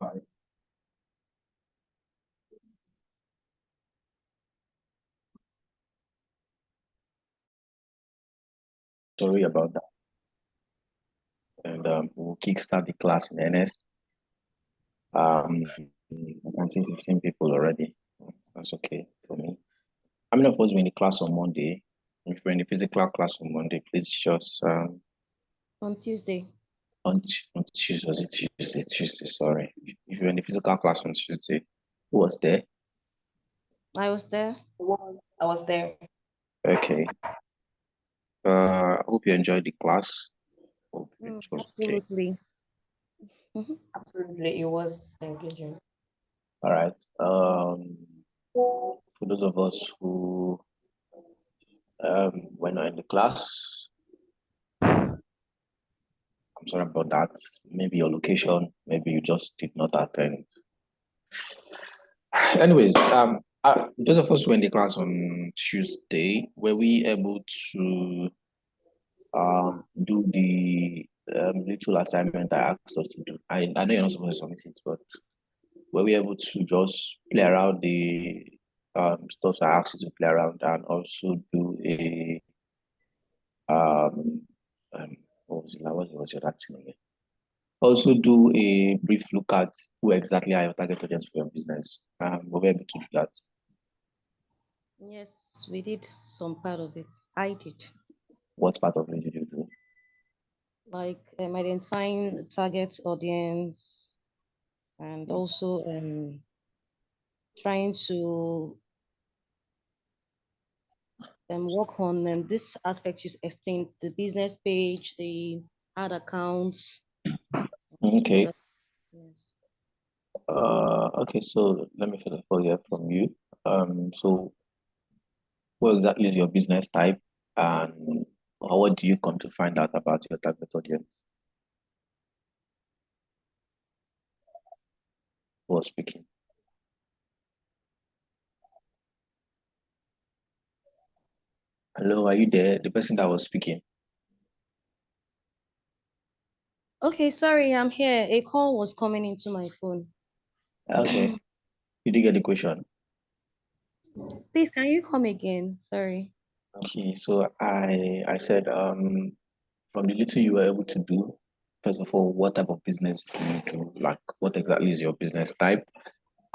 Right. Sorry about that. And we'll kickstart the class in earnest. I can see 15 people already. That's okay for me. How many of us were in the class on Monday? If you're in the physical class on Monday, please just On Tuesday. on Tuesday, was it Tuesday, sorry. If you're in the physical class on Tuesday, who was there? I was there. I was there. Okay. I hope you enjoyed the class. Hope it was okay. Absolutely. Absolutely, it was engaging. All right. For those of us who were not in the class, I'm sorry about that. Maybe your location, maybe you just did not attend. Anyways, those of us who were in the class on Tuesday, were we able to do the little assignment I asked us to do? I know you're not supposed to submit it, but were we able to just play around the stuff I asked you to play around and also do a um, what was it? What was your that thing again? Also do a brief look at who exactly are your target audience for your business. Were we able to do that? Yes, we did some part of it. I did. What part of it did you do? Like identifying the target audience and also trying to work on this aspect you explained, the business page, the ad accounts, all Okay. that. Yes. Okay, so let me first of all hear from you. So what exactly is your business type and what do you come to find out about your target audience? Who was speaking? Hello, are you there? The person that was speaking. Okay, sorry, I'm here. A call was coming into my phone. Okay. Did you get the question? Please, can you come again? Sorry. Okay, so I said from the little you were able to do, first of all, what type of business do you do? Like what exactly is your business type?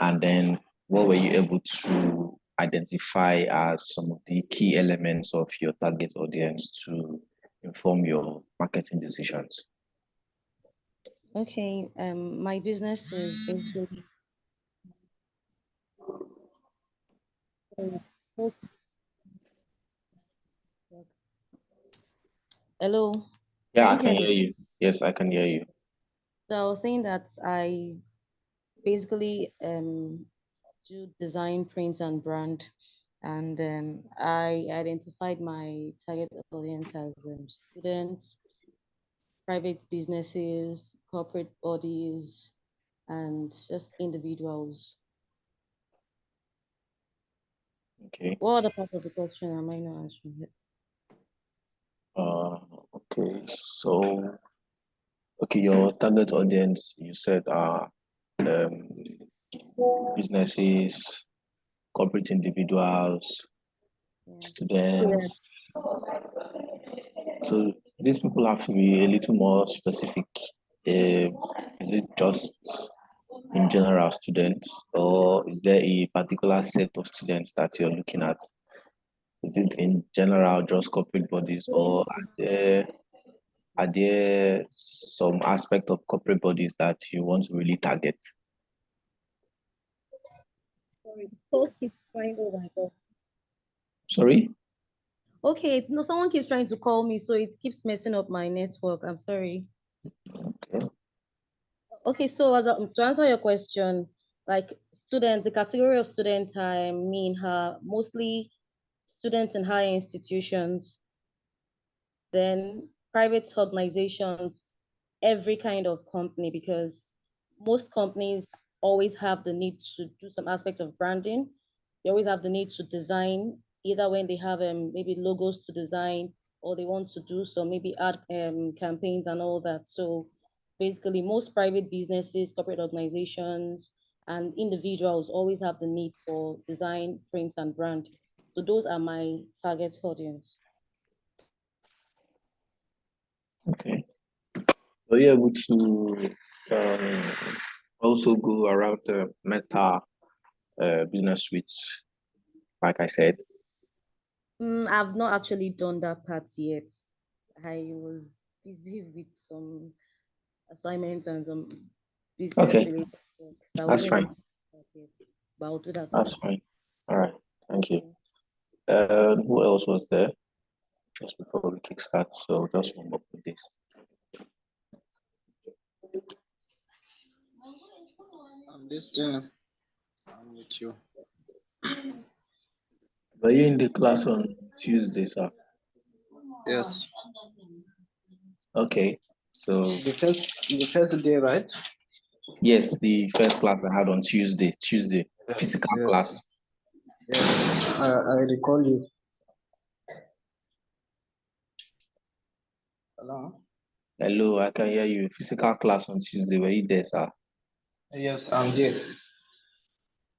And then what were you able to identify as some of the key elements of your target audience to inform your marketing decisions? Okay, my business is basically. Hello, Yeah, can I you can hear me? hear you. Yes, I can hear you. So I was saying that I basically do design, print, and brand, and I identified my target audience as students, private businesses, corporate bodies, and just individuals. Okay. What other part of the question am I not answering it? Uh, okay. So, okay, your target audience, you said um, businesses, corporate individuals, Yeah. students. So these people have to be a little more specific. Is it just in general students, or is there a particular set of students that you're looking at? Is it in general just corporate bodies, or are there some aspect of corporate bodies that you want to really target? Sorry, the call keeps trying. Oh my god. Sorry? Okay, no, someone keeps trying to call me, so it keeps messing up my network. I'm sorry. Okay. Okay, so to answer your question, like students, the category of students I mean are mostly students in higher institutions, then private organizations, every kind of company, because most companies always have the need to do some aspect of branding. They always have the need to design, either when they have maybe logos to design or they want to do some maybe ad campaigns and all that. So basically most private businesses, corporate organizations, and individuals always have the need for design, print, and brand. So those are my target audience. Okay. Were you able to also go around the Meta business suites, like I said? I've not actually done that part yet. I was busy with some assignments and some business Okay, related work, so I that's wasn't able fine. to do that yet. But I'll do that That's soon. fine. All right. Thank you. Yeah. Who else was there just before we kickstart? So just warm up with this. I'm listening. I'm with you. Were you in the class on Tuesday, sir? Yes. Okay. So The first day, right? yes, the first class I had on Tuesday, physical Yes. class. Yes. I recall you. Hello. Hello, I can hear you. Physical class on Tuesday. Were you there, sir? Yes, I'm there.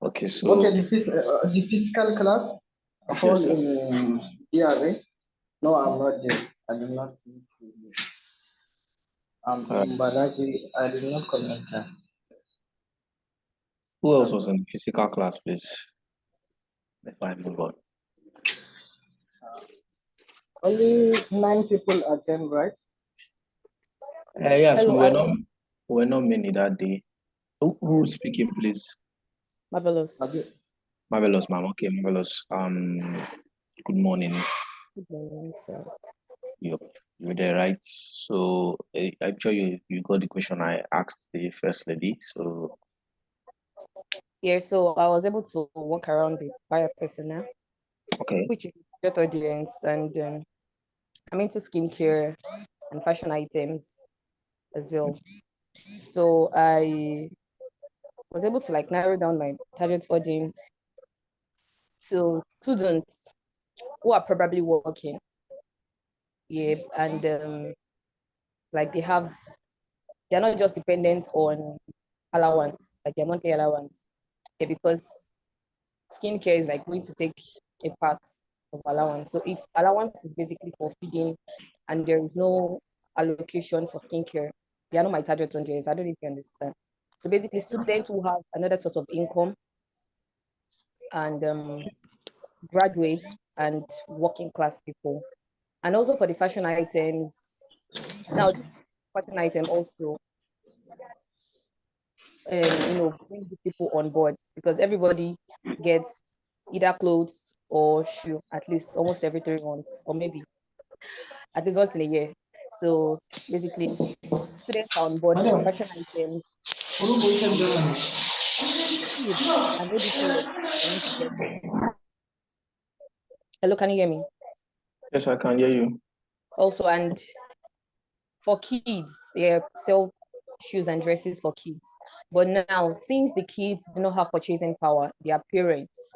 Okay, Okay, so the physical class yes, hall sir. in DRA. No, I'm not there. I did not. Meet you there. I'm All right. in Badagry. I did not comment. Who else That's was all. in the physical class, please? If I move on. Only 9 people attend, right? Yes, Hello, we were not many that day. Who's speaking, please? Marvelous. Abi- Marvelous, ma'am. Okay, marvelous. Good morning. Good morning, sir. You you were there, right? So I'm sure you got the question I asked the first lady. So Yeah, so I was able to walk around the buyer personnel, okay, which is your audience, and I'm into skincare and fashion items as well. So I was able to like narrow down my target audience to students who are probably working, yeah, and like they're not just dependent on allowance, like their monthly allowance, yeah, because skincare is like going to take a part of allowance. So if allowance is basically for feeding and there is no allocation for skincare, they are not my target audience. I don't know if you understand. So basically students who have another source of income and graduates and working class people. And also for the fashion items. Now this fashion item also bring the people on board because everybody gets either clothes or shoe at least almost every 3 months or maybe at least once in a year. So basically, students are on board for Madam, fashion items, who voted and Germany? food and maybe clothes for them to get. Hello, can you hear me? yes, I can hear you. Also, and for kids, yeah, sell shoes and dresses for kids. But now, since the kids do not have purchasing power, their parents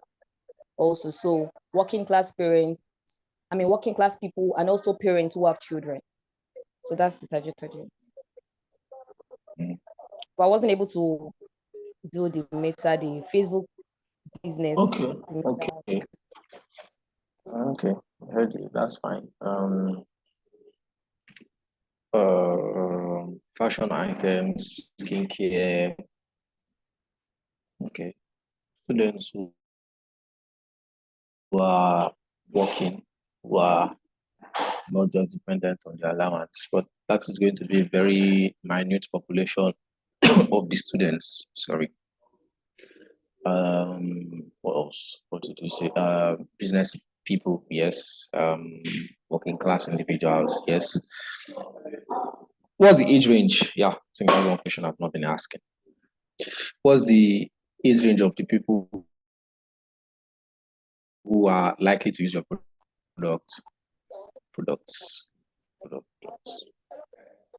also. So working class parents, working class people, and also parents who have children. So that's the target audience. Mm. But I wasn't able to do the Meta, the Facebook business. Okay, Meta. okay, okay. Heard you. That's fine. Fashion items, skincare. Okay, students who are working, who are not just dependent on the allowance, but that is going to be a very minute population of the students. Sorry. What else? What did we say? Business people, yes. Working class individuals, yes. What's the age range? Yeah, I think that's one question I've not been asking. What's the age range of the people who are likely to use your product? Products, products.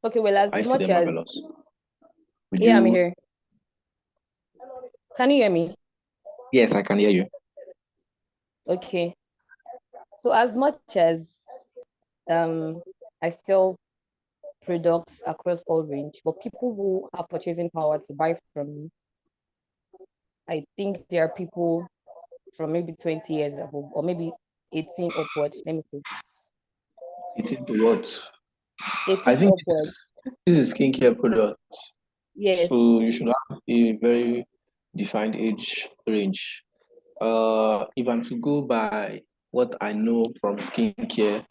Okay, well, as I see much them as marvelous. Would yeah, I'm you? here. Can you hear me? Yes, I can hear you. Okay. So as much as I sell products across all range, but people who have purchasing power to buy from me, I think there are people from maybe 20 years above, or maybe 18 upward. Let me see. It's into what? I 18 think upward. this is skincare products. So Yes. you should have a very defined age range. If I'm to go by what I know from skincare,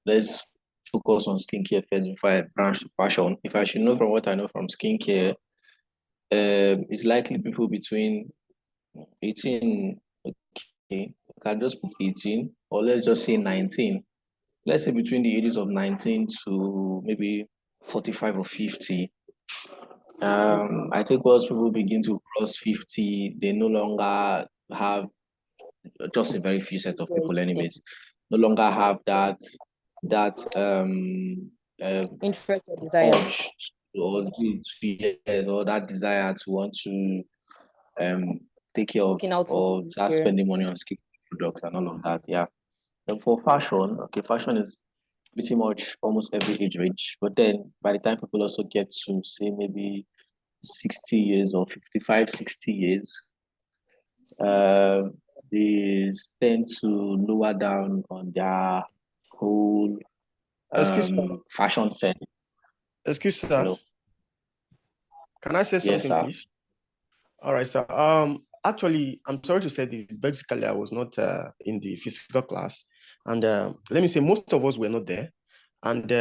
let's focus on skincare first before I branch to fashion. If I should know from what I know from skincare, it's likely people between 18, okay, I can just put 18, or let's just say 19. Let's say between the ages of 19 to maybe 45 or 50. I think once people begin to cross 50, they no longer have, just a very few set of Yes. people Yes. anyways, no longer have that uh, Interest or desire. urge or yes, or that desire to want to um take care of Looking out for or start skincare. spending money on skin products and all of that. Yeah. And for fashion, okay, fashion is pretty much almost every age range. But then by the time people also get to say maybe 60 years or 55, 60 years, uh, they tend to lower down on their whole Excuse sir. fashion sense. Excuse sir. Hello. Can I say Yes, something, sir. please? All right, sir. Actually, I'm sorry to say this. Basically, I was not in the physical class, and let me say most of us were not there. And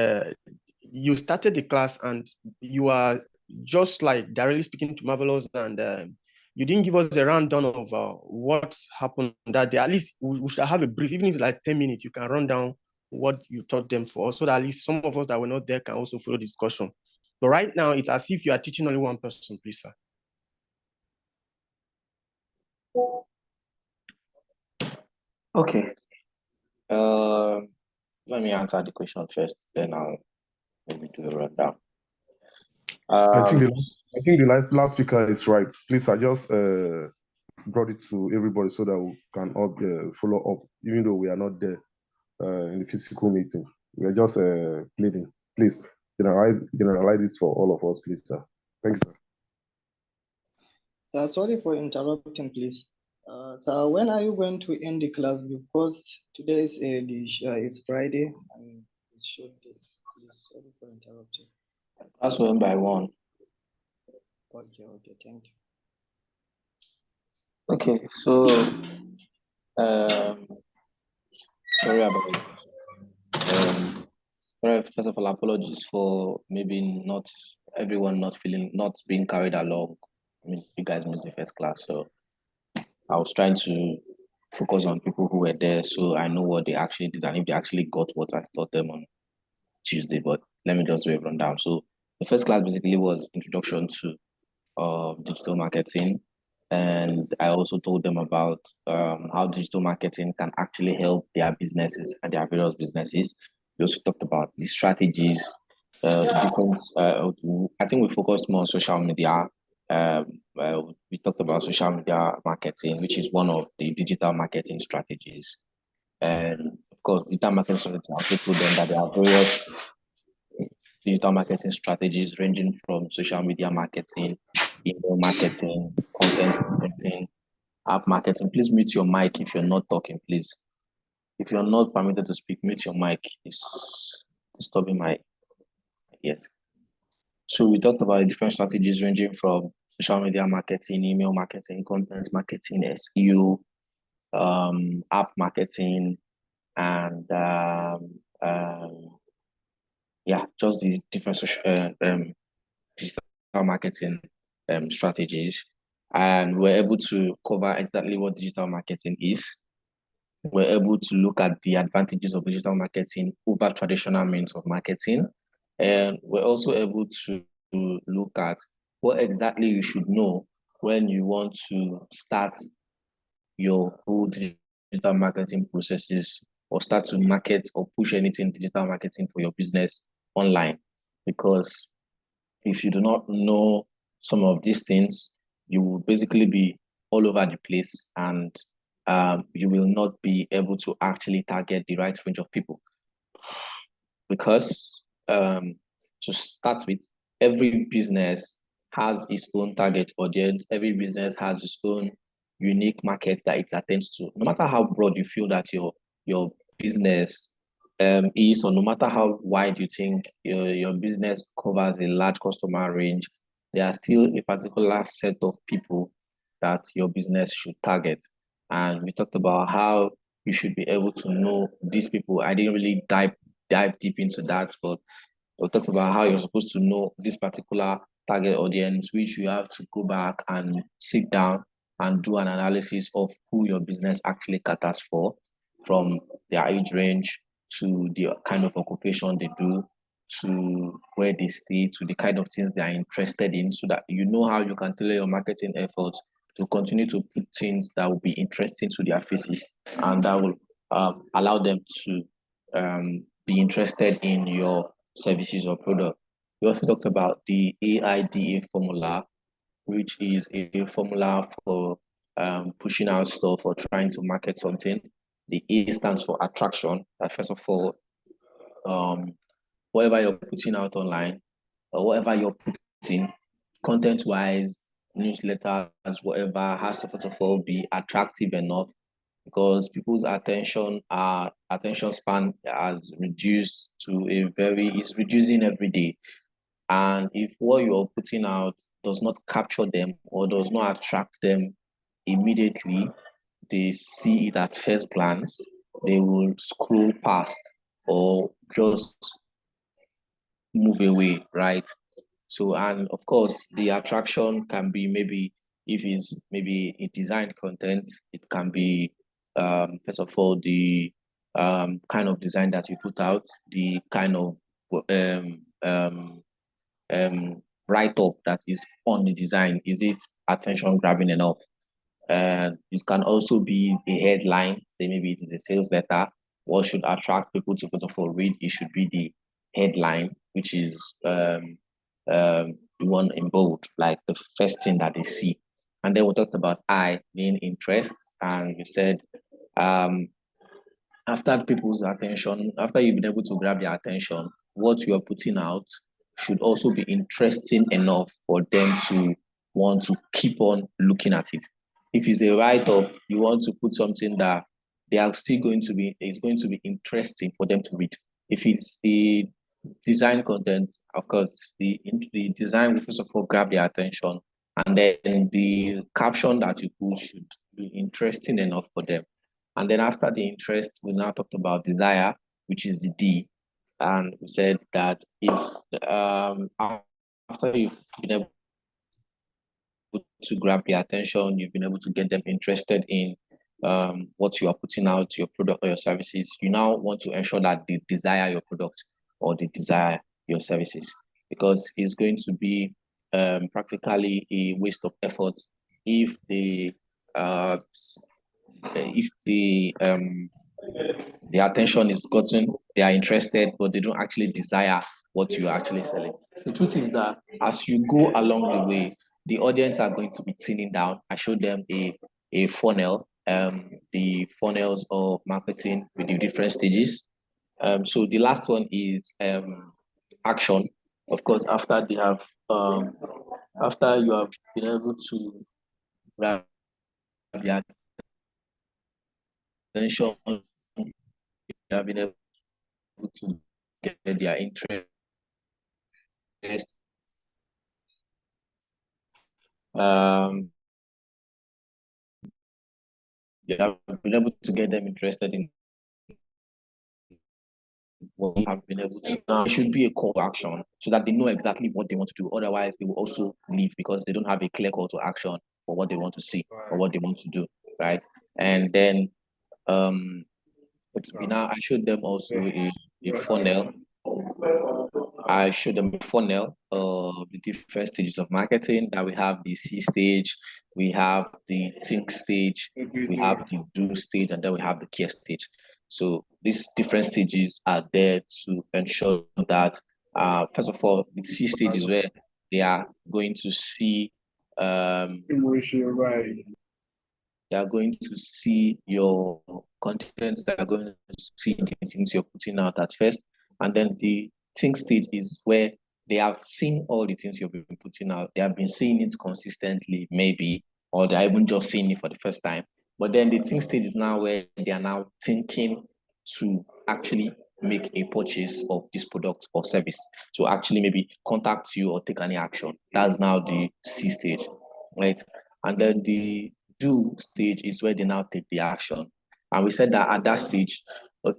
you started the class, and you are just like directly speaking to Marvelous, and you didn't give us a rundown of what happened that day. At least we should have a brief, even if it's like 10 minutes. You can run down what you taught them for, so that at least some of us that were not there can also follow the discussion. But right now, it's as if you are teaching only one person, please, sir. Okay. Uh, Let me answer the question first, then I'll maybe do a rundown. I think Um, the I think the last speaker is right. Please, I just brought it to everybody so that we can all follow up, even though we are not there in the physical meeting. We are just pleading. Please generalize it for all of us, please, sir. Thank you, sir. Sir, sorry for interrupting, please. Sir, when are you going to end the class? Because today is Friday and it should be. Please, sorry for interrupting. that's one by one. Okay, thank you. Okay, so sorry about first of all, apologies for maybe not everyone not being carried along. I mean, you guys missed the first class, so I was trying to focus on people who were there, so I know what they actually did and if they actually got what I taught them on Tuesday. But let me just wave run down. So the first class basically was introduction to digital marketing. And I also told them about how digital marketing can actually help their businesses and their various businesses. We also talked about the strategies, the different, I think we focused more on social media. We talked about social media marketing, which is one of the digital marketing strategies. And of course, digital marketing strategies, I also told them that there are various digital marketing strategies ranging from social media marketing, email marketing, content marketing, app marketing. Please mute your mic if you're not talking, please. If you're not permitted to speak, mute your mic. It's disturbing my ears. So we talked about the different strategies ranging from social media marketing, email marketing, content marketing, SEO, app marketing, and yeah, just the different digital marketing strategies, and we're able to cover exactly what digital marketing is. We're able to look at the advantages of digital marketing over traditional means of marketing, and we're also able to look at what exactly you should know when you want to start your whole digital marketing processes or start to market or push anything digital marketing for your business online. Because if you do not know some of these things, you will basically be all over the place and you will not be able to actually target the right range of people. Because to start with, every business has its own target audience. Every business has its own unique market that it attends to. No matter how broad you feel that your business is, or no matter how wide you think your business covers a large customer range, there are still a particular set of people that your business should target. And we talked about how you should be able to know these people. I didn't really dive deep into that, but we talked about how you're supposed to know this particular target audience, which you have to go back and sit down and do an analysis of who your business actually caters for, from their age range to the kind of occupation they do, to where they stay, to the kind of things they are interested in, so that you know how you can tailor your marketing efforts to continue to put things that will be interesting to their faces, and that will allow them to be interested in your services or product. We also talked about the AIDA formula, which is a formula for pushing out stuff or trying to market something. The A stands for attraction. First of all, whatever you're putting out online, or whatever you're putting, content-wise, newsletters, whatever, has to first of all be attractive enough, because people's attention span has reduced to is reducing every day. And if what you're putting out does not capture them or does not attract them immediately, they see it at first glance, they will scroll past or just move away, right? So, and of course, the attraction can be, maybe if it's maybe a designed content, it can be first of all the kind of design that you put out, the kind of um, um, write up that is on the design. Is it attention grabbing enough? It can also be a headline, say maybe it is a sales letter. What should attract people to first of all read? It should be the headline, which is the one in bold, like the first thing that they see. And then we talked about I being interest, and we said um, after people's attention, after you've been able to grab their attention, what you're putting out should also be interesting enough for them to want to keep on looking at it. If it's a write-up, you want to put something that they are still going to be, it's going to be interesting for them to read. If it's the design content, of course, the design will first of all grab their attention, and then the caption that you put should be interesting enough for them. And then after the interest, we now talked about desire, which is the D. And we said that if after you've been able to grab their attention, you've been able to get them interested in what you are putting out, your product or your services, you now want to ensure that they desire your product or they desire your services, because it's going to be practically a waste of effort if they if the attention is gotten, they are interested, but they don't actually desire what you are actually selling. The truth is that as you go along the way, the audience are going to be thinning down. I showed them a funnel, the funnels of marketing with the different stages. So the last one is action. Of course, after they have after you have been able to grab their attention, you have been able to get their interest. Um, you have been able to get them interested in what you have been able to. Now, it should be a call to action so that they know exactly what they want to do. Otherwise, they will also leave because they don't have a clear call to action for what they want to see or what they want to do, right? And then now I showed them also a funnel. I showed them a funnel of the different stages of marketing. That we have the C stage, we have the think stage, we have the do stage, and then we have the care stage. So these different stages are there to ensure that first of all, the C stage is where they are going to see they are going to see your content, they are going to see the things you're putting out at first. And then the think stage is where they have seen all the things you've been putting out. They have been seeing it consistently, maybe, or they're even just seeing it for the first time. But then the think stage is now where they are now thinking to actually make a purchase of this product or service, to actually maybe contact you or take any action. That's now the C stage, right? And then the do stage is where they now take the action. And we said that at that stage,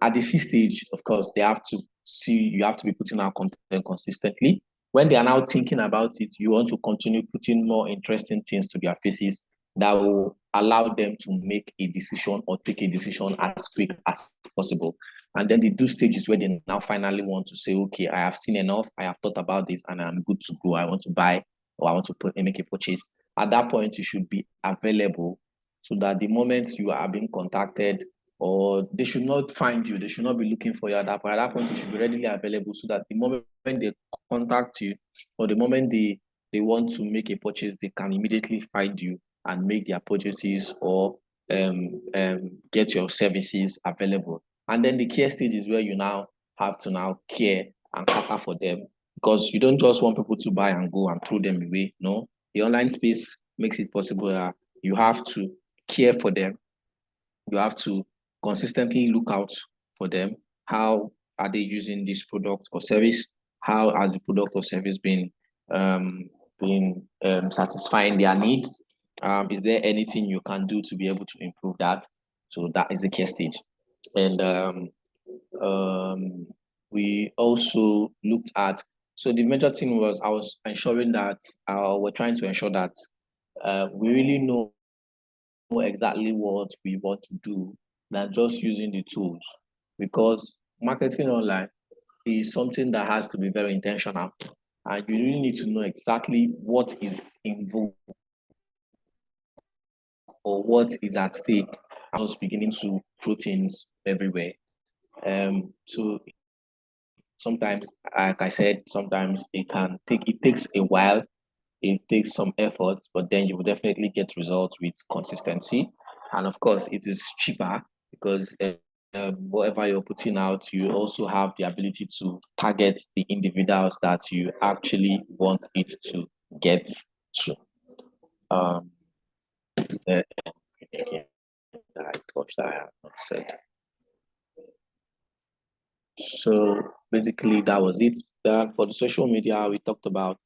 at the C stage, of course, they have to see, you have to be putting out content consistently. When they are now thinking about it, you want to continue putting more interesting things to their faces that will allow them to make a decision or take a decision as quick as possible. And then the do stage is where they now finally want to say, okay, I have seen enough, I have thought about this, and I'm good to go. I want to buy, or I want to make a purchase. At that point, you should be available so that the moment you are being contacted, or they should not find you, they should not be looking for you at that point. At that point, you should be readily available so that the moment they contact you, or the moment they want to make a purchase, they can immediately find you and make their purchases, or get your services available. And then the care stage is where you now have to now care and cater for them, because you don't just want people to buy and go and throw them away. No, the online space makes it possible that you have to care for them. You have to consistently look out for them. How are they using this product or service? How has the product or service been satisfying their needs? Is there anything you can do to be able to improve that? So that is the care stage. And we also looked at, so the major thing was I was ensuring that we're trying to ensure that we really know exactly what we want to do than just using the tools, because marketing online is something that has to be very intentional, and you really need to know exactly what is involved or what is at stake. I was beginning to throw things everywhere. So sometimes, like I said, sometimes it takes a while, it takes some effort, but then you will definitely get results with consistency. And of course, it is cheaper because whatever you're putting out, you also have the ability to target the individuals that you actually want it to get to. Is there anything that I touched that I have not said? So basically, that was it. For the social media, we talked about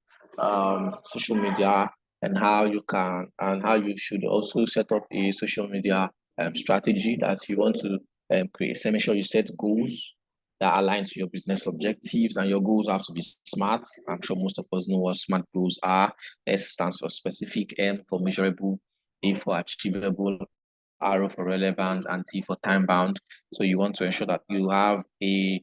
social media and how you can, and how you should also set up a social media strategy that you want to create. So make sure you set goals that align to your business objectives, and your goals have to be SMART. I'm sure most of us know what SMART goals are. S stands for specific, M for measurable, A for achievable, R for relevant, and T for time bound. So you want to ensure that you have a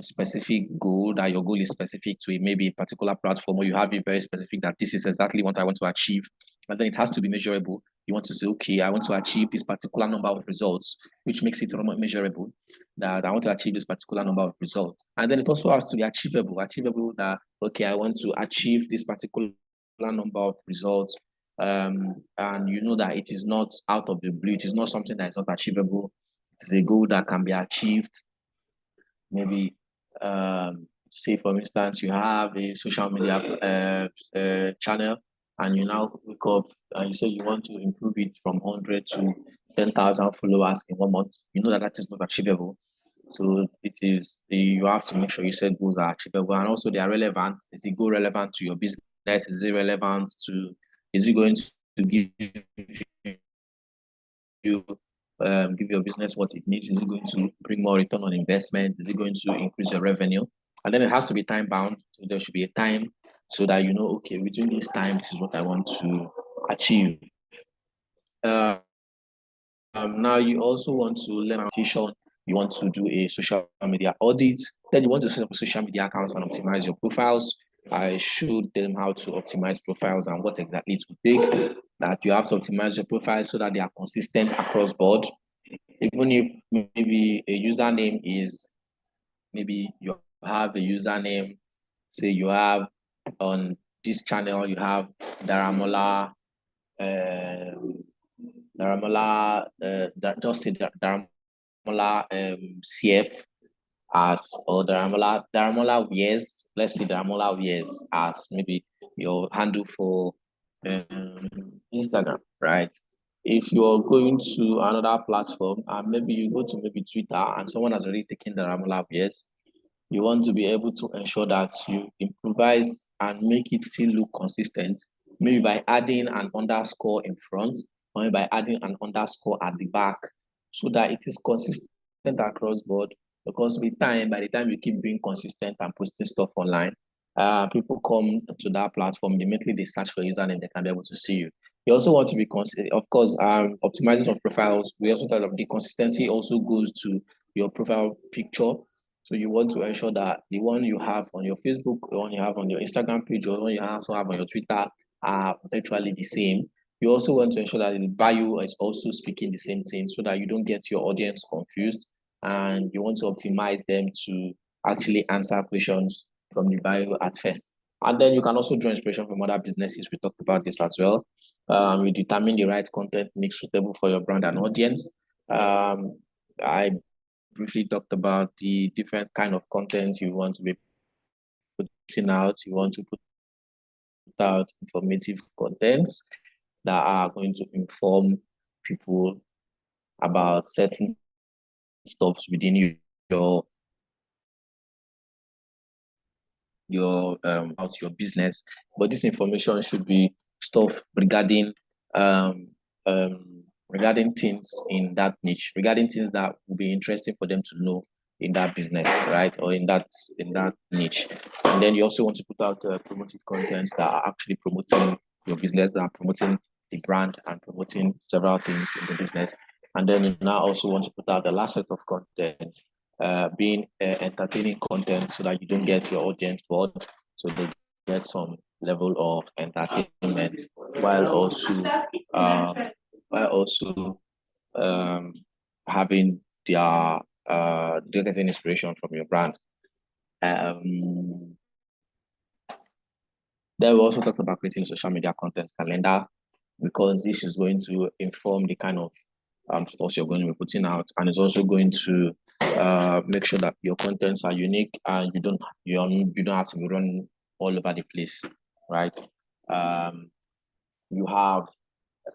specific goal, that your goal is specific to maybe a particular platform, or you have it very specific that this is exactly what I want to achieve. And then it has to be measurable. You want to say, okay, I want to achieve this particular number of results, which makes it measurable, that I want to achieve this particular number of results. And then it also has to be achievable that, okay, I want to achieve this particular number of results. And you know that it is not out of the blue, it is not something that is not achievable. It's a goal that can be achieved. Maybe say for instance you have a social media channel, and you now wake up and you say you want to improve it from 100 to 10,000 followers in 1 month. You know that that is not achievable. So it is, you have to make sure you set goals are achievable, and also they are relevant. Is the goal relevant to your business? Is it relevant to, is it going to give you give your business what it needs? Is it going to bring more return on investment? Is it going to increase your revenue? And then it has to be time bound. So there should be a time so that you know, okay, within this time, this is what I want to achieve. Now you also want to learn automation. You want to do a social media audit. Then you want to set up a social media accounts and optimize your profiles. I showed them how to optimize profiles and what exactly it would take. That you have to optimize your profiles so that they are consistent across board. Even if maybe a username is, maybe you have a username, say you have on this channel, you have Daramola, just say Daramola CF, as or Daramola wears, let's say Daramola wears as maybe your handle for Instagram, right? If you're going to another platform and maybe you go to maybe Twitter and someone has already taken Daramola wears, you want to be able to ensure that you improvise and make it still look consistent, maybe by adding an underscore in front or by adding an underscore at the back so that it is consistent across board. Because with time, by the time you keep being consistent and posting stuff online, people come to that platform, immediately they search for username, they can be able to see you. You also want to be consistent, of course, optimizing of profiles. We also thought of the consistency also goes to your profile picture. So you want to ensure that the one you have on your Facebook, the one you have on your Instagram page, or the one you also have on your Twitter are virtually the same. You also want to ensure that the bio is also speaking the same thing so that you don't get your audience confused, and you want to optimize them to actually answer questions from the bio at first. And then you can also draw inspiration from other businesses. We talked about this as well. You determine the right content mix suitable for your brand and audience. I briefly talked about the different kind of content you want to be putting out. You want to put out informative contents that are going to inform people about certain stuff within your about your business. But this information should be stuff um regarding things in that niche, regarding things that will be interesting for them to know in that business, right? Or in that niche. And then you also want to put out promotive contents that are actually promoting your business, that are promoting the brand and promoting several things in the business. And then you now also want to put out the last set of content, being entertaining content so that you don't get your audience bored, so they get some level of entertainment while also uh, while also um, having they're getting inspiration from your brand. Then we also talked about creating social media content calendar, because this is going to inform the kind of stuff you're going to be putting out, and it's also going to make sure that your contents are unique and you don't have to be running all over the place, right? You have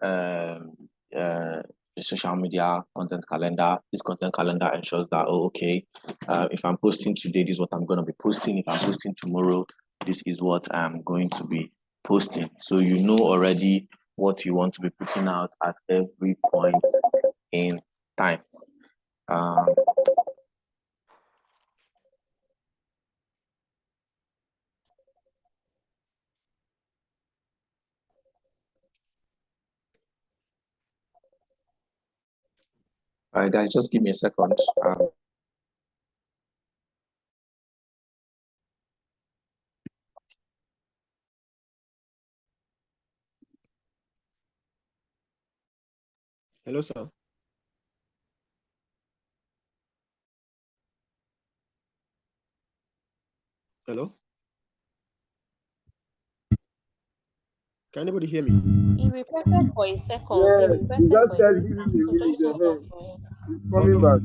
um, uh, the social media content calendar. This content calendar ensures that, oh, okay, if I'm posting today, this is what I'm going to be posting. If I'm posting tomorrow, this is what I'm going to be posting. So you know already what you want to be putting out at every point in time. Um, all right, guys, just give me a second. Hello, sir. Hello. Can anybody hear me? He requested for a second. Yeah, He you requested just for a said give second. him a So minute just hold on ahead. for him. He's coming back.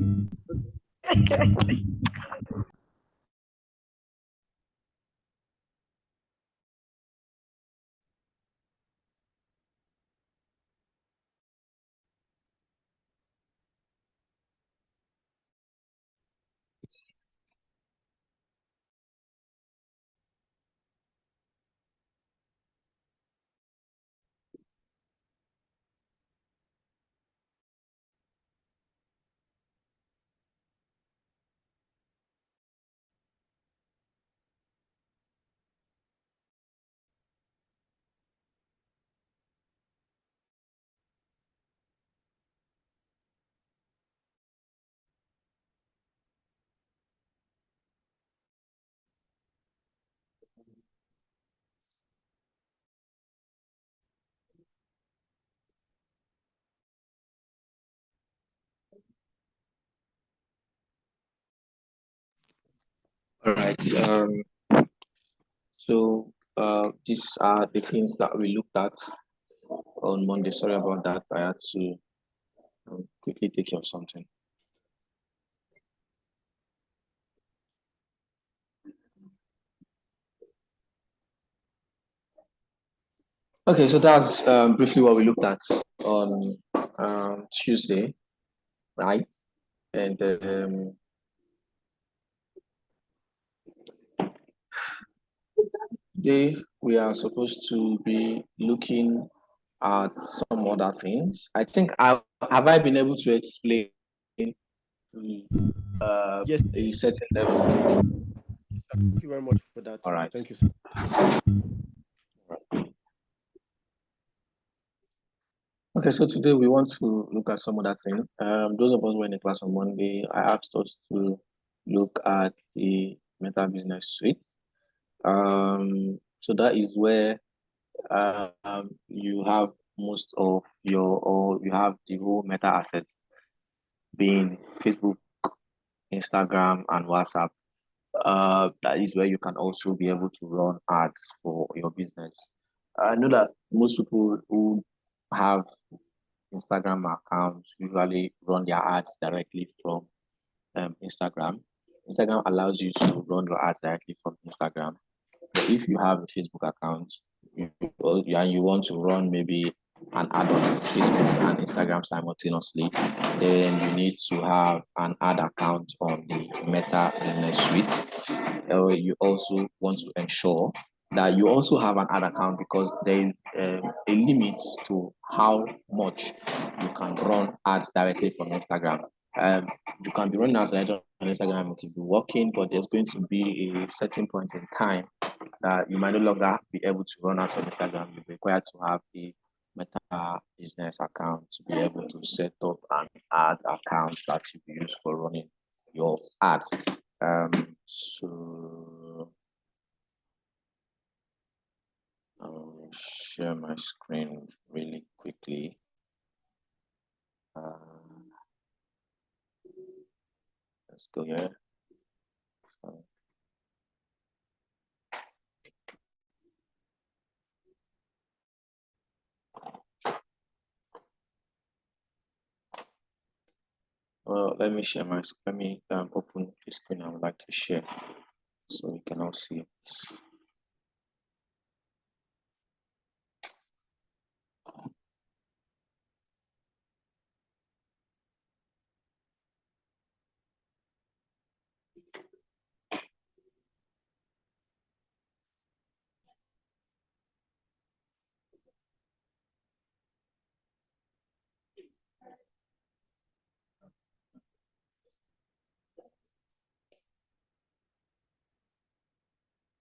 All right. So these are the things that we looked at on Monday. Sorry about that. I had to quickly take care of something. Okay, so that's briefly what we looked at on Tuesday, right? And today we are supposed to be looking at some other things. I think have I been able to explain to Yes, a certain level? yes, sir. Thank you very much for that. All right. Thank you, sir. Okay, so today we want to look at some other thing. Those of us who were in the class on Monday, I asked us to look at the Meta Business Suite. So that is where you have most of or you have the whole Meta assets being Facebook, Instagram, and WhatsApp. That is where you can also be able to run ads for your business. I know that most people who have Instagram accounts usually run their ads directly from Instagram. Instagram allows you to run your ads directly from Instagram. But if you have a Facebook account and you want to run maybe an ad on Facebook and Instagram simultaneously, then you need to have an ad account on the Meta Business Suite. You also want to ensure that you also have an ad account because there is a limit to how much you can run ads directly from Instagram. You can be running ads directly on Instagram to be working, but there's going to be a certain point in time that you might no longer be able to run ads on Instagram. You're required to have a Meta business account to be able to set up an ad account that you use for running your ads. So I'll share my screen really quickly. Let's go here. Well, let me share my. Let me open the screen I would like to share so we can all see it.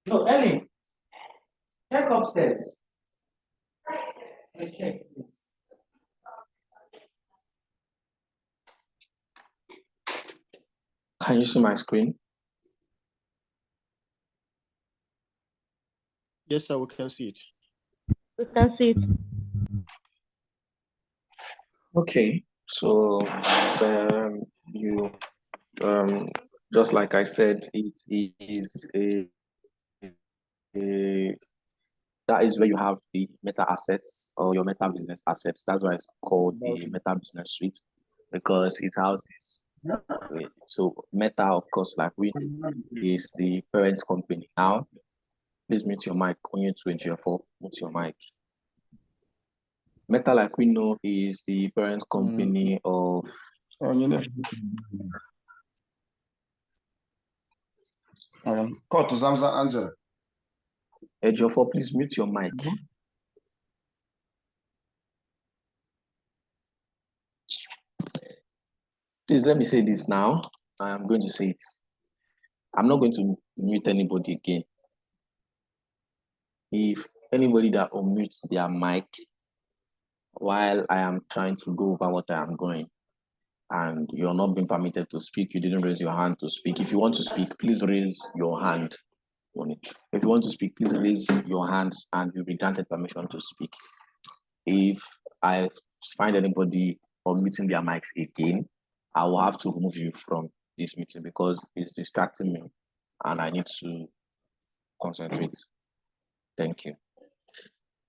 No, Ellie, check upstairs. Okay. Can you see my screen? Yes, sir, we can see it. We can see it. Okay, so you just like I said, it is a that is where you have the meta assets or your meta business assets. That's why it's called the meta business suite because it houses. So Meta, of course, like we is the parent company. Now, please mute your mic. Only to GFO, mute your mic. Meta, like we know, is the parent company of. Court Zamza Angela. GFO, please mute your mic. Please let me say this now. I am going to say it. I'm not going to mute anybody again. If anybody that unmutes their mic while I am trying to go over what I am going, and you're not being permitted to speak, you didn't raise your hand to speak. If you want to speak, please raise your hand. If you want to speak, please raise your hand and you'll be granted permission to speak. If I find anybody unmuting their mics again, I will have to remove you from this meeting because it's distracting me and I need to concentrate. Thank you.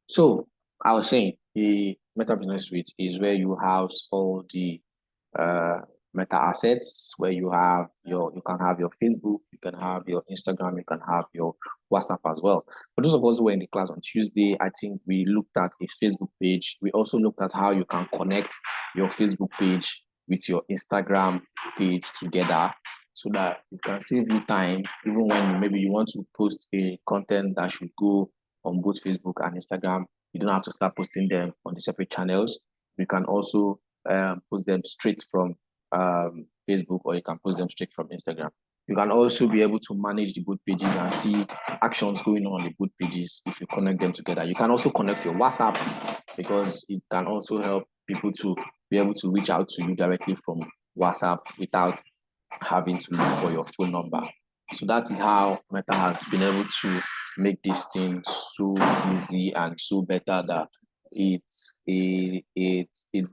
So I was saying the Meta Business Suite is where you house all the Meta assets where you can have your Facebook, you can have your Instagram, you can have your WhatsApp as well. For those of us who were in the class on Tuesday, I think we looked at a Facebook page. We also looked at how you can connect your Facebook page with your Instagram page together so that it can save you time, even when maybe you want to post a content that should go on both Facebook and Instagram. You don't have to start posting them on the separate channels. You can also post them straight from Facebook, or you can post them straight from Instagram. You can also be able to manage the both pages and see actions going on the both pages if you connect them together. You can also connect your WhatsApp, because it can also help people to be able to reach out to you directly from WhatsApp without having to look for your phone number. So that is how Meta has been able to make this thing so easy and so better that it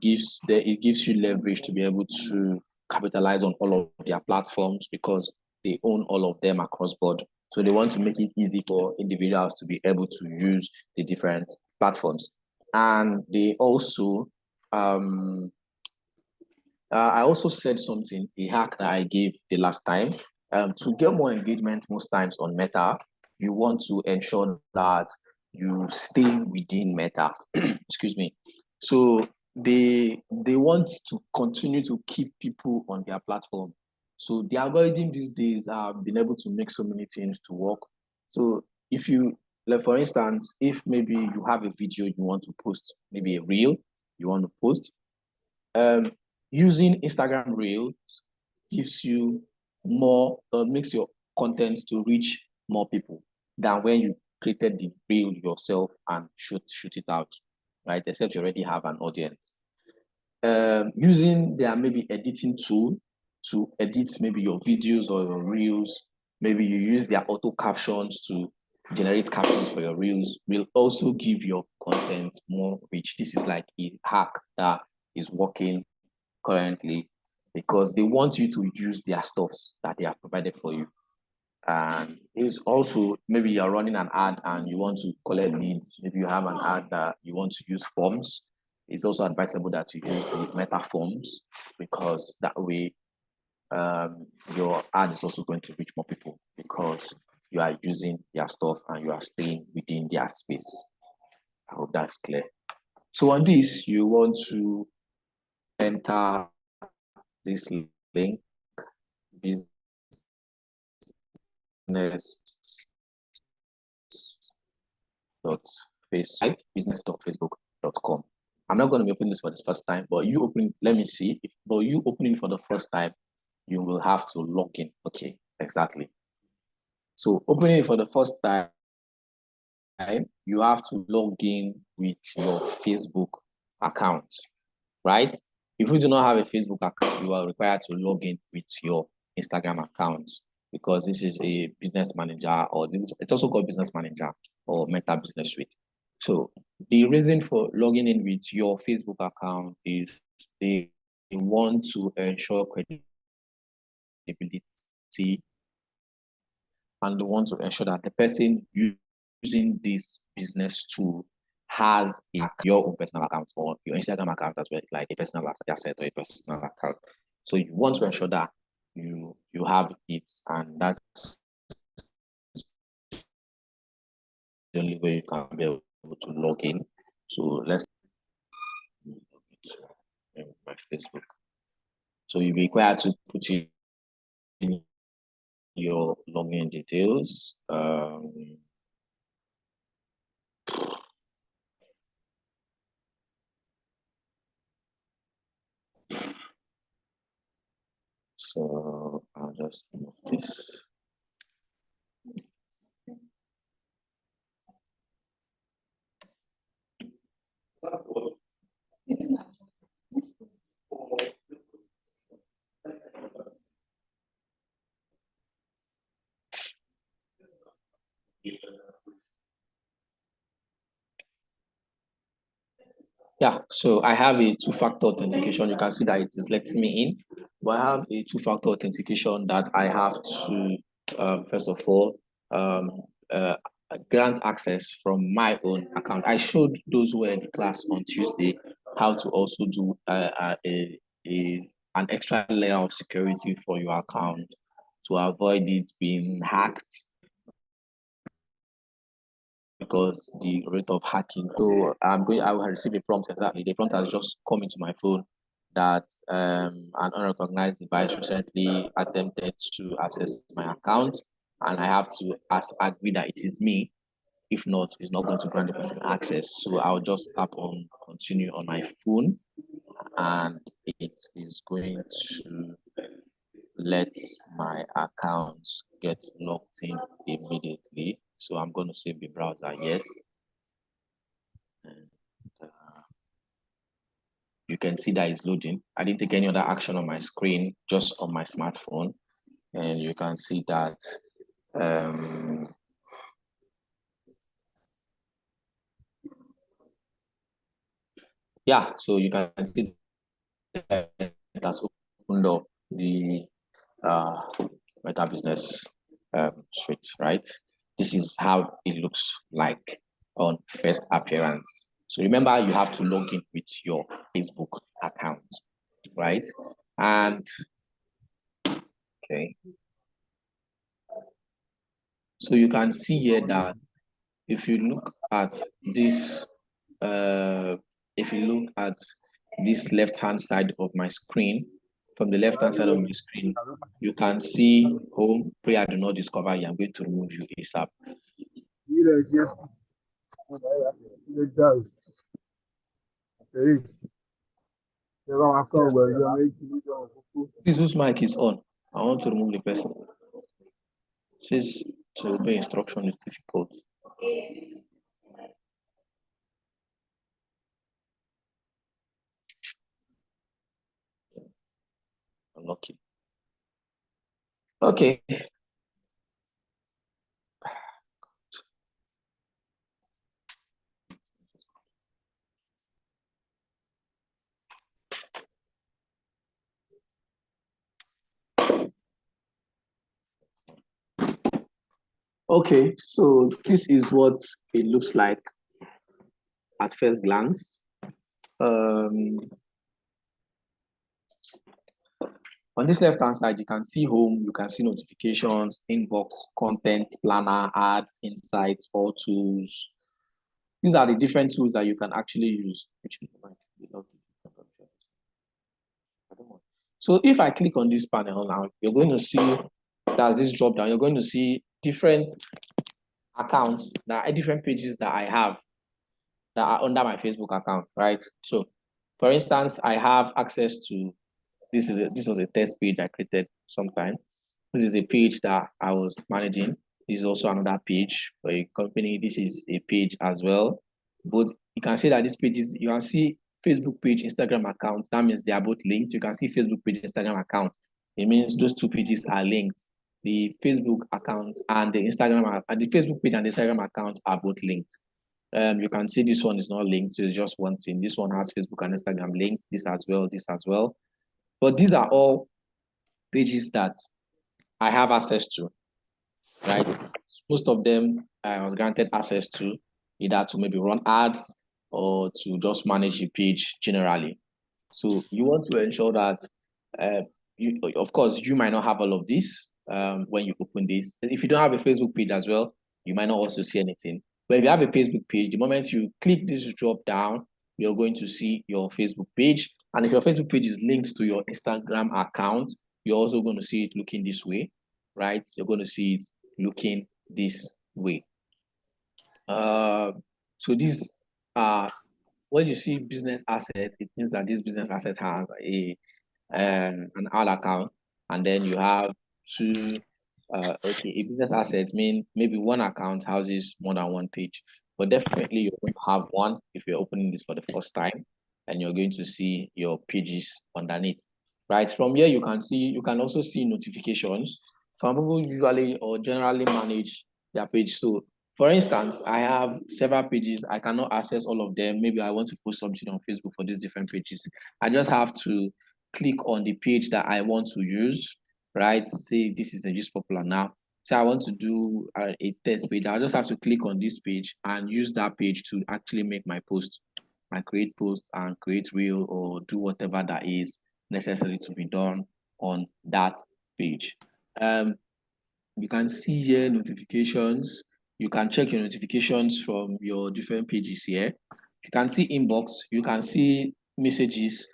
gives you leverage to be able to capitalize on all of their platforms, because they own all of them across board. So they want to make it easy for individuals to be able to use the different platforms. And they also I also said something, a hack that I gave the last time. To get more engagement most times on Meta, you want to ensure that you stay within Meta. Excuse me. So they want to continue to keep people on their platform. So the algorithm these days have been able to make so many things to work. So if you, like for instance, if maybe you have a video you want to post, maybe a reel you want to post, using Instagram Reels gives you more, makes your content to reach more people than when you created the reel yourself and shoot it out, right? Except you already have an audience. Using their maybe editing tool to edit maybe your videos or your reels, maybe you use their auto captions to generate captions for your reels, will also give your content more reach. This is like a hack that is working currently, because they want you to use their stuffs that they have provided for you. And it's also, maybe you're running an ad and you want to collect leads. Maybe you have an ad that you want to use forms. It's also advisable that you use the Meta forms, because that way your ad is also going to reach more people, because you are using their stuff and you are staying within their space. I hope that's clear. So on this, you want to enter this link, business.facebook.com. I'm not going to be opening this for the first time, but you open, let me see. But you opening for the first time, you will have to log in. Okay, exactly. So opening it for the first time, you have to log in with your Facebook account, right? If you do not have a Facebook account, you are required to log in with your Instagram account, because this is a business manager, or it's also called business manager or Meta Business Suite. So the reason for logging in with your Facebook account is they want to ensure credibility, and they want to ensure that the person using this business tool has your own personal account, or your Instagram account as well. It's like a personal asset or a personal account. So you want to ensure that you have it, and that's the only way you can be able to log in. So let's my Facebook. So you'll be required to put in your login details. So I'll just move this. Yeah, so I have a two-factor authentication. You can see that it is letting me in, but I have a two-factor authentication that I have to, first of all, grant access from my own account. I showed those who were in the class on Tuesday how to also do a an extra layer of security for your account to avoid it being hacked, because the rate of hacking. So I will receive a prompt. Exactly, the prompt has just come into my phone that an unrecognized device recently attempted to access my account, and I have to agree that it is me. If not, it's not going to grant the person access. So I'll just tap on continue on my phone, and it is going to let my account get locked in immediately. So I'm going to save the browser yes. And you can see that it's loading. I didn't take any other action on my screen, just on my smartphone. And you can see that yeah, so you can see that it has opened up the Meta Business Suite, right? This is how it looks like on first appearance. So remember, you have to log in with your Facebook account, right? And okay, so you can see here that if you look at this, if you look at this left-hand side of my screen, from the left-hand side of my screen, you can see home, pray I do not discover you. I'm going to remove you ASAP. Please, whose mic is on? I want to remove the person. Says to obey instruction is difficult. Unlucky. Okay. Okay, so this is what it looks like at first glance. On this left-hand side, you can see home, you can see notifications, inbox, content, planner, ads, insights, all tools. These are the different tools that you can actually use. So if I click on this panel now, you're going to see there's this drop down. You're going to see different accounts, that are different pages that I have that are under my Facebook account, right? So for instance, I have access to this was a test page I created sometime. This is a page that I was managing. This is also another page for a company. This is a page as well. Both you can see that these pages, you can see Facebook page, Instagram account. That means they are both linked. You can see Facebook page, Instagram account. It means those two pages are linked. The Facebook account and the Instagram and the Facebook page and the Instagram account are both linked. You can see this one is not linked, so it's just one thing. This one has Facebook and Instagram linked, this as well, this as well. But these are all pages that I have access to, right? Most of them I was granted access to, either to maybe run ads or to just manage the page generally. So you want to ensure that, of course, you might not have all of this when you open this. If you don't have a Facebook page as well, you might not also see anything. But if you have a Facebook page, the moment you click this drop down, you're going to see your Facebook page. And if your Facebook page is linked to your Instagram account, you're also going to see it looking this way, right? You're going to see it looking this way. So these are, when you see business assets, it means that this business asset has an ad account, and then you have two. Okay, a business asset mean maybe one account houses more than one page, but definitely you're going to have one if you're opening this for the first time, and you're going to see your pages underneath. Right from here, you can also see notifications. Some people usually or generally manage their page. So for instance, I have several pages. I cannot access all of them. Maybe I want to post something on Facebook for these different pages. I just have to click on the page that I want to use, right? Say this is a just popular now. Say I want to do a test page. I just have to click on this page and use that page to actually make my post. I create post and create reel or do whatever that is necessary to be done on that page. You can see here notifications. You can check your notifications from your different pages here. You can see inbox. You can see messages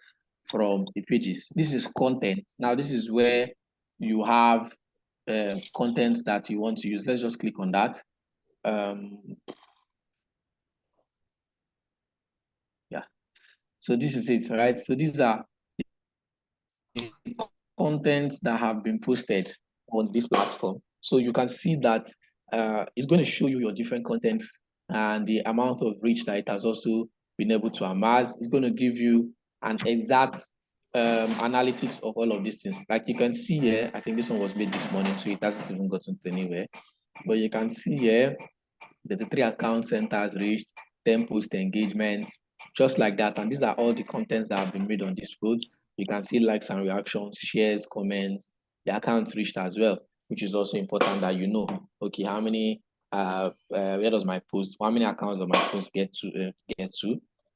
from the pages. This is content. Now, this is where you have content that you want to use. Let's just click on that. Yeah. So this is it, right? So these are the contents that have been posted on this platform. So you can see that it's going to show you your different contents and the amount of reach that it has also been able to amass. It's going to give you an exact analytics of all of these things. Like you can see here, I think this one was made this morning, so it hasn't even gotten to anywhere. But you can see here that the 3 account centers reached, 10 post engagements, just like that. And these are all the contents that have been made on this post. You can see likes and reactions, shares, comments, the account reached as well, which is also important that you know, okay, how many, where does my post, how many accounts does my post get to,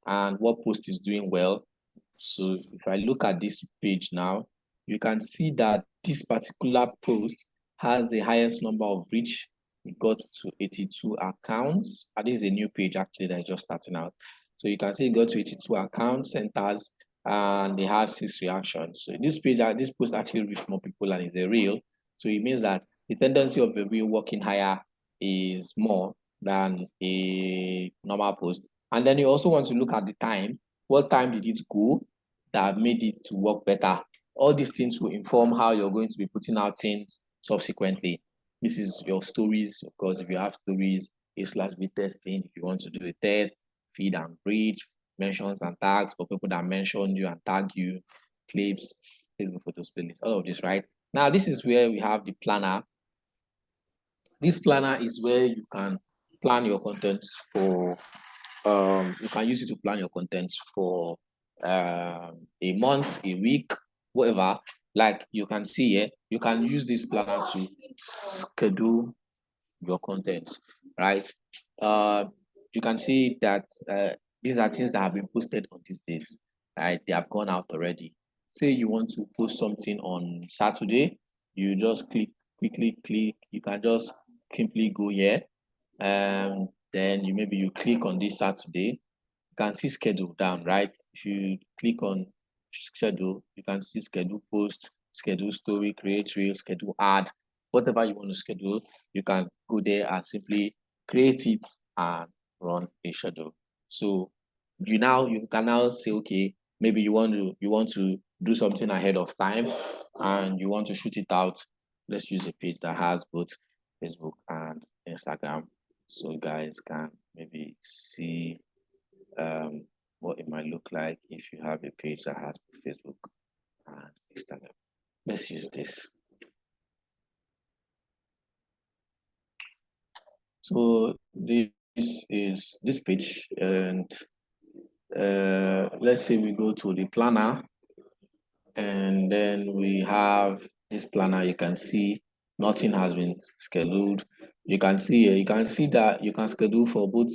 and what post is doing well. So if I look at this page now, you can see that this particular post has the highest number of reach. It got to 82 accounts. And this is a new page actually that is just starting out. So you can see it got to 82 account centers and they had 6 reactions. So this page, this post actually reached more people and is a reel. So it means that the tendency of a reel working higher is more than a normal post. And then you also want to look at the time. What time did it go that made it to work better? All these things will inform how you're going to be putting out things subsequently. This is your stories. Of course, if you have stories, A/B testing. If you want to do a test, feed and bridge, mentions and tags for people that mentioned you and tag you, clips, Facebook photos, playlist, all of this, right? Now, this is where we have the planner. This planner is where you can plan your contents for, you can use it to plan your contents for a month, a week, whatever. Like you can see here, you can use this planner to schedule your content, right? You can see that these are things that have been posted on these days, right? They have gone out already. Say you want to post something on Saturday, you just quickly click, you can just simply go here, and then maybe you click on this Saturday, you can see schedule down, right? If you click on schedule, you can see schedule post, schedule story, create reel, schedule ad, whatever you want to schedule, you can go there and simply create it and run a schedule. So you can now say, okay, maybe you want to do something ahead of time and you want to shoot it out. Let's use a page that has both Facebook and Instagram. So you guys can maybe see what it might look like if you have a page that has Facebook and Instagram. Let's use this. So this is this page, and let's say we go to the planner, and then we have this planner. You can see nothing has been scheduled. You can see that you can schedule for both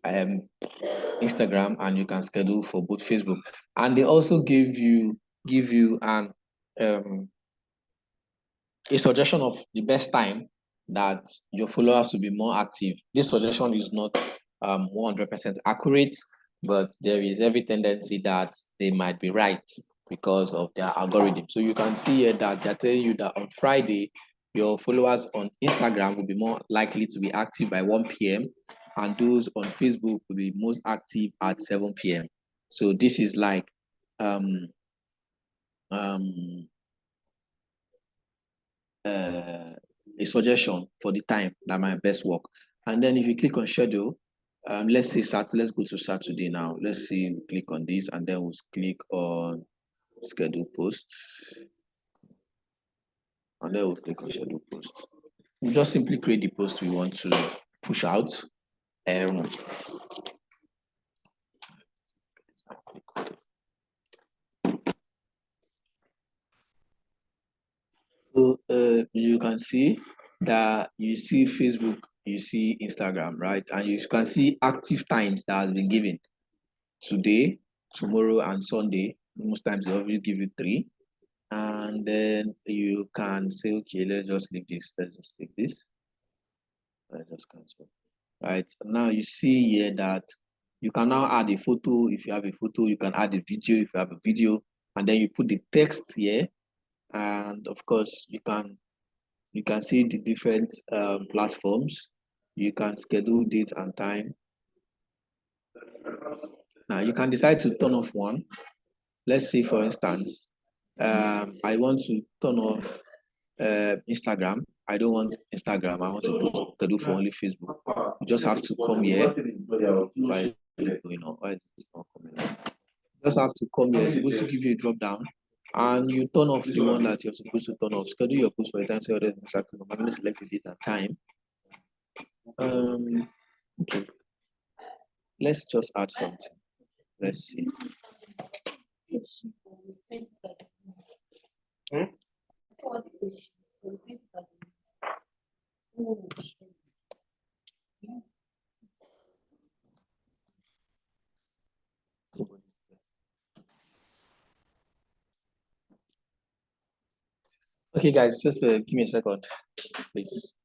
Instagram and you can schedule for both Facebook. And they also give you an a suggestion of the best time that your followers will be more active. This suggestion is not 100% accurate, but there is every tendency that they might be right because of their algorithm. So you can see here that they're telling you that on Friday, your followers on Instagram will be more likely to be active by 1 p.m. and those on Facebook will be most active at 7 p.m. So this is like um, um, a suggestion for the time that might best work. And then if you click on schedule, let's go to Saturday now. Let's see, click on this and then we'll click on schedule post. And then we'll click on schedule post. We just simply create the post we want to push out. So you can see that you see Facebook, you see Instagram, right? And you can see active times that has been given today, tomorrow, and Sunday. Most times they always give you 3. And then you can say, okay, let's just leave this. Let's just take this. Let's just cancel. Right. Now you see here that you can now add a photo. If you have a photo, you can add a video if you have a video, and then you put the text here. And of course, you can see the different platforms. You can schedule date and time. Now you can decide to turn off one. Let's say, for instance, I want to turn off Instagram. I don't want Instagram. I want to do for only Facebook. You just have to come here. Why is it not coming out? You just have to come here. It's supposed to give you a drop down, and you turn off the one that you're supposed to turn off. Schedule your post for a time. So I'm going to select the date and time. Okay. Let's just add something. Let's see. Okay, guys, just give me a second, please.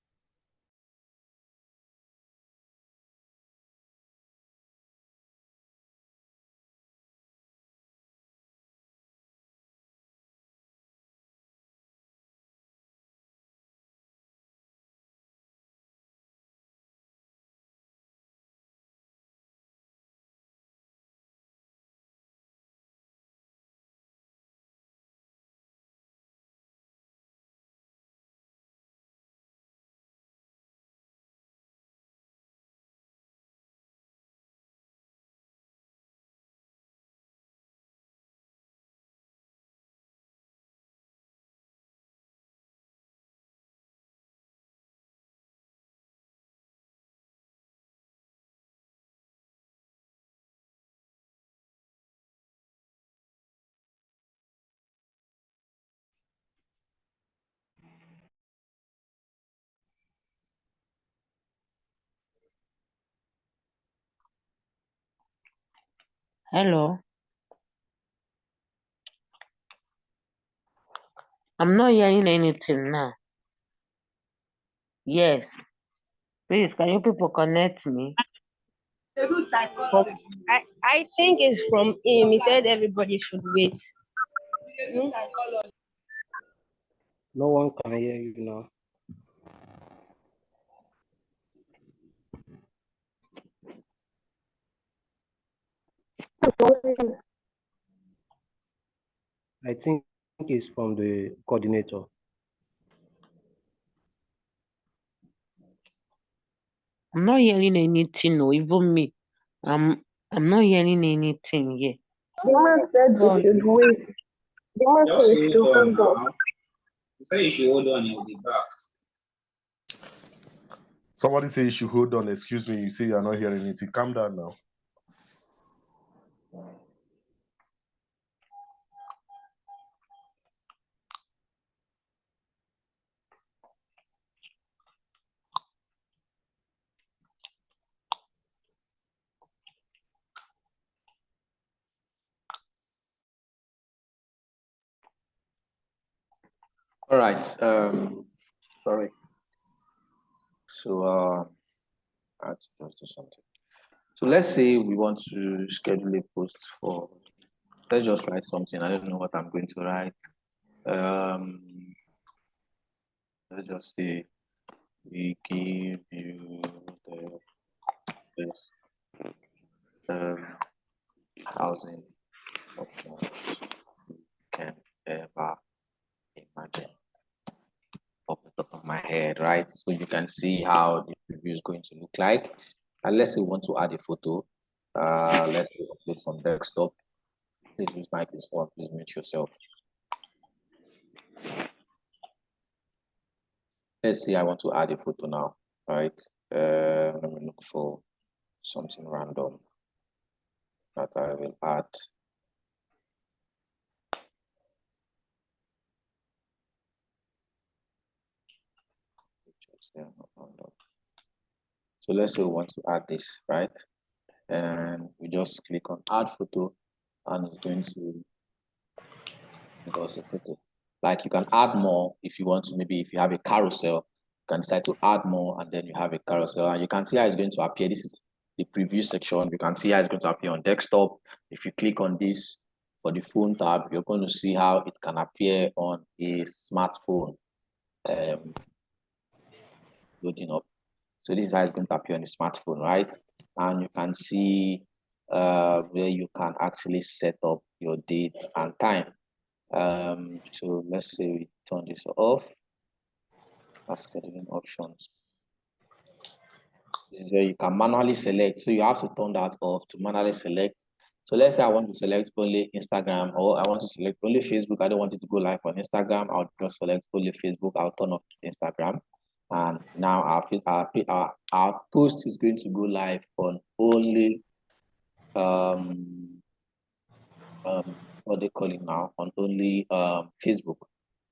Hello. I'm not hearing anything now. Yes. Please, can you people connect me? I think it's from him. He said everybody should wait. No one can hear you now. I think it's from the coordinator. I'm not hearing anything, no, even me. I'm not hearing anything yet. The man said we should wait. The man said we should hold on. You say you should hold on, you'll be back. Somebody say you should hold on. Excuse me. You say you're not hearing anything. Calm down now. All right. Sorry. So I have to just do something. So let's say we want to schedule a post for. Let's just write something. I don't know what I'm going to write. Let's just say we give you the best housing options you can ever imagine. Off the top of my head, right? So you can see how the review is going to look like. And let's say we want to add a photo. Let's say upload from desktop. Please use mic this one. Please mute yourself. Let's see, I want to add a photo now, right? Let me look for something random that I will add. So let's say we want to add this, right? And we just click on add photo, and it's going to Because like you can add more if you want to. Maybe if you have a carousel, you can decide to add more, and then you have a carousel, and you can see how it's going to appear. This is the preview section. You can see how it's going to appear on desktop. If you click on this for the phone tab, you're going to see how it can appear on a smartphone. Loading up. So this is how it's going to appear on the smartphone, right? And you can see where you can actually set up your date and time. So let's say we turn this off. Scheduling options. This is where you can manually select. So you have to turn that off to manually select. So let's say I want to select only Instagram, or I want to select only Facebook. I don't want it to go live on Instagram. I'll just select only Facebook. I'll turn off Instagram. And now our post is going to go live on only what they call it now, on only Facebook,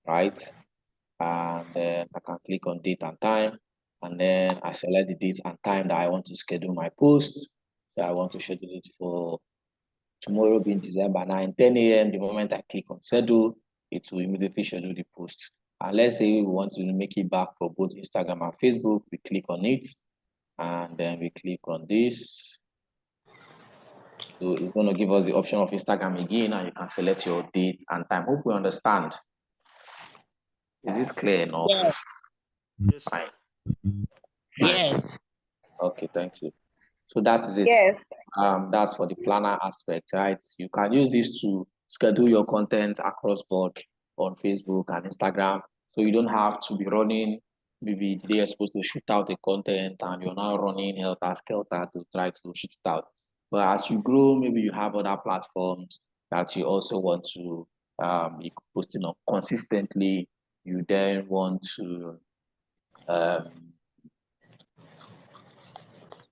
right? And then I can click on date and time, and then I select the date and time that I want to schedule my post. So I want to schedule it for tomorrow, being December 9, 10 a.m. The moment I click on schedule, it will immediately schedule the post. And let's say we want to make it back for both Instagram and Facebook. We click on it, and then we click on this. So it's going to give us the option of Instagram again, and you can select your date and time. Hope we understand. Is this clear enough? Yes. Yes. Fine. Yes. Okay, thank you. So that is it. Yes. That's for the planner aspect, right? You can use this to schedule your content across board on Facebook and Instagram. So you don't have to be running, maybe they are supposed to shoot out the content and you're now running helter-skelter to try to shoot it out. But as you grow, maybe you have other platforms that you also want to be posting on consistently. You then want to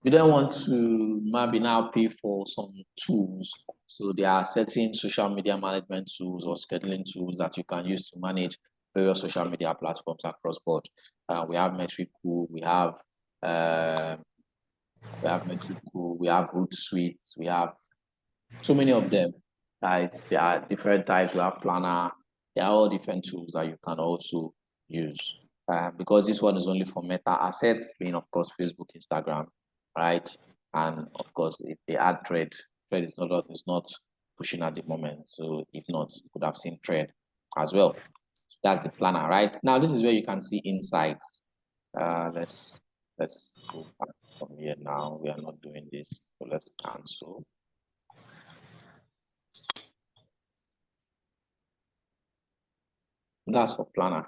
you don't want to maybe now pay for some tools. So there are certain social media management tools or scheduling tools that you can use to manage various social media platforms across board. We have Metricool, we have Metricool, we have Hootsuite, we have so many of them. Right? There are different types. We have Planner. There are all different tools that you can also use. Because this one is only for meta assets, being of course Facebook, Instagram, right? And of course, if they add thread is not pushing at the moment. So if not, you could have seen thread as well. So that's the planner, right? Now this is where you can see insights. Let's go back from here now. We are not doing this, so let's cancel. That's for planner.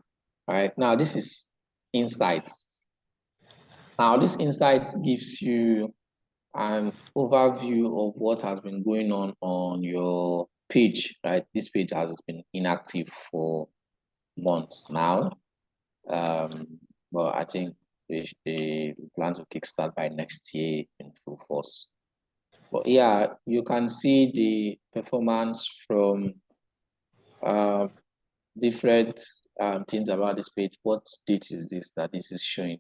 All right, now this is insights. Now this insights gives you an overview of what has been going on your page, right? This page has been inactive for months now. But I think they plan to kickstart by next year in full force. But yeah, you can see the performance from different things about this page. What date is this that this is showing?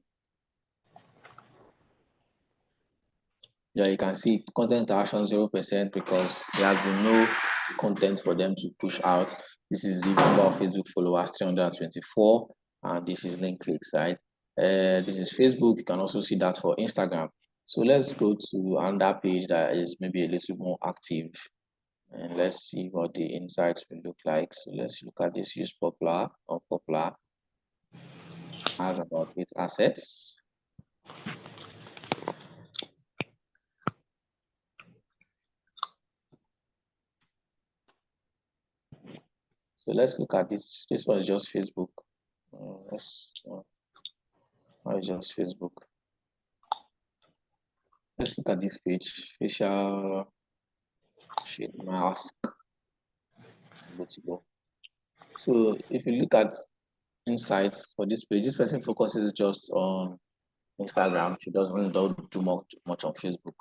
Yeah, you can see content interaction 0% because there has been no content for them to push out. This is the number of Facebook followers, 324, and this is link clicks, right? This is Facebook. You can also see that for Instagram. So let's go to another page that is maybe a little more active, and let's see what the insights will look like. So let's look at this use popular or popular. Has about 8 assets. So let's look at this. This one is just Facebook. It's just Facebook. Let's look at this page. Facial shade mask. Good to go. So if you look at insights for this page, this person focuses just on Instagram. She doesn't do much on Facebook.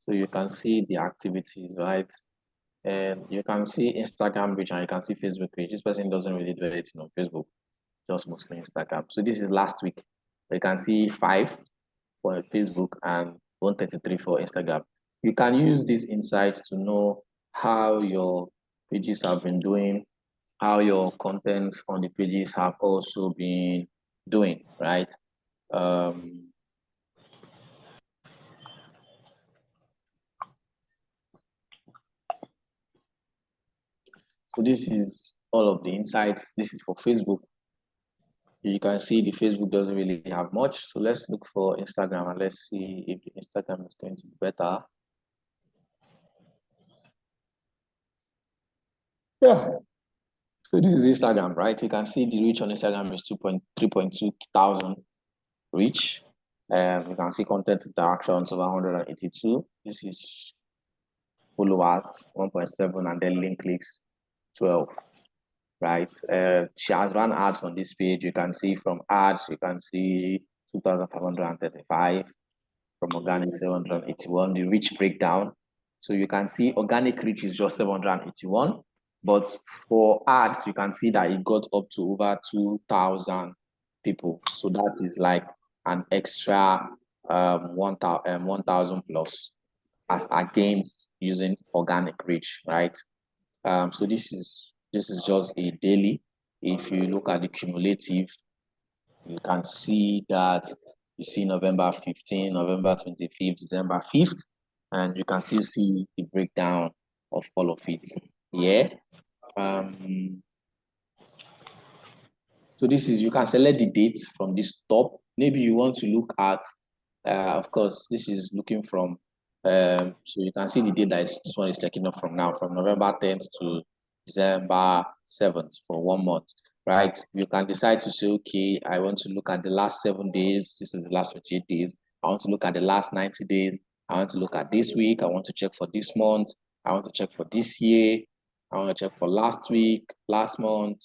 So you can see the activities, right? And you can see Instagram page and you can see Facebook page. This person doesn't really do anything on Facebook, just mostly Instagram. So this is last week. You can see 5 for Facebook and 133 for Instagram. You can use these insights to know how your pages have been doing how your contents on the pages have also been doing, right? So this is all of the insights. This is for Facebook. You can see the Facebook doesn't really have much. So let's look for Instagram and let's see if the Instagram is going to be better. Yeah. So this is Instagram, right? You can see the reach on Instagram is 3.2 thousand reach. You can see content interactions over 182. This is followers 1.7 and then link clicks 12, right? She has run ads on this page. You can see from ads, you can see 2,535, from organic 781, the reach breakdown. So you can see organic reach is just 781, but for ads, you can see that it got up to over 2,000 people. So that is like an extra 1,000 plus as against using organic reach, right? So this is just a daily. If you look at the cumulative, you can see that you see November 15, November 25th, December 5th, and you can still see the breakdown of all of it. Yeah. So this is, you can select the date from this top. Maybe you want to look at, of course, this is looking from, so you can see the date that this one is taking off from now, from November 10th to December 7th for 1 month, right? You can decide to say, okay, I want to look at the last 7 days. This is the last 28 days. I want to look at the last 90 days. I want to look at this week. I want to check for this month. I want to check for this year. I want to check for last week, last month,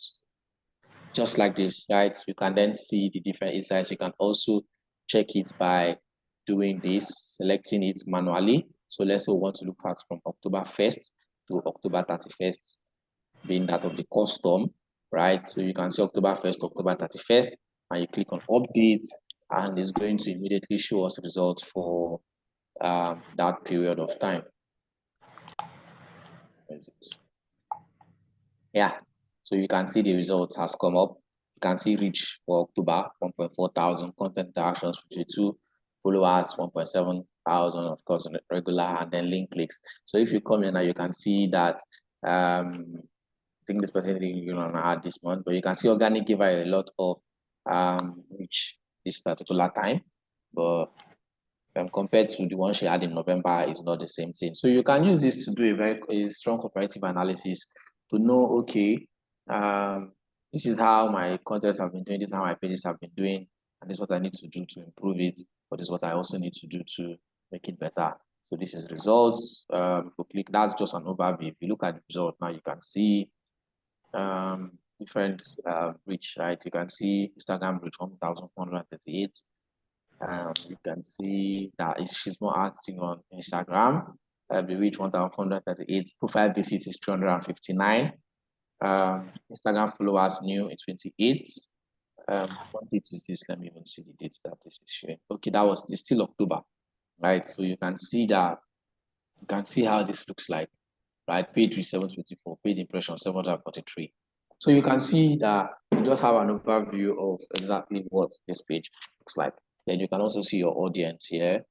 just like this, right? You can then see the different insights. You can also check it by doing this, selecting it manually. So let's say we want to look at from October 1st to October 31st, being that of the custom, right? So you can see October 1st, October 31st, and you click on update, and it's going to immediately show us results for that period of time. Yeah, so you can see the results has come up. You can see reach for October, 1.4 thousand, content interactions 52, followers 1.7 thousand, of course, regular, and then link clicks. So if you come in now, you can see that I think this person didn't add this month, but you can see organic gave her a lot of reach this particular time, but compared to the one she had in November, is not the same thing. So you can use this to do a strong comparative analysis to know, okay, this is how my contents have been doing, this is how my pages have been doing, and this is what I need to do to improve it, but this is what I also need to do to make it better. So this is results. You click, that's just an overview. If you look at the result now, you can see different reach, right? You can see Instagram reach 1,438. You can see that she's more active on Instagram. We reach 1,438. Profile visits is 359. Instagram followers new is 28. What date is this? Let me even see the dates that this is showing. Okay, that was still October, right? So you can see that, you can see how this looks like, right? Page reach 724, page impression 743. So you can see that you just have an overview of exactly what this page looks like. Then you can also see your audience here,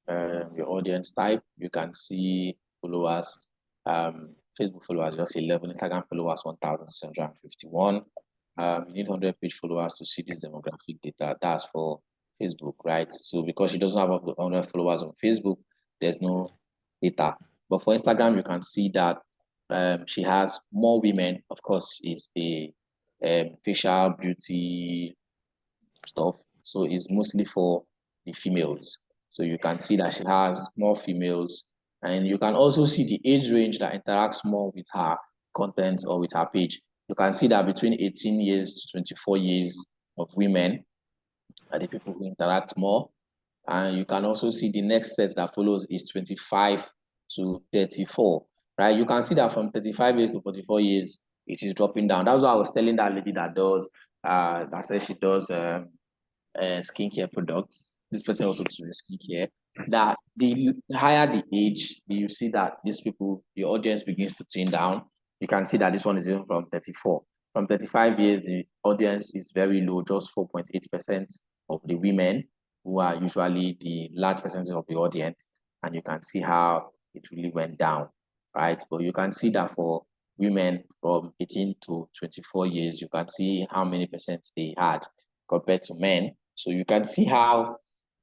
your audience type. You can see followers, Facebook followers just 11, Instagram followers 1,651. You need 100 page followers to see this demographic data. That's for Facebook, right? So because she doesn't have 100 followers on Facebook, there's no data. But for Instagram, you can see that she has more women. Of course, it's the facial beauty stuff. So it's mostly for the females. So you can see that she has more females, and you can also see the age range that interacts more with her content or with her page. You can see that between 18 years to 24 years of women are the people who interact more. And you can also see the next set that follows is 25 to 34, right? You can see that from 35 years to 44 years, it is dropping down. That's what I was telling that lady that does, that says she does skincare products. This person also does skincare. That the higher the age, you see that these people, the audience begins to thin down. You can see that this one is even from 34. From 35 years, the audience is very low, just 4.8% of the women, who are usually the large percentage of the audience. And you can see how it really went down, right? But you can see that for women from 18 to 24 years, you can see how many percent they had compared to men. So you can see how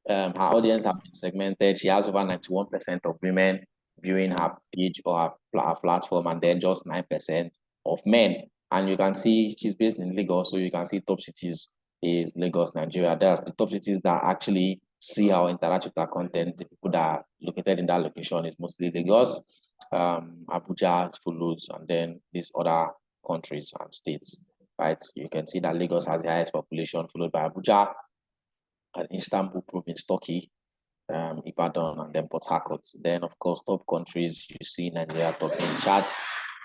her audience have been segmented. She has over 91% of women viewing her page or her platform, and then just 9% of men. And you can see she's based in Lagos, so you can see top cities is Lagos, Nigeria. That's the top cities that actually see how interact with our content. The people that are located in that location is mostly Lagos, Abuja follows, and then these other countries and states, right? You can see that Lagos has the highest population, followed by Abuja and Istanbul province, Turkey, Ibadan, and then Port Harcourt. Then, of course, top countries, you see Nigeria top in charts,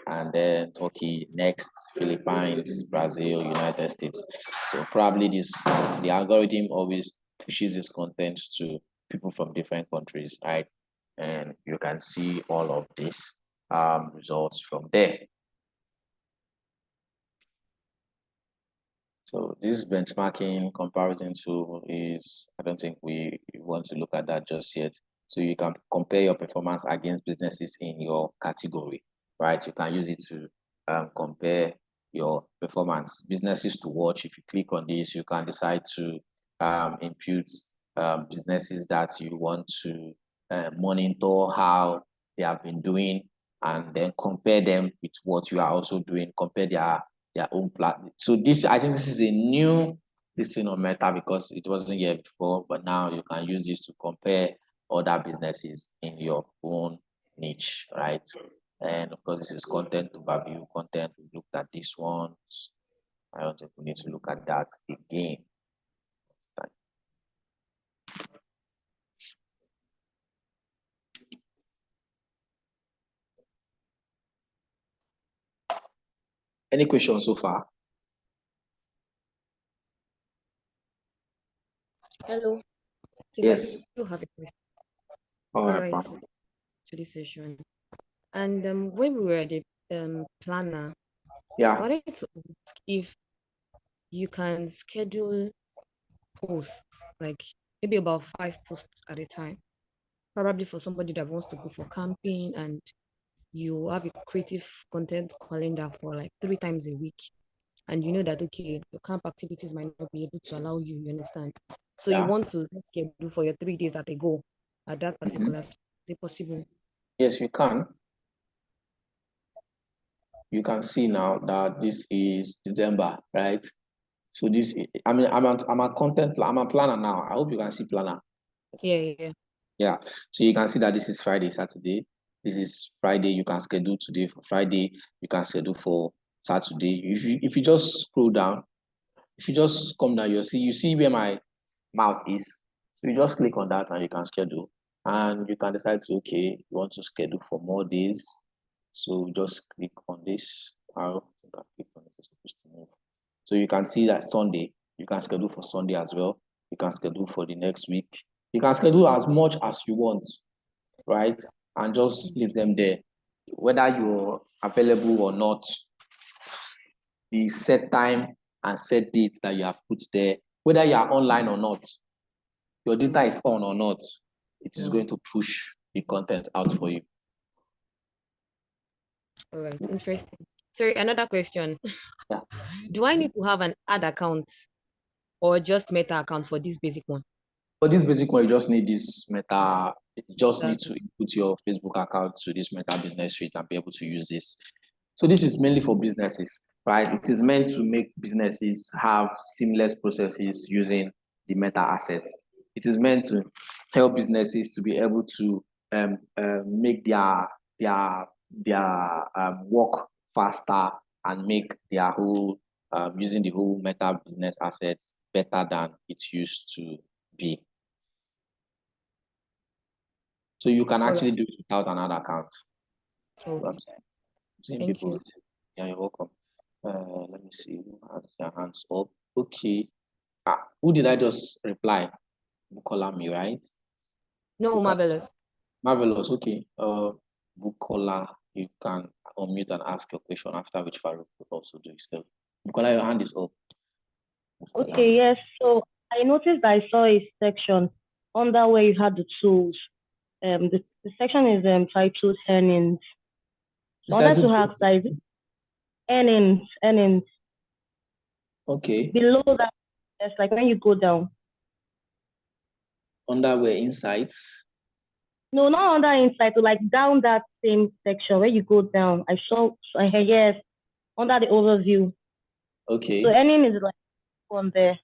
and then Turkey next, Philippines, Brazil, United States. So probably the algorithm always pushes this content to people from different countries, right? And you can see all of these results from there. So this benchmarking comparison tool is, I don't think we want to look at that just yet. So you can compare your performance against businesses in your category, right? You can use it to compare your performance. Businesses to watch. If you click on this, you can decide to impute businesses that you want to monitor how they have been doing, and then compare them with what you are also doing, compare their own platform. So this, I think this is a new thing on Meta, because it wasn't here before, but now you can use this to compare other businesses in your own niche, right? And of course, this is content overview content. We looked at this one. I don't think we need to look at that again. Any questions so far? Hello. Yes. I do have a question. All right. To this session. And when we were at the planner, yeah, I wanted to ask if you can schedule posts, like maybe about 5 posts at a time, probably for somebody that wants to go for camping, and you have a creative content calendar for like 3 times a week, and you know that, okay, your camp activities might not be able to allow you, you understand? So you want to schedule for your 3 days at a go at that particular is it possible? Yes, you can. You can see now that this is December, right? So this, I mean, I'm a planner now. I hope you can see planner. Yeah. So you can see that this is Friday, Saturday. This is Friday. You can schedule today for Friday. You can schedule for Saturday. If you just scroll down, if you just come down, you see where my mouse is. So you just click on that and you can schedule. And you can decide to, okay, you want to schedule for more days. So just click on this arrow. So you can see that Sunday, you can schedule for Sunday as well. You can schedule for the next week. You can schedule as much as you want, right? And just leave them there. Whether you're available or not, the set time and set date that you have put there, whether you are online or not, your data is on or not, it is going to push the content out for you. All right, interesting. Sorry, another question. Yeah. Do I need to have an ad account or just Meta account for this basic one? For this basic one, you just need this Meta. You just need to input your Facebook account to this Meta Business Suite and be able to use this. So this is mainly for businesses, right? It is meant to make businesses have seamless processes using the Meta assets. It is meant to help businesses to be able to make their work faster and make their whole using the whole Meta business assets better than it used to be. So you can actually do it without another account. Thank you. Yeah, you're welcome. Let me see who has their hands up. Okay. Who did I just reply? Bukola me, right? No, Marvelous. Marvelous. Okay. Bukola, you can. unmute and ask your question, after which Farouk will also do so. Bukola, your hand is up. Bukola. Okay, yes. So I noticed I saw a section under where you had the tools. The section is titled earnings. So I wanted to ask that, is it earnings. Okay. Below that, it's like when you go down. Under where insights? No, not under insight, but like down that same section where you go down. I saw, yes, under the overview. Okay. So earning is like on there.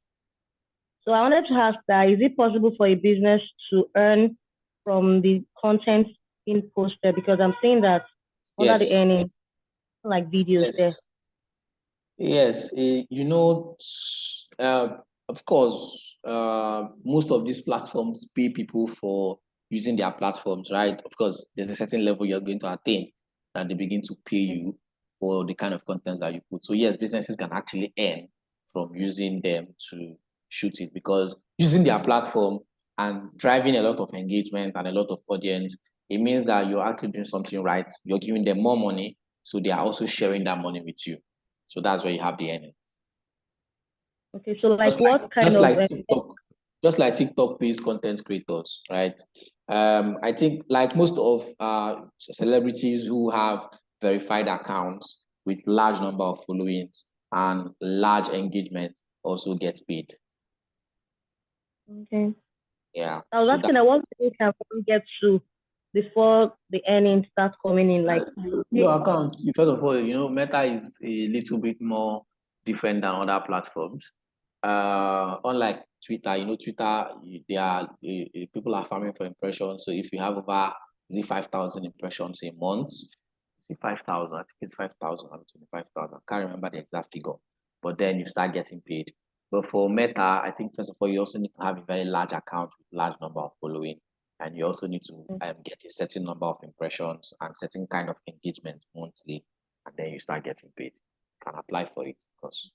So I wanted to ask that, is it possible for a business to earn from the content being posted? Because I'm seeing that under the earning, like videos there. Yes, you know, of course, most of these platforms pay people for using their platforms, right? Of course, there's a certain level you're going to attain and they begin to pay you for the kind of content that you put. So yes, businesses can actually earn from using them to shoot it, because using their platform and driving a lot of engagement and a lot of audience, it means that you're actually doing something right. You're giving them more money, so they are also sharing that money with you. So that's where you have the earning. Okay, so like what kind just of like TikTok, just like TikTok pays content creators, right? I think like most of celebrities who have verified accounts with large number of followings and large engagement also get paid. Okay. Yeah. I was asking what thing can one get to before the earnings start coming in? Like your account, first of all, you know, Meta is a little bit more different than other platforms. Unlike Twitter, you know, Twitter, people are farming for impressions. So if you have over 5,000 impressions a month, 5,000, I think it's 5,000 or 25,000. I can't remember the exact figure, but then you start getting paid. But for Meta, I think first of all, you also need to have a very large account with large number of following, and you also need to get a certain number of impressions and certain kind of engagement monthly, and then you start getting paid. You can apply for it, of course.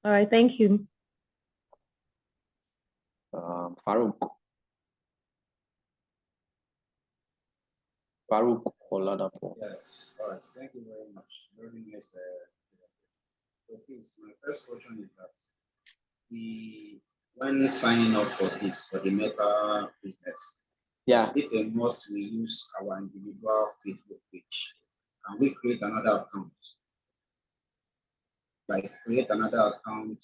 All right, thank you. Farouk. Farouk Oladapo. Yes, all right. Thank you very much. Very nice. So please, my first question is that when signing up for the Meta business, if a must we use our individual Facebook page, can we create another account? Like create another account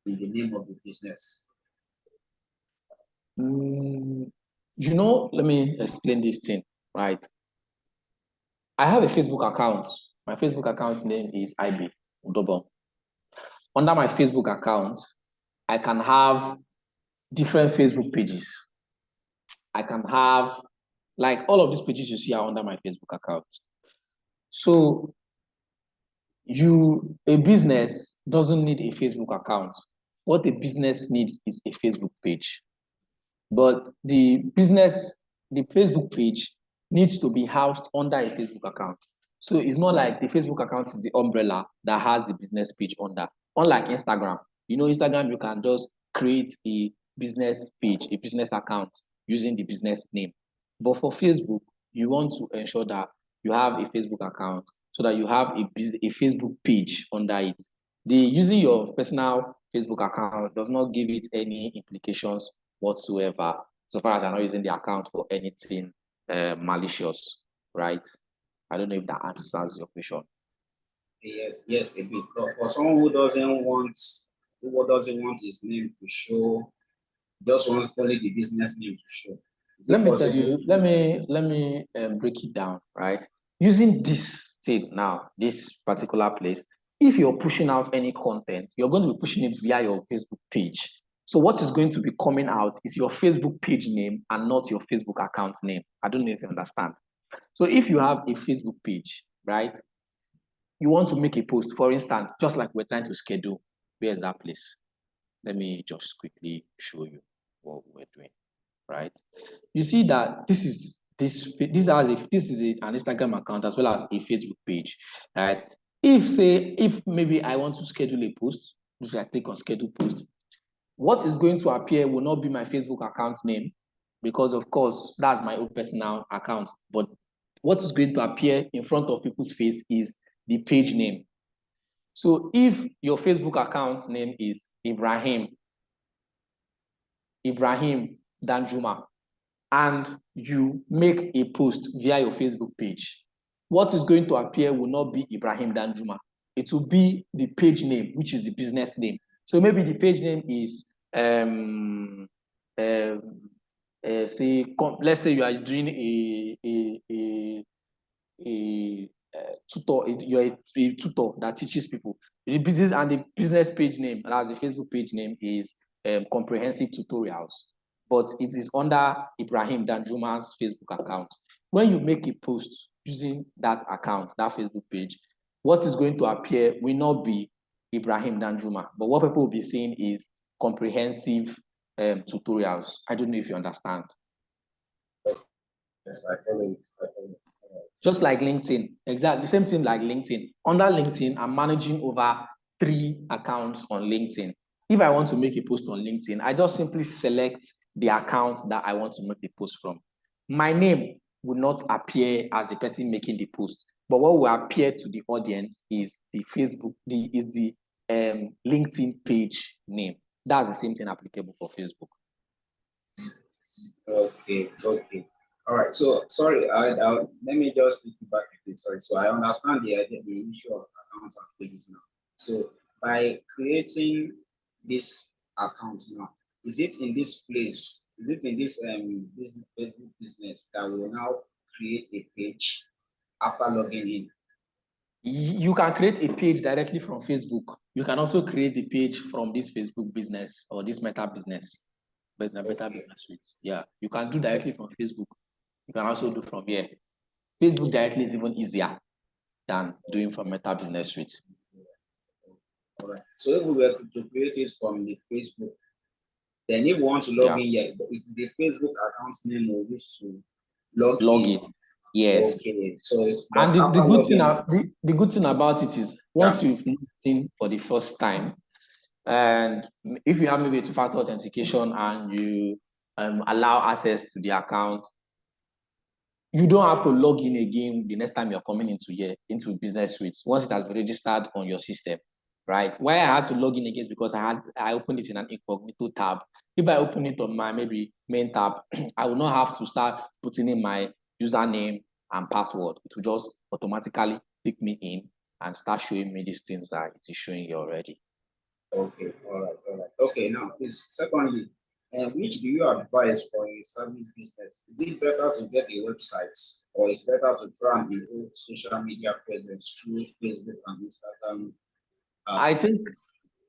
in the name of the business? You know, let me explain this thing, right? I have a Facebook account. My Facebook account name is IB Udobo. Under my Facebook account, I can have different Facebook pages. I can have, like, all of these pages you see are under my Facebook account. So a business doesn't need a Facebook account. What a business needs is a Facebook page. But the Facebook page needs to be housed under a Facebook account. So it's not like the Facebook account is the umbrella that has the business page under. Unlike Instagram, you know, Instagram, you can just create a business page, a business account using the business name. But for Facebook, you want to ensure that you have a Facebook account so that you have a Facebook page under it. Using your personal Facebook account does not give it any implications whatsoever, so far as I'm not using the account for anything malicious, right? I don't know if that answers your question. Yes, a bit. But for someone who doesn't want his name to show, just wants only the business name to show. Let me tell you. Let me break it down, right? Using this thing now, this particular place, if you're pushing out any content, you're going to be pushing it via your Facebook page. So what is going to be coming out is your Facebook page name and not your Facebook account name. I don't know if you understand. So if you have a Facebook page, right, you want to make a post, for instance, just like we're trying to schedule, where is that place? Let me just quickly show you what we're doing, right? You see that this is an Instagram account as well as a Facebook page, right? If maybe I want to schedule a post, if I click on schedule post, what is going to appear will not be my Facebook account name, because of course that's my own personal account, but what is going to appear in front of people's face is the page name. So if your Facebook account name is Ibrahim Danjuma, and you make a post via your Facebook page, what is going to appear will not be Ibrahim Danjuma. It will be the page name, which is the business name. So maybe the page name is let's say you are doing a tutor, you're a tutor that teaches people. The business and the business page name, as the Facebook page name, is comprehensive tutorials, but it is under Ibrahim Danjuma's Facebook account. When you make a post using that account, that Facebook page, what is going to appear will not be Ibrahim Danjuma, but what people will be saying is comprehensive tutorials. I don't know if you understand. Yes, I follow it. Just like LinkedIn, exactly the same thing like LinkedIn. Under LinkedIn, I'm managing over 3 accounts on LinkedIn. If I want to make a post on LinkedIn, I just simply select the account that I want to make the post from. My name will not appear as the person making the post, but what will appear to the audience is the LinkedIn page name. That's the same thing applicable for Facebook. Okay. All right. So sorry, let me just take you back a bit. Sorry. So I understand the issue of accounts and pages now. So by creating this account now, is it in this place? Is it in this business that will now create a page after logging in? You can create a page directly from Facebook. You can also create the page from this Facebook business or this Meta business, Meta business suite. Yeah, you can do directly from Facebook. You can also do from here. Facebook directly is even easier than doing from Meta business suite. All right. So if we were to create it from the Facebook, then if we want to log in here, it's the Facebook account's name we use to log in. Yes. Okay. So it's and the good thing about it is once you've logged in for the first time, and if you have maybe a 2-factor authentication and you allow access to the account, you don't have to log in again the next time you're coming into business suites once it has been registered on your system, right? Why I had to log in again is because I opened it in an incognito tab. If I open it on my maybe main tab, I will not have to start putting in my username and password. It will just automatically pick me in and start showing me these things that it is showing you already. Okay, all right. Okay, now please, secondly, which do you advise for a service business? Is it better to get a website or is better to try and build social media presence through Facebook and Instagram? I think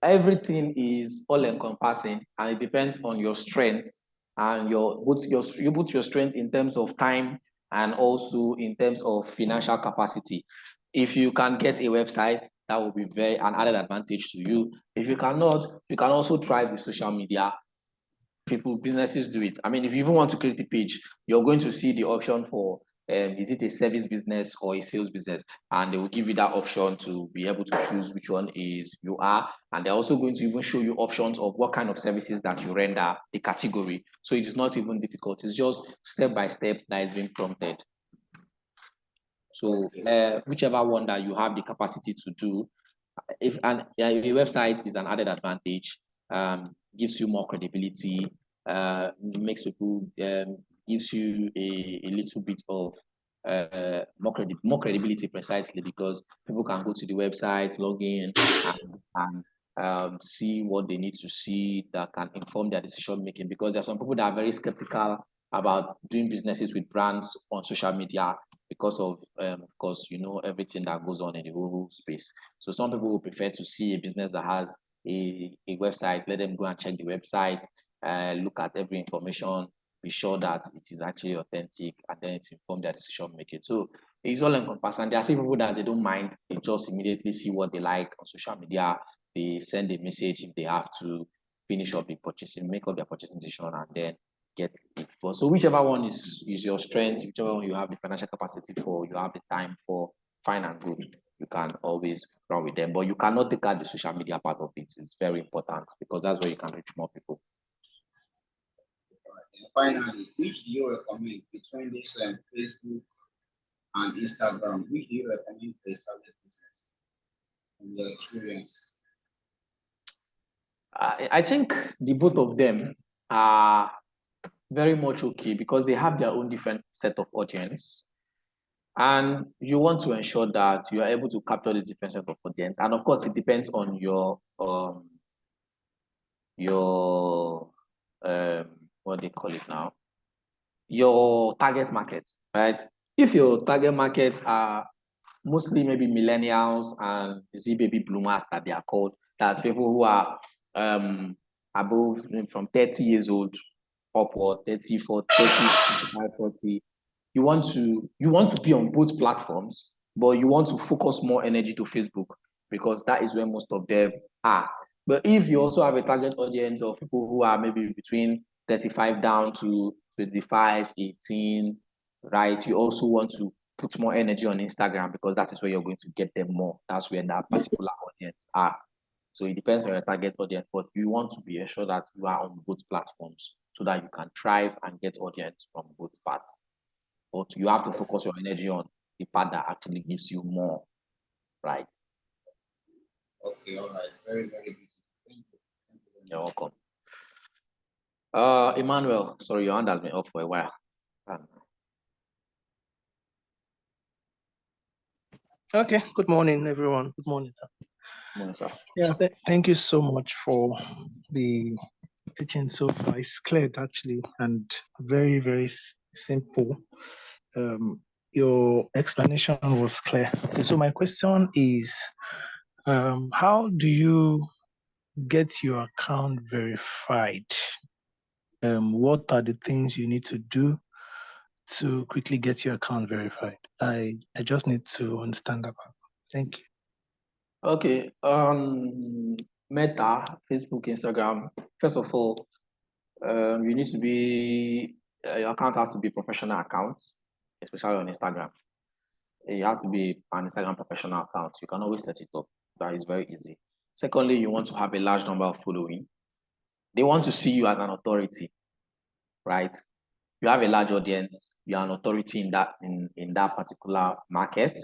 everything is all encompassing and it depends on your strengths and you put your strength in terms of time and also in terms of financial capacity. If you can get a website, that will be an added advantage to you. If you cannot, you can also try with social media. Businesses do it. I mean, if you even want to create a page, you're going to see the option for is it a service business or a sales business, and they will give you that option to be able to choose which one is you are, and they're also going to even show you options of what kind of services that you render, the category. So it is not even difficult. It's just step by step that is being prompted. So whichever one that you have the capacity to do, if a website is an added advantage, gives you more credibility, makes people, gives you a little bit of more credibility precisely because people can go to the website, log in, and see what they need to see that can inform their decision making. Because there are some people that are very skeptical about doing businesses with brands on social media because of course, everything that goes on in the whole space. So some people will prefer to see a business that has a website, let them go and check the website, look at every information, be sure that it is actually authentic, and then it inform their decision making. So it's all encompassing. There are some people that they don't mind, they just immediately see what they like on social media, they send a message if they have to finish up the purchasing, make up their purchasing decision, and then get it for. So whichever one is your strength, whichever one you have the financial capacity for, you have the time for, fine and good, you can always run with them. But you cannot take out the social media part of it. It's very important because that's where you can reach more people. Finally, which do you recommend between this Facebook and Instagram, which do you recommend for established business in your experience? I think the both of them are very much okay because they have their own different set of audience. And you want to ensure that you are able to capture the different set of audience. And of course, it depends on your what they call it now, your target market, right? If your target market are mostly maybe millennials and Z baby bloomers that they are called, that's people who are above from 30 years old upward, 30, 40, 35, 40. You want to be on both platforms, but you want to focus more energy to Facebook because that is where most of them are. But if you also have a target audience of people who are maybe between 35 down to 25, 18, right? You also want to put more energy on Instagram because that is where you're going to get them more. That's where that particular audience are. So it depends on your target audience, but you want to be assured that you are on both platforms so that you can thrive and get audience from both parts. But you have to focus your energy on the part that actually gives you more, right? Okay, all right. Very, very good. Thank you. You're welcome. Emmanuel, sorry, your hand has been up for a while. Okay, good morning, everyone. Good morning, sir. Good morning, sir. Yeah, thank you so much for the teaching so far. It's clear, actually, and very, very simple. Your explanation was clear. Okay, so my question is, how do you get your account verified? What are the things you need to do to quickly get your account verified? I just need to understand that part. Thank you. Okay. Meta, Facebook, Instagram. First of all, you need to be your account has to be a professional account, especially on Instagram. It has to be an Instagram professional account. You can always set it up. That is very easy. Secondly, you want to have a large number of following. They want to see you as an authority, right? You have a large audience, you are an authority in that particular market,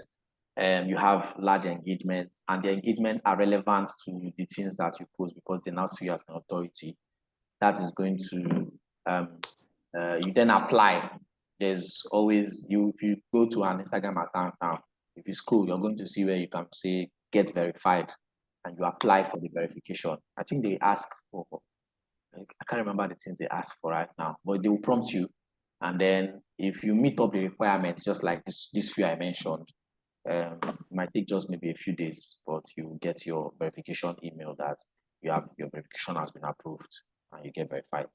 and you have large engagement, and the engagement are relevant to the things that you post because they now see you as an authority. That is going to you then apply. There's always if you go to an Instagram account now, if you scroll, you're going to see where you can say get verified and you apply for the verification. I think they ask for, I can't remember the things they ask for right now, but they will prompt you. And then if you meet up the requirements, just like this few I mentioned, it might take just maybe a few days, but you get your verification email that your verification has been approved and you get verified.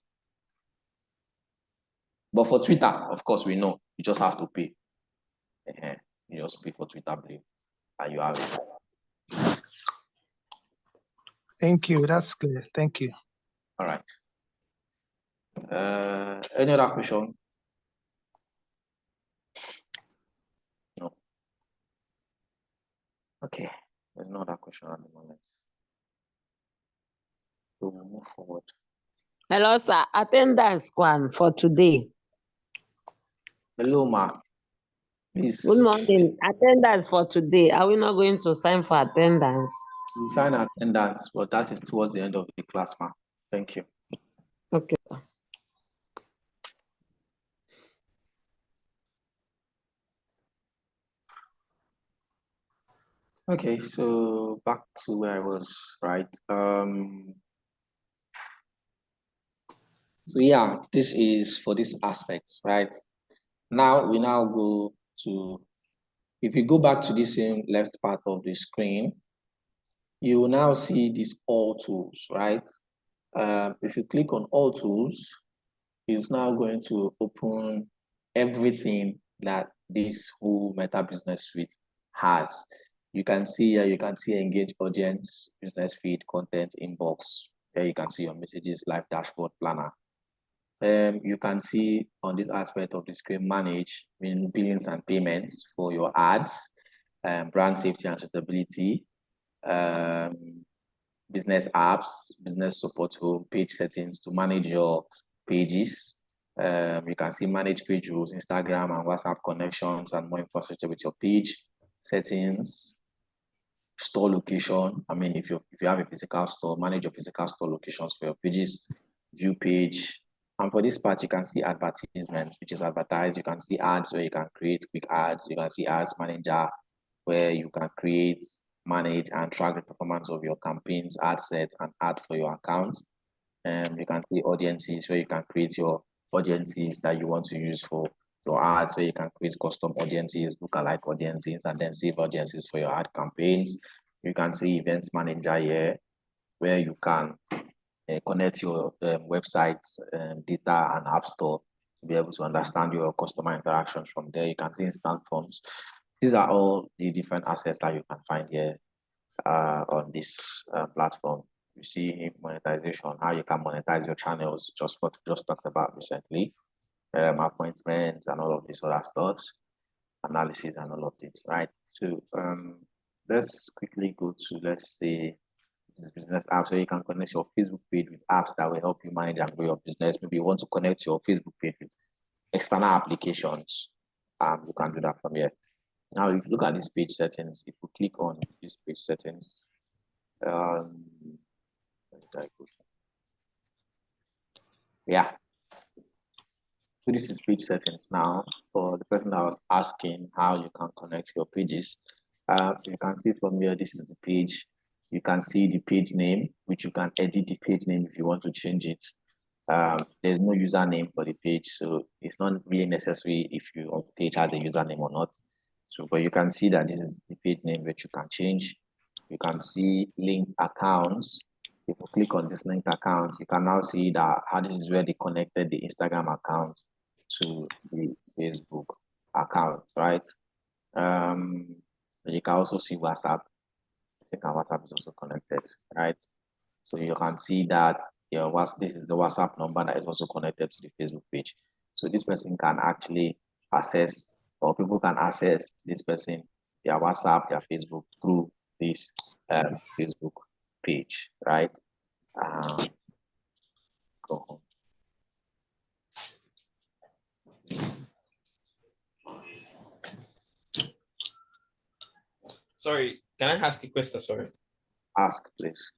But for Twitter, of course, we know you just have to pay. You just pay for Twitter Blue, and you have it. Thank you. That's clear. Thank you. All right. Any other question? No. Okay. There's no other question at the moment. So we'll move forward. Hello, sir. Attendance one for today. Hello, ma. Please. Good morning. Attendance for today. Are we not going to sign for attendance? We sign attendance, but that is towards the end of the class, ma. Thank you. Okay. Okay, so back to where I was, right? So yeah, this is for this aspect, right? Now we now go to, if you go back to this same left part of the screen, you will now see these all tools, right? If you click on all tools, it's now going to open everything that this whole Meta Business Suite has. You can see here, you can see engage audience, business feed, content, inbox. There you can see your messages, live dashboard, planner. You can see on this aspect of the screen, manage billings and payments for your ads, brand safety and suitability, business apps, business support home, page settings to manage your pages, You can see manage page rules, Instagram and WhatsApp connections, and more infrastructure with your page, settings, store location. I mean, if you have a physical store, manage your physical store locations for your pages, view page. And for this part, you can see advertisements, which is advertise. You can see ads where you can create quick ads. You can see ads manager where you can create, manage, and track the performance of your campaigns, ad sets, and ad for your account. You can see audiences where you can create your audiences that you want to use for your ads, where you can create custom audiences, lookalike audiences, and then save audiences for your ad campaigns. You can see events manager here, where you can connect your websites, data, and app store to be able to understand your customer interactions from there. You can see instant forms. These are all the different assets that you can find here on this platform. You see monetization, how you can monetize your channels, just what we just talked about recently, appointments and all of these other stuff, analysis and all of this, right? So let's quickly go to, let's say, this is business apps where you can connect your Facebook page with apps that will help you manage and grow your business. Maybe you want to connect your Facebook page with external applications. You can do that from here. Now, if you look at this page settings, if you click on this page settings, yeah. So this is page settings now. For the person that was asking how you can connect your pages, you can see from here, this is the page. You can see the page name, which you can edit the page name if you want to change it. There's no username for the page, so it's not really necessary if your page has a username or not. So, but you can see that this is the page name which you can change. You can see linked accounts. If you click on this linked account, you can now see that how this is where they connected the Instagram account to the Facebook account, right? You can also see WhatsApp. I think WhatsApp is also connected, right? So you can see that this is the WhatsApp number that is also connected to the Facebook page. So this person can actually access, or people can access this person, their WhatsApp, their Facebook through this Facebook page, right? Go home. Sorry, can I ask a question? Sorry. Ask, please.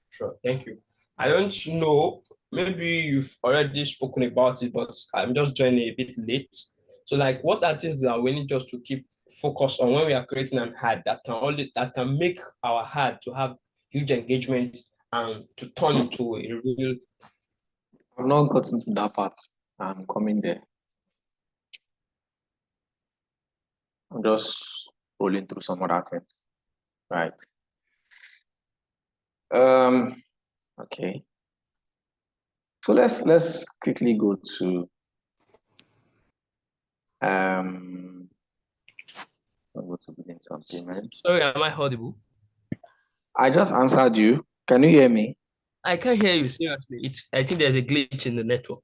Sure, thank you. I don't know, maybe you've already spoken about it, but I'm just joining a bit late. So, like, what are things that we need just to keep focus on when we are creating an ad that can make our ad to have huge engagement and to turn into a real. I've not gotten to that part. I'm coming there. I'm just rolling through some other things, right? Okay. So let's quickly go to I'll go to begin some payment. Sorry, am I audible? I just answered you. Can you hear me? I can't hear you, seriously. I think there's a glitch in the network.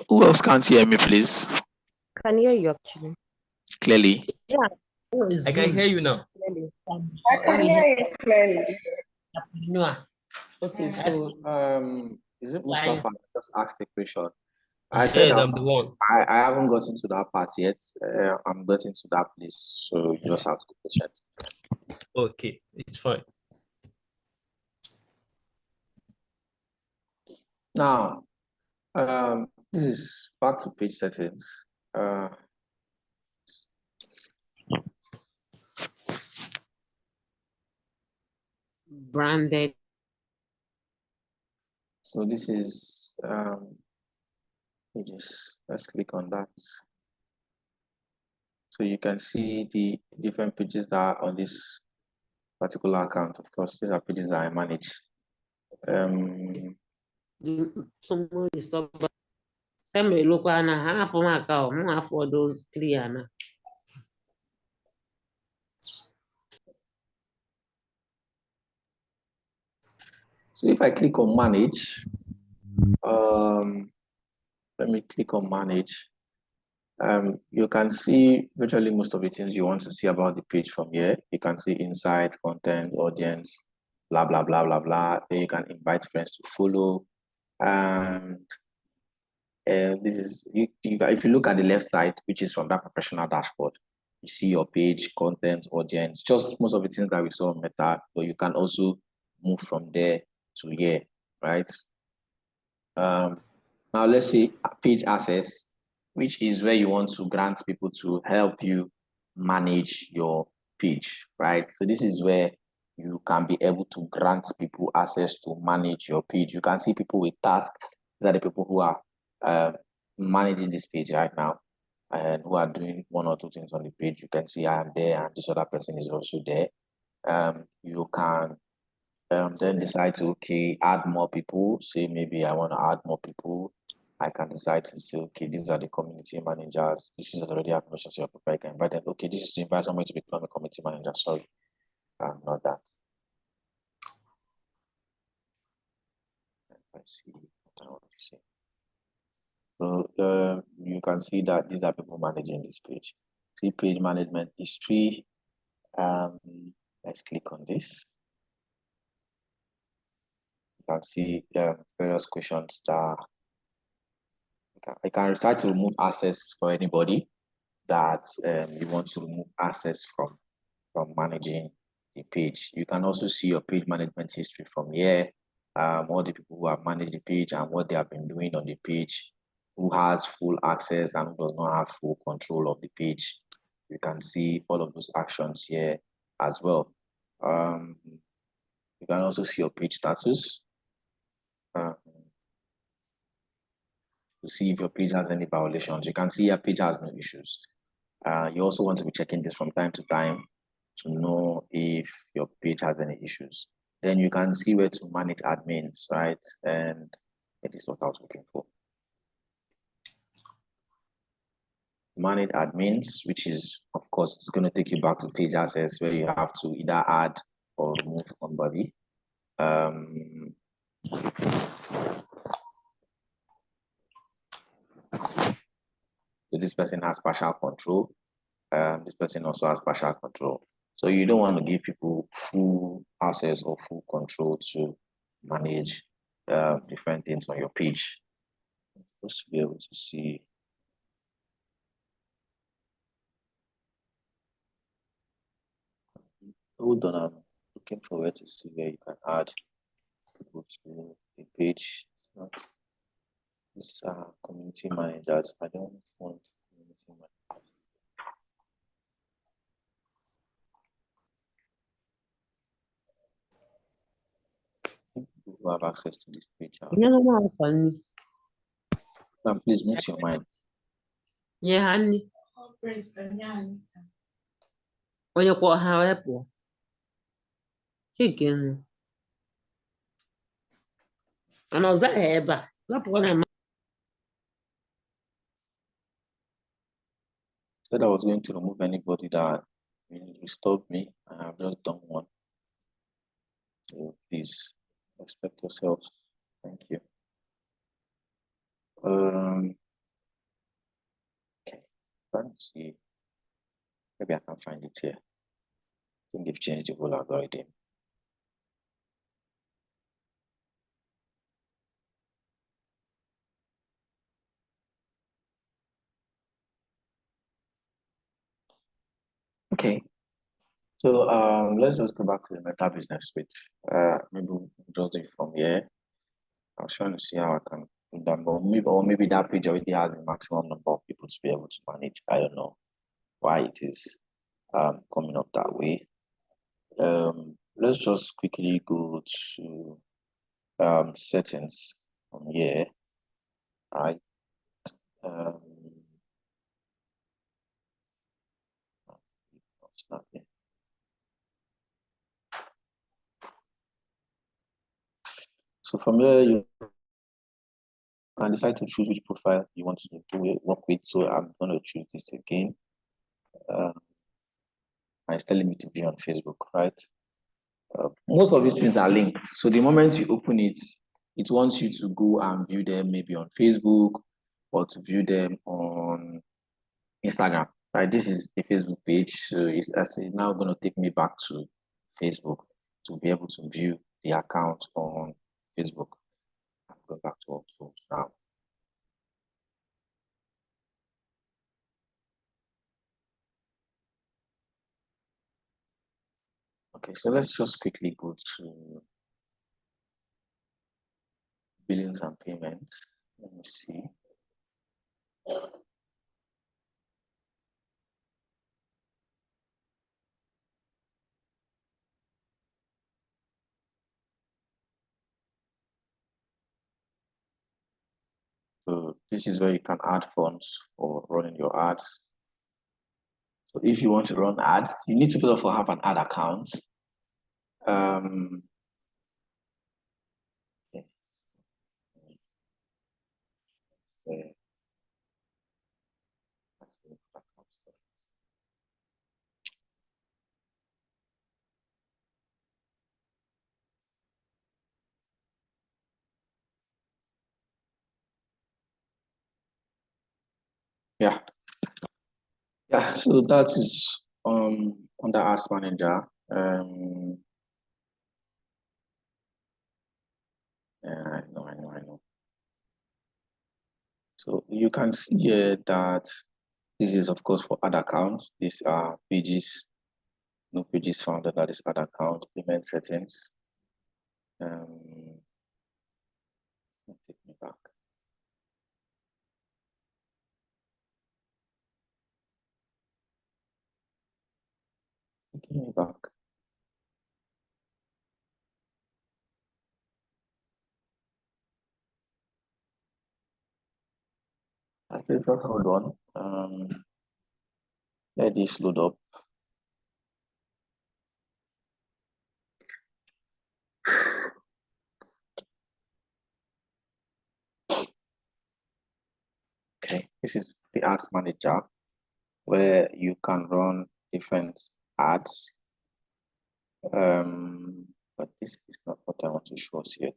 Who else can't hear me, please? Can hear you actually. Clearly. Yeah. I can hear you now. Clearly. I can hear you clearly. Okay, so is it Mustafa? I just asked a question. I Yes, said I'm the one. I haven't gotten to that part yet. I'm getting to that place, so you just have to be patient. Okay, it's fine. Now, this is back to page settings. Branded. So this is pages. Let's click on that. So you can see the different pages that are on this particular account. Of course, these are pages that I manage. Those clear. So if I click on manage, let me click on manage. You can see virtually most of the things you want to see about the page from here. You can see insight, content, audience, blah, blah, blah, blah, blah. Then you can invite friends to follow. And this is, if you look at the left side, which is from that professional dashboard, you see your page, content, audience, just most of the things that we saw on Meta, but you can also move from there to here, right? Now let's say page access, which is where you want to grant people to help you manage your page, right? So this is where you can be able to grant people access to manage your page. You can see people with tasks. These are the people who are managing this page right now and who are doing one or two things on the page. You can see I am there and this other person is also there. You can then decide to, okay, add more people. Say maybe I want to add more people. I can decide to say, okay, these are the community managers. This is already have permission to your profile. I can invite them. Okay, this is to invite somebody to become a community manager. Sorry, not that. Let's see what I want to say. So you can see that these are people managing this page. See page management history. Let's click on this. You can see various questions that I can try to remove access for anybody that you want to remove access from managing the page. You can also see your page management history from here, all the people who have managed the page and what they have been doing on the page, who has full access and who does not have full control of the page. You can see all of those actions here as well. You can also see your page status to see if your page has any violations. You can see your page has no issues. You also want to be checking this from time to time to know if your page has any issues. Then you can see where to manage admins, right? And it is what I was looking for. Manage admins, which is, of course, it's going to take you back to page access where you have to either add or remove somebody. So this person has partial control. This person also has partial control. So you don't want to give people full access or full control to manage different things on your page. Just to be able to see. Hold on, I'm looking forward to see where you can add people to the page. These are community managers. I don't want community managers. People who have access to this page. Please mute your mind. Yeah, honey. Onye kwọ ha wee pụọ. Chicken. Ana ọza ha ebe a. Zapụkwa na Said I was going to remove anybody that really disturbed me. I have just done one. So please respect yourself. Thank you. Okay, let's see. Maybe I can find it here. I think they've changed the whole algorithm. Okay. So let's just go back to the Meta Business Suite. Maybe we'll just do it from here. I was trying to see how I can do that, but maybe that page already has a maximum number of people to be able to manage. I don't know why it is coming up that way. Let's just quickly go to settings from here. Right. So from here, you can decide to choose which profile you want to work with. So I'm going to choose this again. And it's telling me to be on Facebook, right? Most of these things are linked. So the moment you open it, it wants you to go and view them maybe on Facebook or to view them on Instagram, right? This is a Facebook page. So it's now going to take me back to Facebook. to be able to view the account on Facebook. I'm going back to tools now. Okay, so let's just quickly go to billings and payments. Let me see. So this is where you can add funds for running your ads. So if you want to run ads, you need to first of all have an ad account. Okay. Yeah. Yeah, so that is under Ads Manager. Yeah, I know. So you can see here that this is of course for ad accounts. These are pages, no pages found that is ad account, payment settings. Take me back. Take me back. Okay, just hold on. Let this load up. Okay, this is the ads manager where you can run different ads. But this is not what I want to show us yet.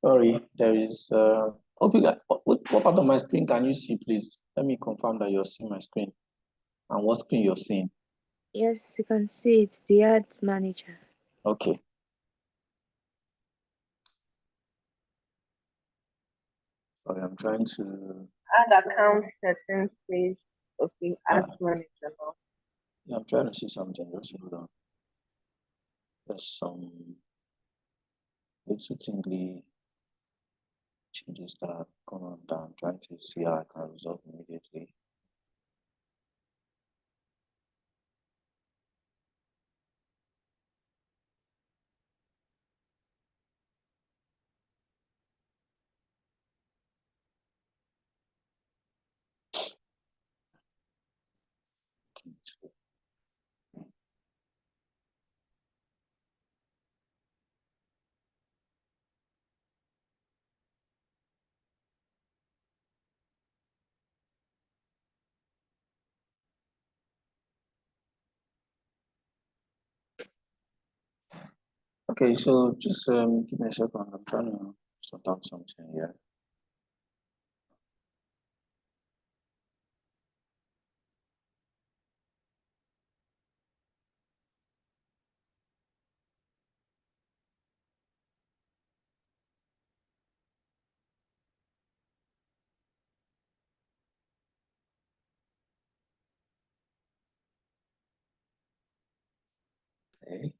Sorry, there is. Okay, what part of my screen can you see, please? Let me confirm that you're seeing my screen and what screen you're seeing. Yes, you can see it's the ads manager. Okay. Sorry, I'm trying to. Add account settings page. Okay, ads manager now. Yeah, I'm trying to see something. Just hold on. There's some little tingly changes that have gone on that I'm trying to see how I can resolve immediately. Okay, so just give me a second. I'm trying to sort out something here. Okay.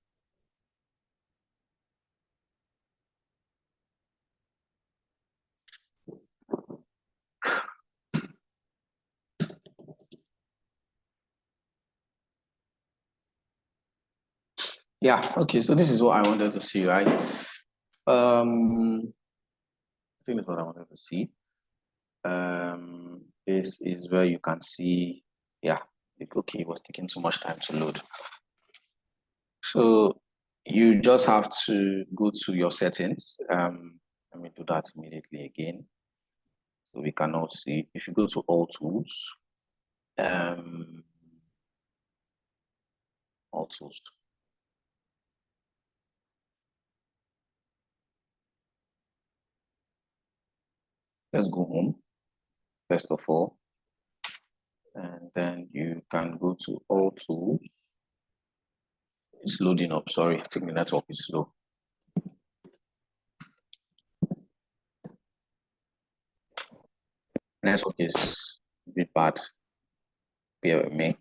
Yeah, okay, so this is what I wanted to see, right? I think that's what I wanted to see. This is where you can see, yeah, okay, it was taking too much time to load. So you just have to go to your settings. Let me do that immediately again. So we can now see, if you go to all tools, all tools. Let's go home, first of all. And then you can go to all tools. It's loading up, sorry, I think the network is slow. Network is a bit bad. Bear with me.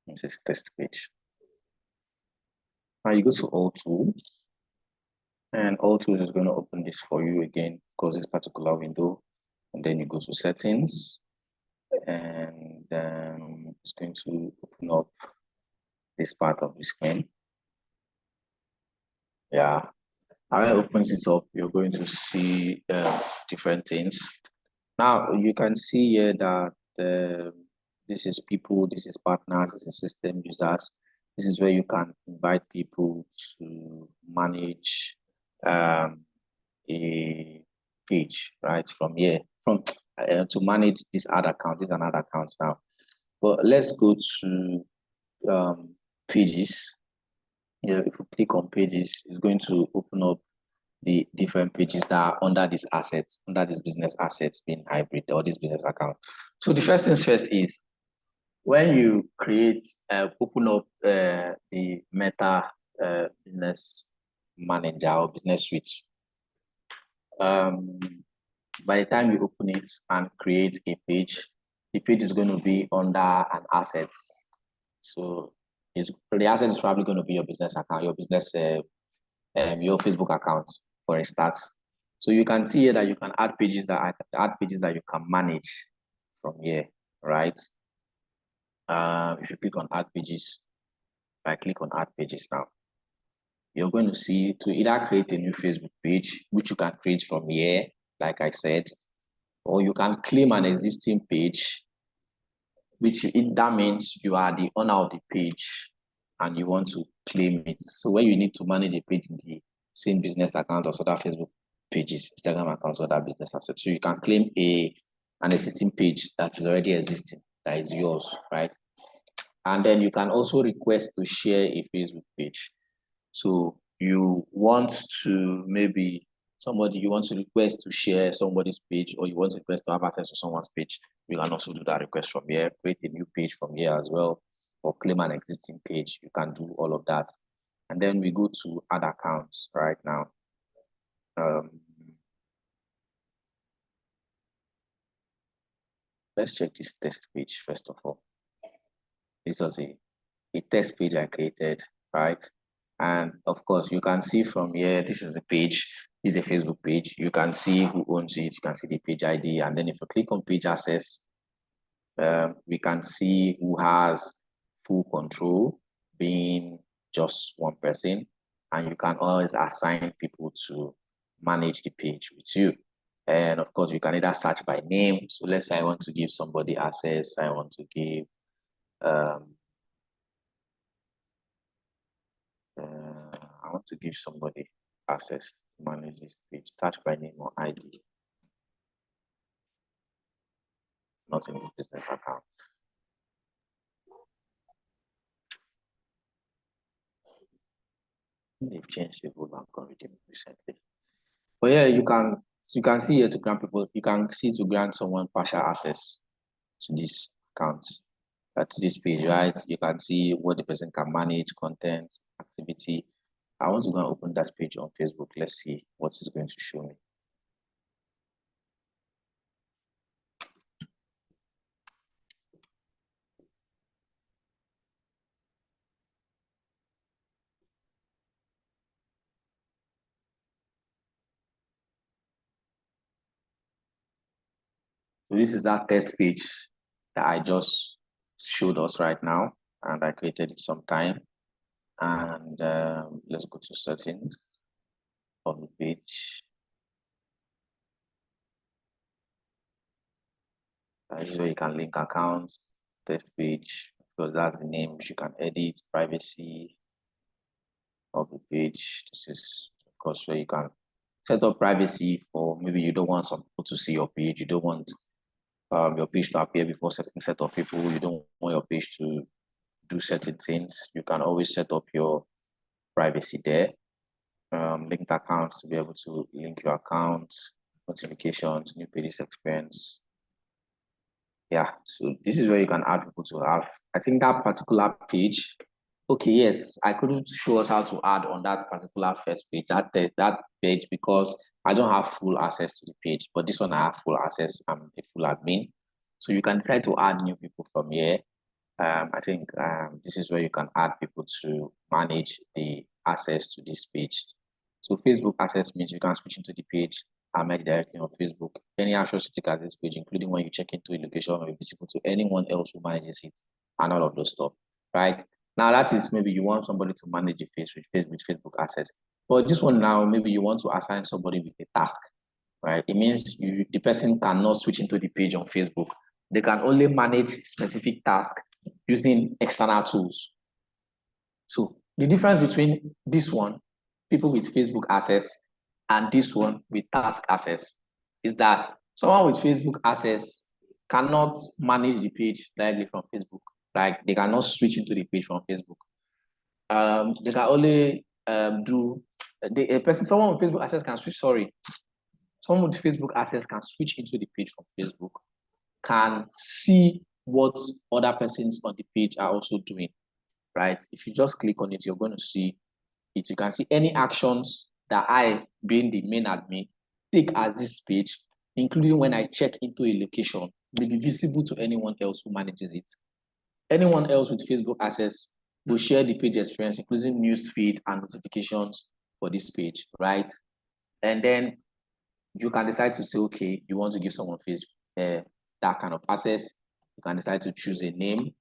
This is test page. Now you go to all tools, and all tools is going to open this for you again, because this particular window, and then you go to settings, and it's going to open up this part of the screen. Yeah, how it opens it up, you're going to see different things. Now you can see here that this is people, this is partners, this is system users. This is where you can invite people to manage a page, right? From here, to manage this ad account. This is another account now. But let's go to pages. Yeah, if you click on pages, it's going to open up the different pages that are under this asset, under this business assets being hybrid or this business account. So the first things first is when you create, open up the Meta business manager or business suite. By the time you open it and create a page, the page is going to be under an asset. So the asset is probably going to be your business account, your business, your Facebook account, for instance. So you can see here that you can add pages that you can manage from here, right? If you click on add pages, I click on add pages now, you're going to see to either create a new Facebook page, which you can create from here, like I said, or you can claim an existing page, that means you are the owner of the page and you want to claim it. So when you need to manage a page in the same business account or other Facebook pages, Instagram accounts, or other business assets, so you can claim an existing page that is already existing, that is yours, right? And then you can also request to share a Facebook page. So you want to you want to request to share somebody's page, or you want to request to have access to someone's page, you can also do that request from here, create a new page from here as well, or claim an existing page. You can do all of that. And then we go to add accounts right now. Let's check this test page first of all. This was a test page I created, right? And of course, you can see from here, this is the page. This is a Facebook page. You can see who owns it. You can see the page ID. And then if you click on page access, we can see who has full control, being just one person. And you can always assign people to manage the page with you. And of course, you can either search by name. So let's say I want to give somebody access. I want to give I want to give somebody access to manage this page. Search by name or ID, not in this business account. They've changed the whole algorithm recently. But yeah, you can see here to grant people, you can see to grant someone partial access to this account, to this page, right? You can see what the person can manage, content, activity. I want to go and open that page on Facebook. Let's see what it's going to show me. So this is that test page that I just showed us right now, and I created it sometime. And let's go to settings of the page. This is where you can link accounts, test page, because that's the name. You can edit privacy of the page. This is, of course, where you can set up privacy for maybe you don't want some people to see your page. You don't want your page to appear before certain set of people. You don't want your page to do certain things. You can always set up your privacy there. Linked accounts to be able to link your accounts, notifications, new pages experience. Yeah, so this is where you can add people to have. I think that particular page. Okay, yes, I couldn't show us how to add on that particular first page, that page, because I don't have full access to the page. But this one I have full access. I'm a full admin, so you can decide to add new people from here. I think this is where you can add people to manage the access to this page. So Facebook access means you can switch into the page and make directly on Facebook. Any actions you take at this page, including when you check into a location, will be visible to anyone else who manages it and all of those stuff, right? Now that is maybe you want somebody to manage the page with Facebook access. But this one now, maybe you want to assign somebody with a task, right? It means the person cannot switch into the page on Facebook. They can only manage specific tasks using external tools. So the difference between this one, people with Facebook access, and this one with task access is that someone with Facebook access cannot manage the page directly from Facebook. Like they cannot switch into the page from Facebook. They can only someone with Facebook access can switch, someone with Facebook access can switch into the page from Facebook, can see what other persons on the page are also doing, right? If you just click on it, you're going to see it. You can see any actions that I, being the main admin, take as this page, including when I check into a location, may be visible to anyone else who manages it. Anyone else with Facebook access will share the page experience, including news feed and notifications for this page, right? And then you can decide to say, okay, you want to give someone that kind of access. You can decide to choose a name.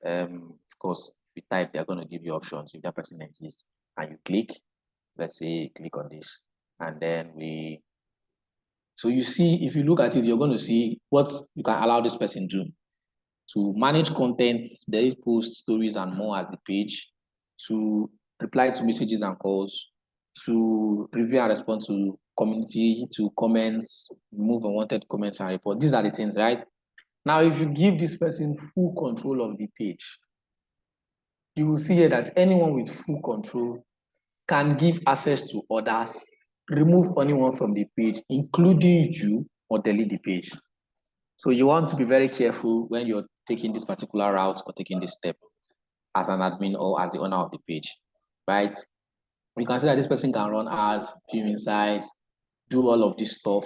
Of course, if you type, they're going to give you options if that person exists, and you click. Let's say click on this, and then so you see, if you look at it, you're going to see what you can allow this person to manage content, delete posts, stories, and more as a page, to reply to messages and calls, to review and respond to community, to comments, remove unwanted comments and report. These are the things, right? Now, if you give this person full control of the page, you will see here that anyone with full control can give access to others, remove anyone from the page, including you, or delete the page. So you want to be very careful when you're taking this particular route or taking this step as an admin or as the owner of the page, right? You can see that this person can run ads, view insights, do all of this stuff,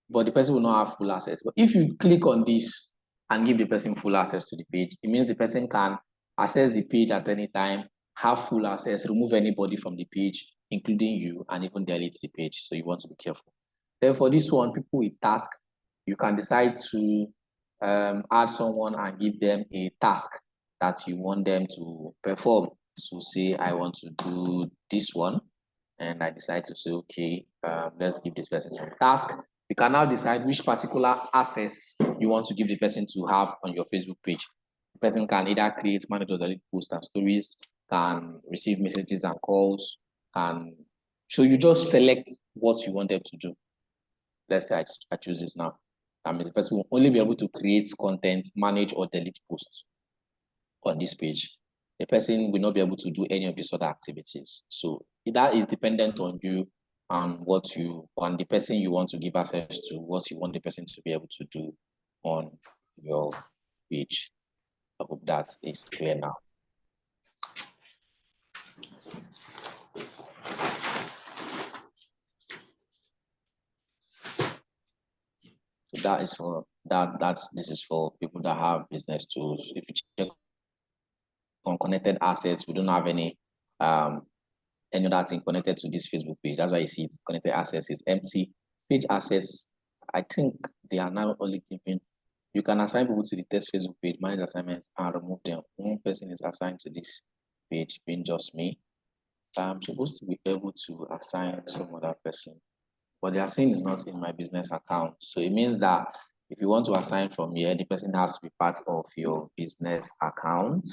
but the person will not have full access. But if you click on this and give the person full access to the page, it means the person can access the page at any time, have full access, remove anybody from the page, including you, and even delete the page. So you want to be careful. Then for this one, people with task, you can decide to add someone and give them a task that you want them to perform. So say I want to do this one, and I decide to say, okay, let's give this person some task. You can now decide which particular access you want to give the person to have on your Facebook page. The person can either create, manage, or delete posts and stories, can receive messages and calls, so you just select what you want them to do. Let's say I choose this now. That means the person will only be able to create content, manage, or delete posts on this page. The person will not be able to do any of these other activities. So that is dependent on you and the person you want to give access to, what you want the person to be able to do on your page. I hope that is clear now. So that is for this is for people that have business tools. If you check on connected assets, we don't have any other thing connected to this Facebook page. That's why you see it's connected access is empty. Page access, I think they are now only giving, you can assign people to the test Facebook page, manage assignments, and remove them. One person is assigned to this page, being just me. I'm supposed to be able to assign some other person, but they are saying it's not in my business account. So it means that If you want to assign from here, the person has to be part of your business account.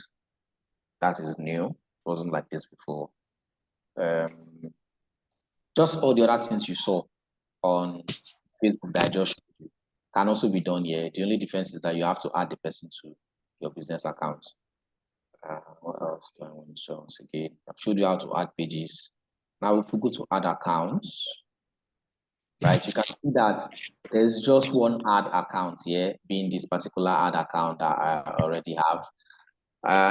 That is new. It wasn't like this before. Just all the other things you saw on Facebook that I just showed you can also be done here. The only difference is that you have to add the person to your business account. What else do I want to show once again? I've showed you how to add pages. Now, if we go to add accounts, right, you can see that there's just one add account here, being this particular add account that I already have.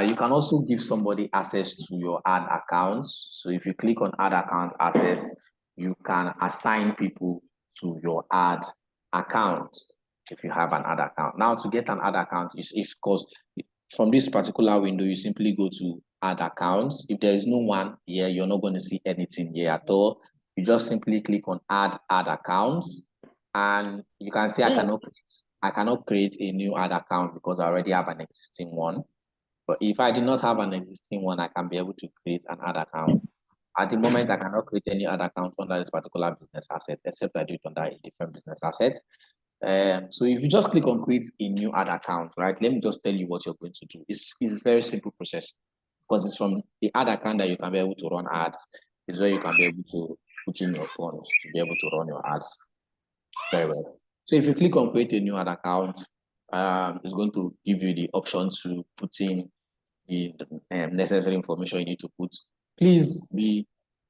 You can also give somebody access to your ad accounts. So if you click on add account access, you can assign people to your ad account if you have an ad account. Now, to get an ad account is, of course, from this particular window, you simply go to add accounts. If there is no one here, you're not going to see anything here at all. You just simply click on add accounts, and you can see I cannot create a new ad account because I already have an existing one. But if I did not have an existing one, I can be able to create an ad account. At the moment, I cannot create any ad account under this particular business asset, except I do it under a different business asset. So if you just click on create a new ad account, right? Let me just tell you what you're going to do. It's a very simple process because it's from the ad account that you can be able to run ads. It's where you can be able to put in your funds to be able to run your ads very well. So if you click on create a new ad account, it's going to give you the option to put in the necessary information you need to put. Please pay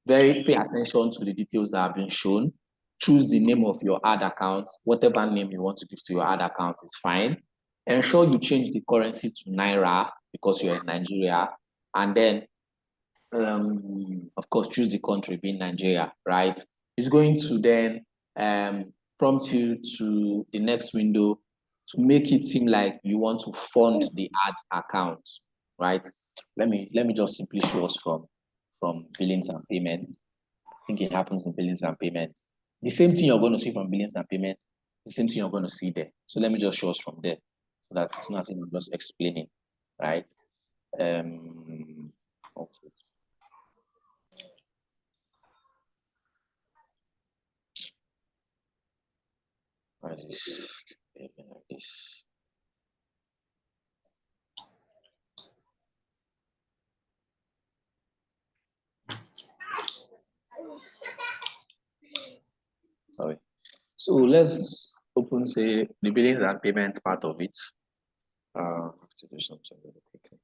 attention to the details that have been shown. Choose the name of your ad account. Whatever name you want to give to your ad account is fine. Ensure you change the currency to Naira because you're in Nigeria. And then, of course, choose the country being Nigeria, right? It's going to then prompt you to the next window to make it seem like you want to fund the ad account, right? Let me just simply show us from billings and payments. I think it happens in billings and payments. The same thing you're going to see from billings and payments, the same thing you're going to see there. So let me just show us from there so that it's nothing I'm just explaining, right? Okay. Why is this behaving like this? Sorry. So let's open, say, the billings and payment part of it. I have to do something really quickly.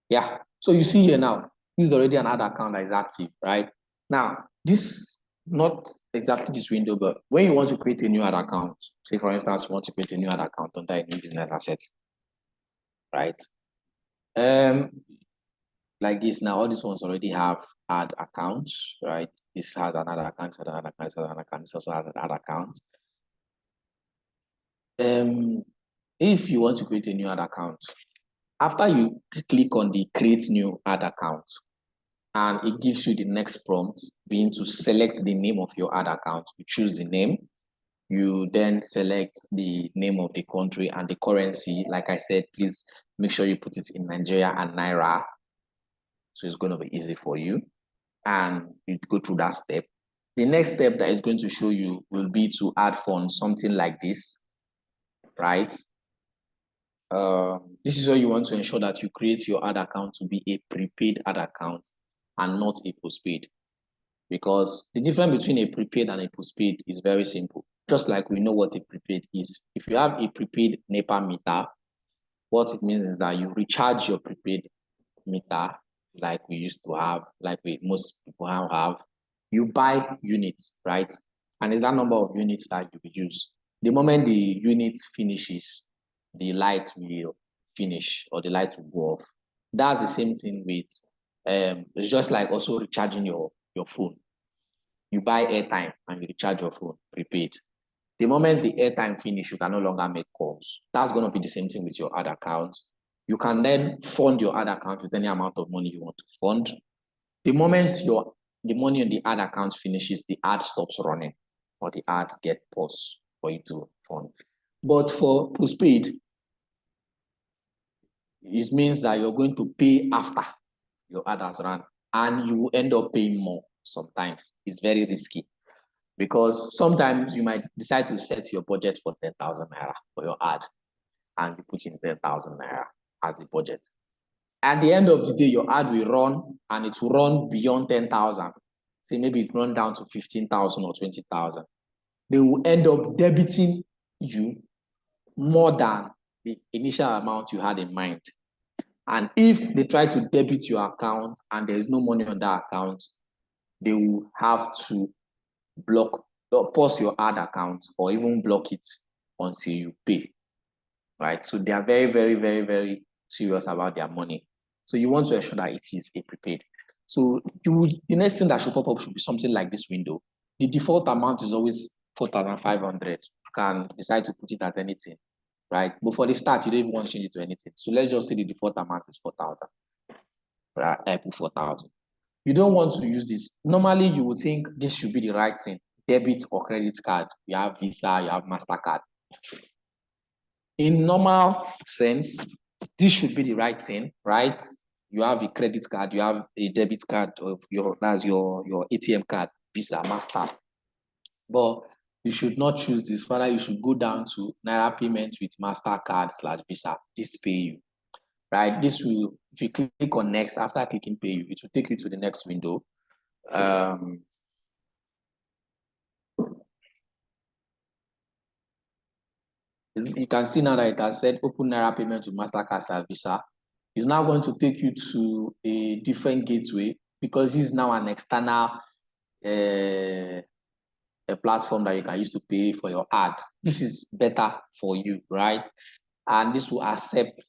Yeah, so you see here now, this is already an ad account that is active, right? Now, this, not exactly this window, but when you want to create a new ad account, say for instance, you want to create a new ad account under a new business asset, right? Like this now, all these ones already have ad accounts, right? This has another account, another account, another account, this also has an ad account. If you want to create a new ad account, after you click on the create new ad account, and it gives you the next prompt being to select the name of your ad account. You choose the name, you then select the name of the country and the currency. Like I said, please make sure you put it in Nigeria and Naira. So it's going to be easy for you. And you go through that step. The next step that is going to show you will be to add funds, something like this, right? This is how you want to ensure that you create your ad account to be a prepaid ad account and not a postpaid. Because the difference between a prepaid and a postpaid is very simple. Just like we know what a prepaid is. If you have a prepaid NEPA meter, what it means is that you recharge your prepaid meter like we used to have, like most people have. You buy units, right? And it's that number of units that you use. The moment the unit finishes, the light will finish or the light will go off. That's the same thing with, it's just like also recharging your phone. You buy airtime and you recharge your phone prepaid. The moment the airtime finish, you can no longer make calls. That's going to be the same thing with your ad account. You can then fund your ad account with any amount of money you want to fund. The moment the money on the ad account finishes, the ad stops running or the ad gets paused for you to fund. But for postpaid, it means that you're going to pay after your ad has run, and you will end up paying more sometimes. It's very risky because sometimes you might decide to set your budget for 10,000 naira for your ad, and you put in 10,000 naira as the budget. At the end of the day, your ad will run, and it will run beyond 10,000. Say maybe it run down to 15,000 or 20,000. They will end up debiting you more than the initial amount you had in mind. And if they try to debit your account and there is no money on that account, they will have to block or pause your ad account or even block it until you pay, right? So they are very, very, very, very serious about their money. So you want to ensure that it is a prepaid. So the next thing that should pop up should be something like this window. The default amount is always 4,500. You can decide to put it at anything, right? But for the start, you don't even want to change it to anything. So let's just say the default amount is 4,000. Right? I put 4,000. You don't want to use this. Normally, you would think this should be the right thing. Debit or credit card. You have Visa, you have MasterCard. In normal sense, this should be the right thing, right? You have a credit card, you have a debit card of that's your ATM card, Visa, Master. But you should not choose this. Rather, you should go down to Naira payment with MasterCard/Visa. This pay you, right? This will, if you click on next, after clicking pay you, it will take you to the next window. You can see now that it has said open Naira payment with MasterCard/Visa. It's now going to take you to a different gateway because this is now an external a platform that you can use to pay for your ad. This is better for you, right? And this will accept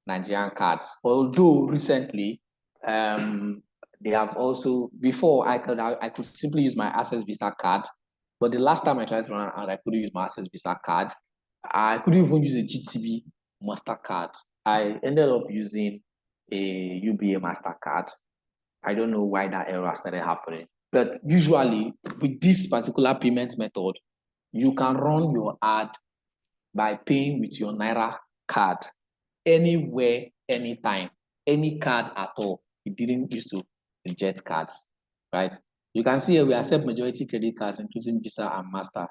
Nigerian cards. Although recently, they have also, before I could simply use my Access Visa card, but the last time I tried to run an ad, I couldn't use my Access Visa card. I couldn't even use a GTB MasterCard. I ended up using a UBA MasterCard. I don't know why that error started happening. But usually, with this particular payment method, you can run your ad by paying with your Naira card anywhere, anytime, any card at all. It didn't used to reject cards, right? You can see here we accept majority credit cards, including Visa and Master.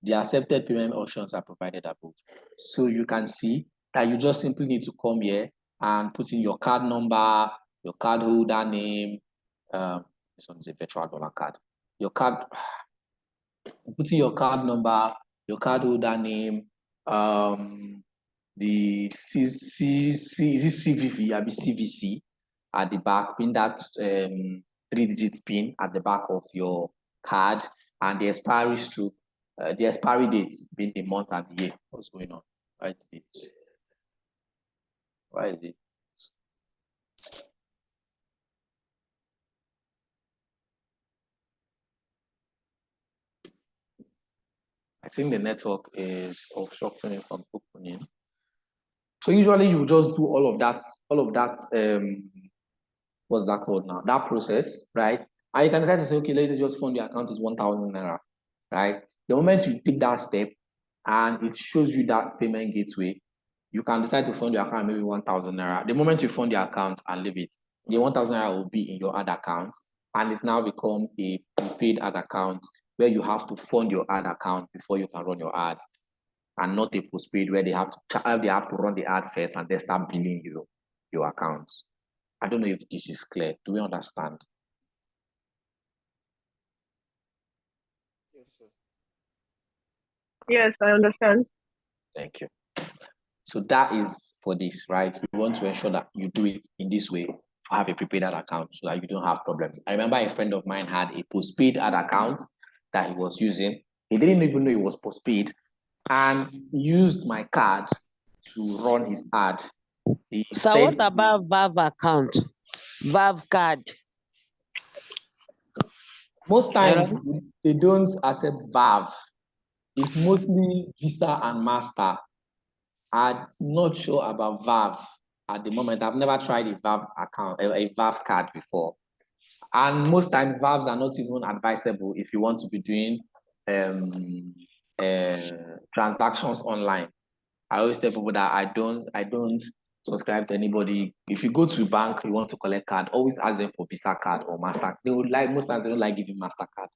The accepted payment options are provided above. So you can see that you just simply need to come here and put in your card number, your card holder name. This one is a virtual dollar card. Your card, put in your card number, your card holder name, the CVV, CVC at the back, pin that 3-digit pin at the back of your card, and the expiry stroke, the expiry date being the month and the year. What's going on? Why is it? I think the network is obstructing it from opening. So usually you just do all of that, what's that called now? That process, right? And you can decide to say, okay, let's just fund the account is 1,000 naira, right? The moment you take that step and it shows you that payment gateway, you can decide to fund your account maybe 1,000 naira. The moment you fund the account and leave it, the 1,000 naira will be in your ad account, and it's now become a prepaid ad account where you have to fund your ad account before you can run your ads, and not a postpaid where they have to run the ads first and then start billing you your account. I don't know if this is clear. Do we understand? Yes, sir. Yes, I understand. Thank you. So that is for this, right? We want to ensure that you do it in this way. I have a prepaid ad account so that you don't have problems. I remember a friend of mine had a postpaid ad account that he was using. He didn't even know it was postpaid and used my card to run his ad. So what about Valve account? Valve card? Most times they don't accept Valve. It's mostly Visa and Master. I'm not sure about Valve at the moment. I've never tried a Valve account, a Valve card before. And most times Valves are not even advisable if you want to be doing transactions online. I always tell people that I don't subscribe to anybody. If you go to bank, you want to collect card, always ask them for Visa card or Master. They would like, most times they don't like giving MasterCard,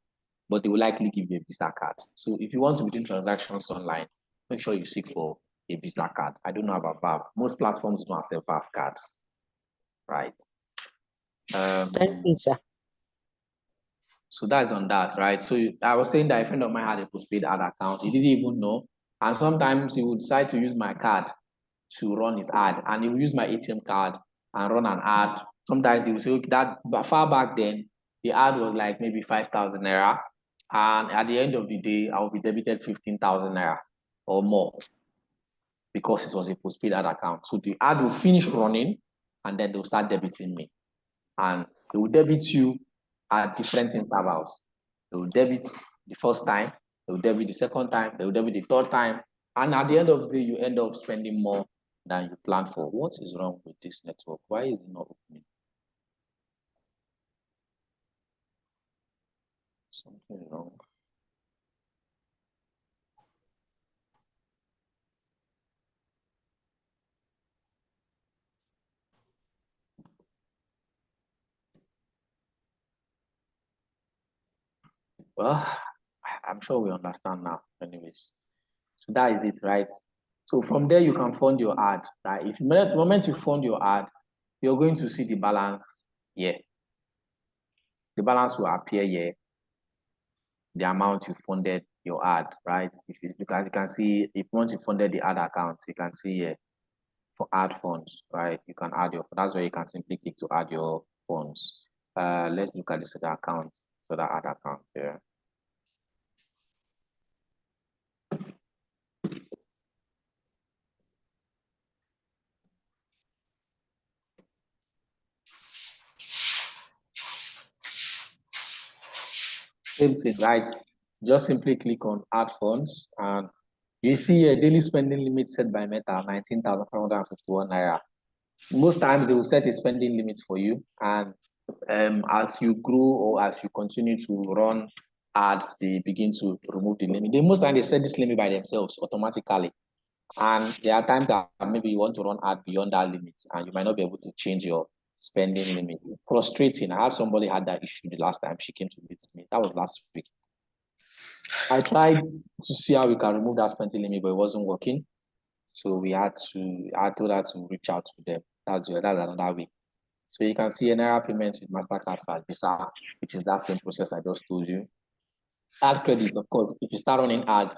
but they will likely give you a Visa card. So if you want to be doing transactions online, make sure you seek for a Visa card. I don't know about VAV. Most platforms don't accept VAV cards, right? Thank you, sir. So that's on that, right? So I was saying that a friend of mine had a postpaid ad account. He didn't even know. And sometimes he would decide to use my card to run his ad. And he would use my ATM card and run an ad. Sometimes he would say, okay, that far back then, the ad was like maybe 5,000 naira. And at the end of the day, I will be debited 15,000 naira or more because it was a postpaid ad account. So the ad will finish running and then they'll start debiting me. And they will debit you at different intervals. They will debit the first time, they will debit the second time, they will debit the third time. And at the end of the day, you end up spending more than you planned for. What is wrong with this network? Why is it not opening? Something wrong. Well, I'm sure we understand now, anyways. So that is it, right? So from there, you can fund your ad, right? If the moment you fund your ad, you're going to see the balance here. The balance will appear here, the amount you funded your ad, right? If you can see, if once you funded the ad account, you can see here for add funds, right? You can add that's where you can simply click to add your funds. Let's look at this other account, so that ad account here. Same thing, right? Just simply click on add funds and you see a daily spending limit set by Meta, 19,551 naira. Most times they will set a spending limit for you, and as you grow or as you continue to run ads, they begin to remove the limit. Most times they set this limit by themselves automatically. And there are times that maybe you want to run ad beyond that limit and you might not be able to change your spending limit. It's frustrating. I had somebody had that issue the last time she came to meet me. That was last week. I tried to see how we can remove that spending limit, but it wasn't working. So I told her to reach out to them. That's another way. So you can see an error payment with MasterCard or Visa, which is that same process I just told you. Ad credit, of course, if you start running ads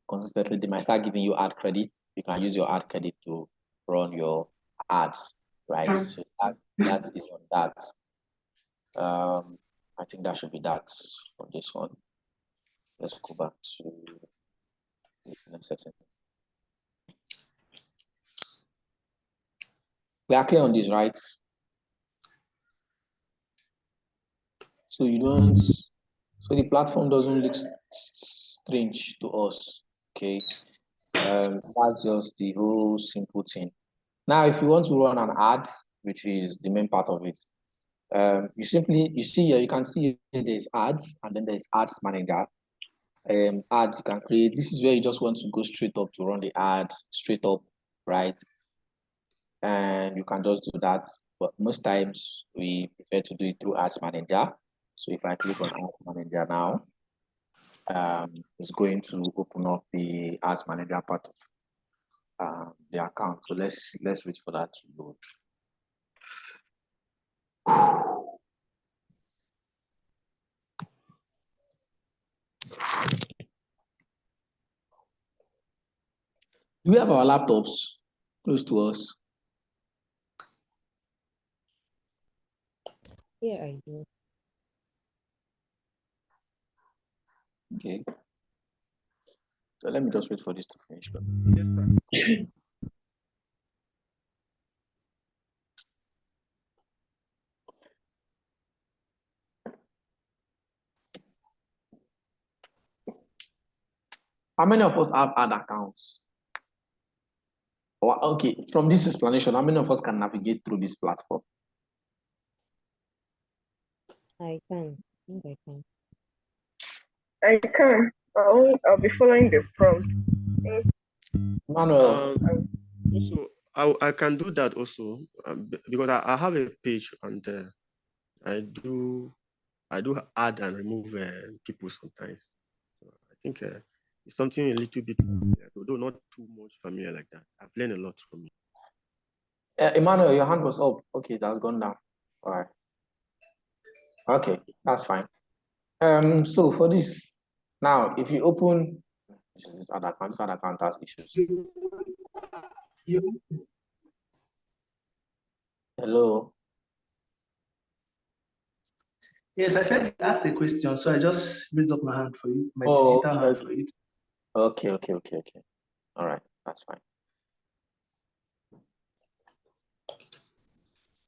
consistently, they might start giving you ad credit. You can use your ad credit to run your ads, right? So that is on that. I think that should be that for this one. Let's go back to the next section. We are clear on this, right? So the platform doesn't look strange to us, okay? That's just the whole simple thing. Now, if you want to run an ad, which is the main part of it, you see here, you can see here there's ads and then there's ads manager. Ads you can create. This is where you just want to go straight up to run the ads straight up, right? And you can just do that. But most times we prefer to do it through ads manager. So if I click on ads manager now, it's going to open up the ads manager part of the account. So let's wait for that to load. Do we have our laptops close to us? Yeah, I do. Okay. So let me just wait for this to finish. Yes, sir. How many of us have ad accounts? Okay, from this explanation, how many of us can navigate through this platform? I can. I think I can. I can. I'll be following the prompt. Manuel. Also, I can do that also because I have a page and I do add and remove people sometimes. So I think it's something a little bit, although not too much familiar like that. I've learned a lot from it. Emmanuel, your hand was up. Okay, that's gone down. All right. Okay, that's fine. So for this, now if you open this other account has issues. Hello. Yes, I said you asked a question, so I just raised up my hand for you, my Oh, digital hand for you. okay. All right, that's fine.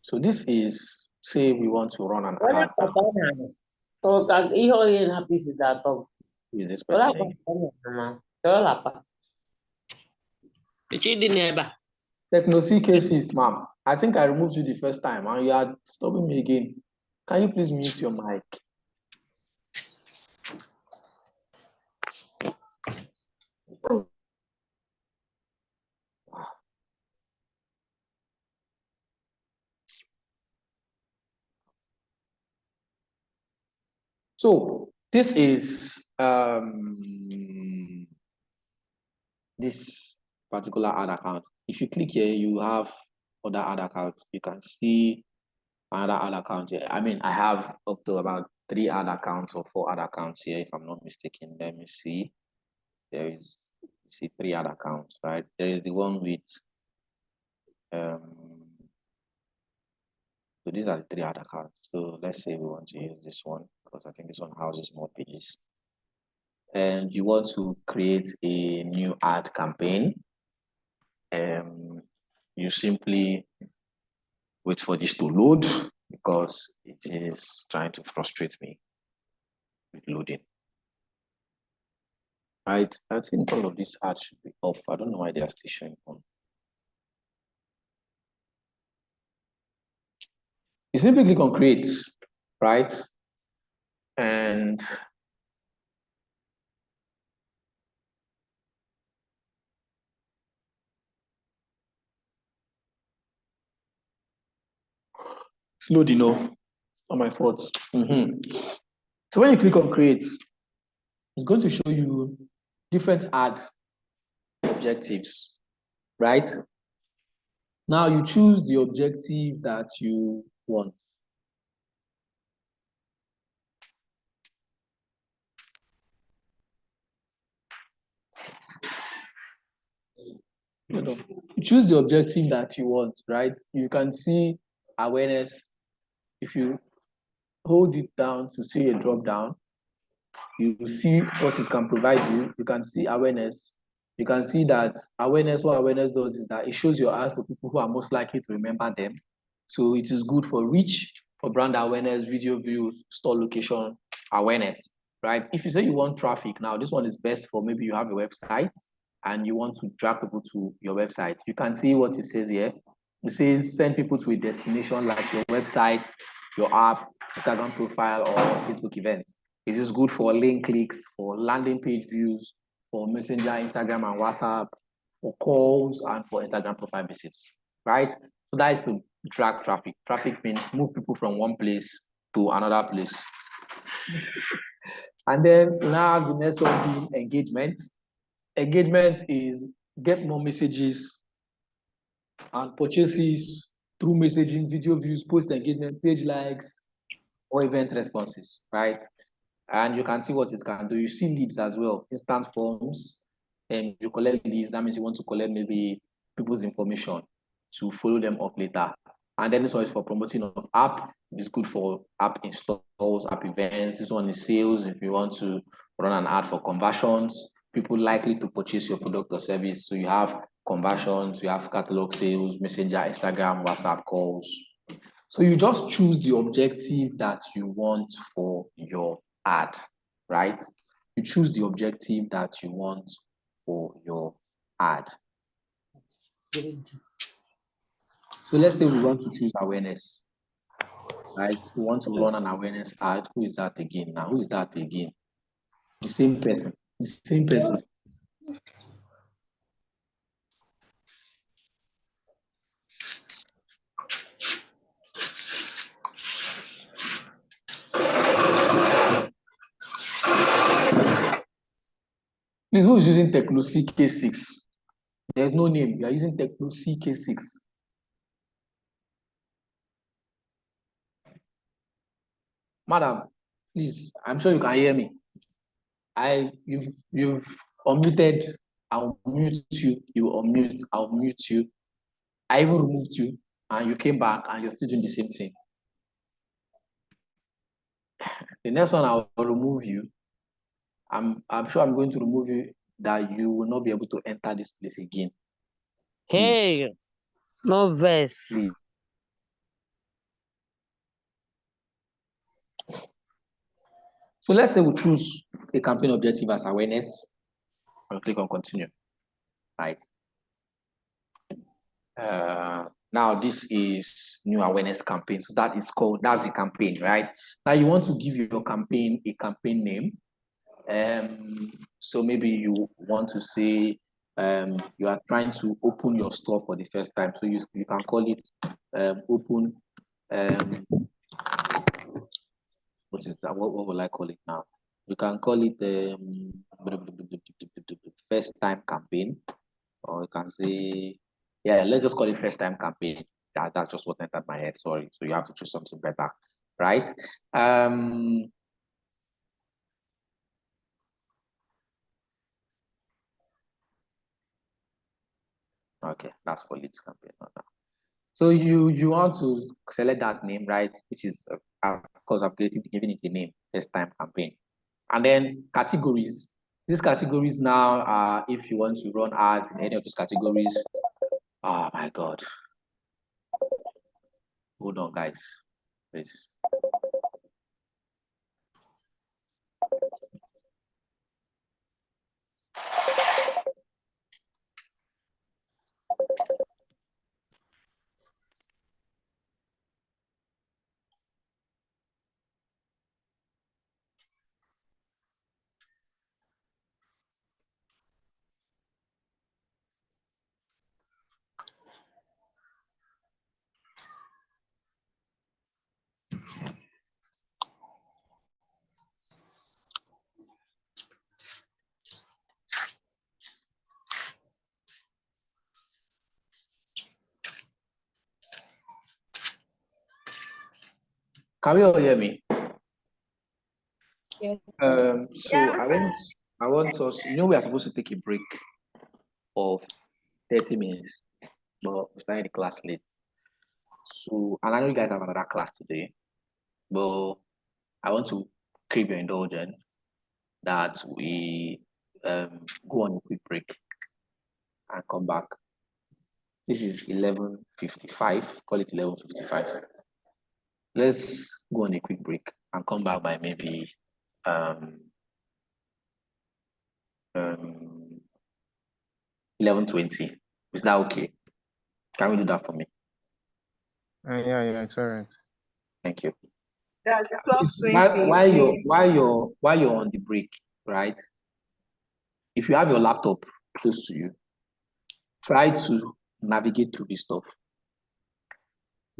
So this is, say we want to run an ad. So that ihe onye na-hapụ isi atọ. Who is this person again? Techno cases, ma'am. I think I removed you the first time and you are stopping me again. Can you please mute your mic? So this is this particular ad account. If you click here, you have other ad accounts. You can see another ad account here. I mean, I have up to about 3 ad accounts or 4 ad accounts here, if I'm not mistaken. Let me see. There is, you see 3 ad accounts, right? There is the one with so these are the 3 ad accounts. So let's say we want to use this one because I think this one houses more pages. And you want to create a new ad campaign. You simply wait for this to load because it is trying to frustrate me with loading. Right, I think all of these ads should be off. I don't know why they are still showing on. You simply click on create, right? And it's loading, no, on my fault. So when you click on create, it's going to show you different ad objectives, right? Now you choose the objective that you want. You choose the objective that you want, right? You can see awareness. If you hold it down to see a drop down, you see what it can provide you. You can see awareness. You can see that awareness, what awareness does is that it shows your ads to people who are most likely to remember them. So it is good for reach, for brand awareness, video views, store location awareness, right? If you say you want traffic, now this one is best for maybe you have a website and you want to drag people to your website. You can see what it says here. It says send people to a destination like your website, your app, Instagram profile, or Facebook events. It is good for link clicks, for landing page views, for Messenger, Instagram, and WhatsApp, for calls, and for Instagram profile visits, right? So that is to drag traffic. Traffic means move people from one place to another place. And then now the next one being engagement. Engagement is get more messages and purchases through messaging, video views, post engagement, page likes, or event responses, right? And you can see what it can do. You see leads as well, instant forms, and you collect leads. That means you want to collect maybe people's information to follow them up later. And then this one is for promoting of app. It's good for app installs, app events. This one is sales. If you want to run an ad for conversions, people likely to purchase your product or service. So you have conversions, you have catalog sales, Messenger, Instagram, WhatsApp calls. So you just choose the objective that you want for your ad, right? You choose the objective that you want for your ad. So let's say we want to choose awareness, right? We want to run an awareness ad. Who is that again? Now, who is that again? The same person. The same person. Please, who is using Techno CK6? There's no name. You are using Techno CK6. Madam, please, I'm sure you can hear me. You've unmuted. I'll mute you. You unmute. I'll mute you. I even removed you, and you came back, and you're still doing the same thing. The next one, I'll remove you. I'm sure I'm going to remove you, that you will not be able to enter this place again. Hey, no verse. Please. So let's say we choose a campaign objective as awareness. I'll click on continue. Right. Now this is new awareness campaign. So that's the campaign, right? Now you want to give your campaign a campaign name. So maybe you want to say you are trying to open your store for the first time. So you can call it open what is that? What will I call it now? You can call it first time campaign, or you can say, yeah, let's just call it first time campaign. That's just what entered my head. Sorry. So you have to choose something better, right? Okay, that's for leads campaign. So you want to select that name, right? Which is, of course, I've giving it the name, first time campaign. And then categories. These categories now are, if you want to run ads in any of these categories. Oh my God. Hold on, guys. Please. Can you all hear me? Yeah. So I want us, we are supposed to take a break of 30 minutes, but we started the class late. So, and I know you guys have another class today, but I want to crave your indulgence that we go on a quick break and come back. This is 11:55, call it 11:55. Let's go on a quick break and come back by maybe 11:20. Is that okay? Can we do that for me? Yeah, it's all right. Thank you. That's While you're on the break, right? If you have your laptop close to you, try to navigate through this stuff.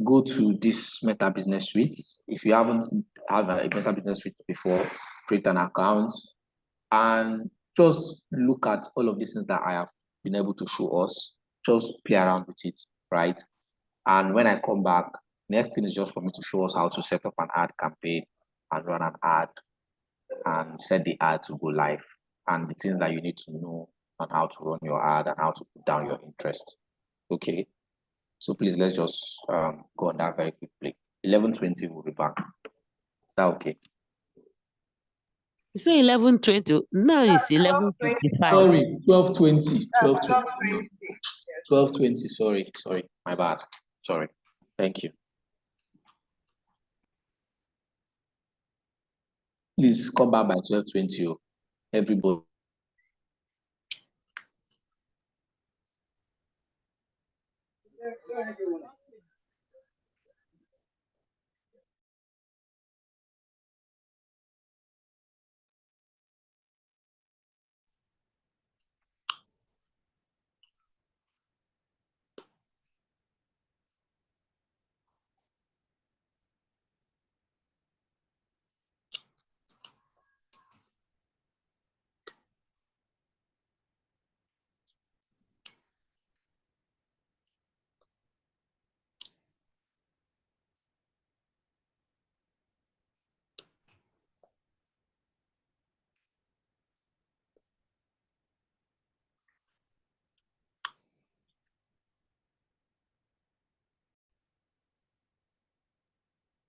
Go to this Meta Business Suite. If you haven't had a Meta Business Suite before, create an account and just look at all of these things that I have been able to show us. Just play around with it, right? And when I come back, next thing is just for me to show us how to set up an ad campaign and run an ad and set the ad to go live and the things that you need to know on how to run your ad and how to put down your interest. Okay. So please, let's just go on that very quickly. 11:20 will be back. Is that okay? You say 11:20. Now it's 11:55. Sorry, 12:20. 12:20. 12:20. Sorry. My bad. Sorry. Thank you. Please come back by 12:20. Everybody.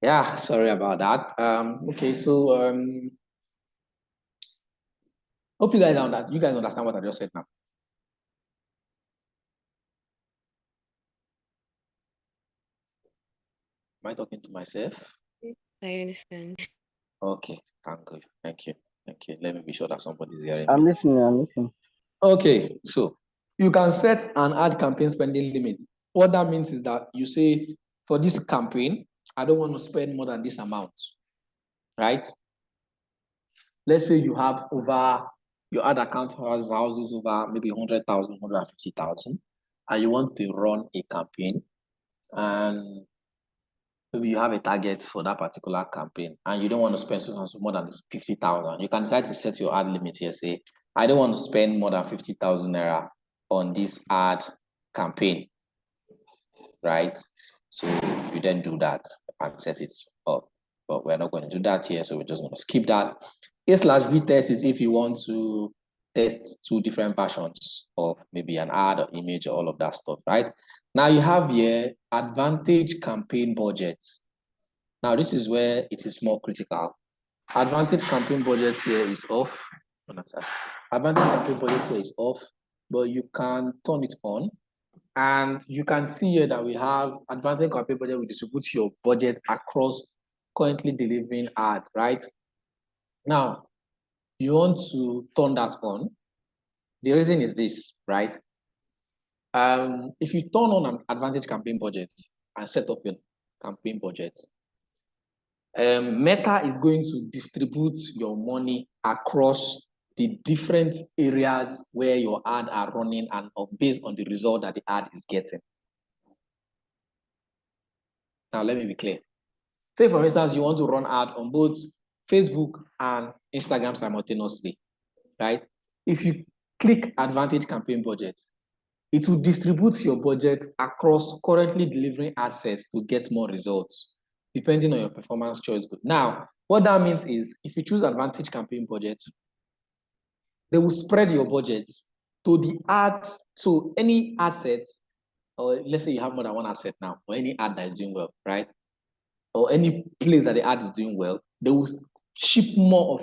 Yeah, sorry about that. Okay, so hope you guys understand what I just said now. Am I talking to myself? I understand. Okay, thank you. Thank you. Thank you. Let me be sure that somebody's hearing I'm me. listening. I'm listening. Okay, so you can set an ad campaign spending limit. What that means is that you say, for this campaign, I don't want to spend more than this amount, right? Let's say you have your ad account has houses over maybe 100,000, 150,000, and you want to run a campaign, and maybe you have a target for that particular campaign, and you don't want to spend more than 50,000. You can decide to set your ad limit here. Say, I don't want to spend more than 50,000 naira on this ad campaign, right? So you then do that and set it up. But we're not going to do that here, so we're just going to skip that. A/B test is if you want to test two different versions of maybe an ad or image or all of that stuff, right? Now you have here advantage campaign budgets. Now this is where it is more critical. Advantage campaign budget here is off. Advantage campaign budget here is off, but you can turn it on. And you can see here that we have advantage campaign budget. We distribute your budget across currently delivering ad, right? Now, you want to turn that on. The reason is this, right? If you turn on an advantage campaign budget and set up your campaign budget, Meta is going to distribute your money across the different areas where your ad are running and based on the result that the ad is getting. Now, let me be clear. Say, for instance, you want to run ad on both Facebook and Instagram simultaneously, right? If you click Advantage Campaign Budget, it will distribute your budget across currently delivering assets to get more results, depending on your performance choice. Now, what that means is if you choose Advantage Campaign Budget, they will spread your budget to the ads. So any assets, or let's say you have more than one asset now, or any ad that is doing well, right? Or any place that the ad is doing well, they will ship more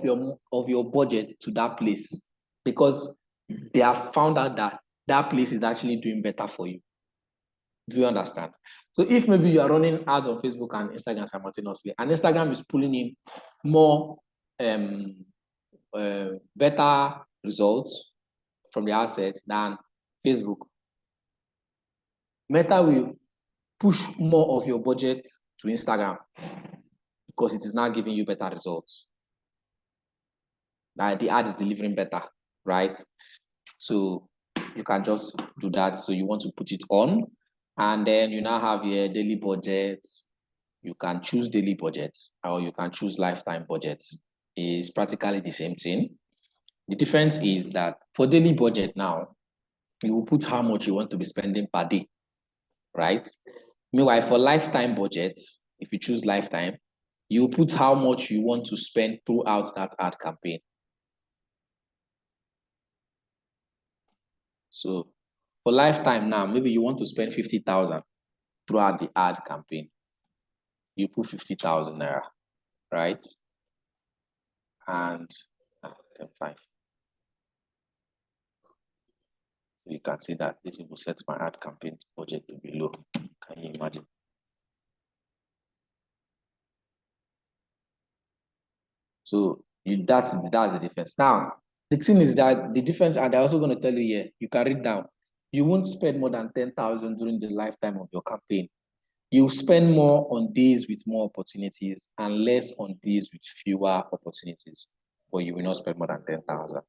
of your budget to that place because they have found out that that place is actually doing better for you. Do you understand? So if maybe you are running ads on Facebook and Instagram simultaneously, and Instagram is pulling in more better results from the assets than Facebook, Meta will push more of your budget to Instagram because it is now giving you better results. Now the ad is delivering better, right? So you can just do that. So you want to put it on, and then you now have your daily budgets. You can choose daily budgets, or you can choose lifetime budgets. It's practically the same thing. The difference is that for daily budget now, you will put how much you want to be spending per day, right? Meanwhile, for lifetime budgets, if you choose lifetime, you put how much you want to spend throughout that ad campaign. So for lifetime now, maybe you want to spend 50,000 throughout the ad campaign. You put 50,000 naira, right? And 5. So you can see that this will set my ad campaign budget to be low. Can you imagine? So that's the difference. Now, the thing is that the difference, and they're also going to tell you here, you can read down. You won't spend more than 10,000 during the lifetime of your campaign. You spend more on days with more opportunities and less on days with fewer opportunities, but you will not spend more than 10,000,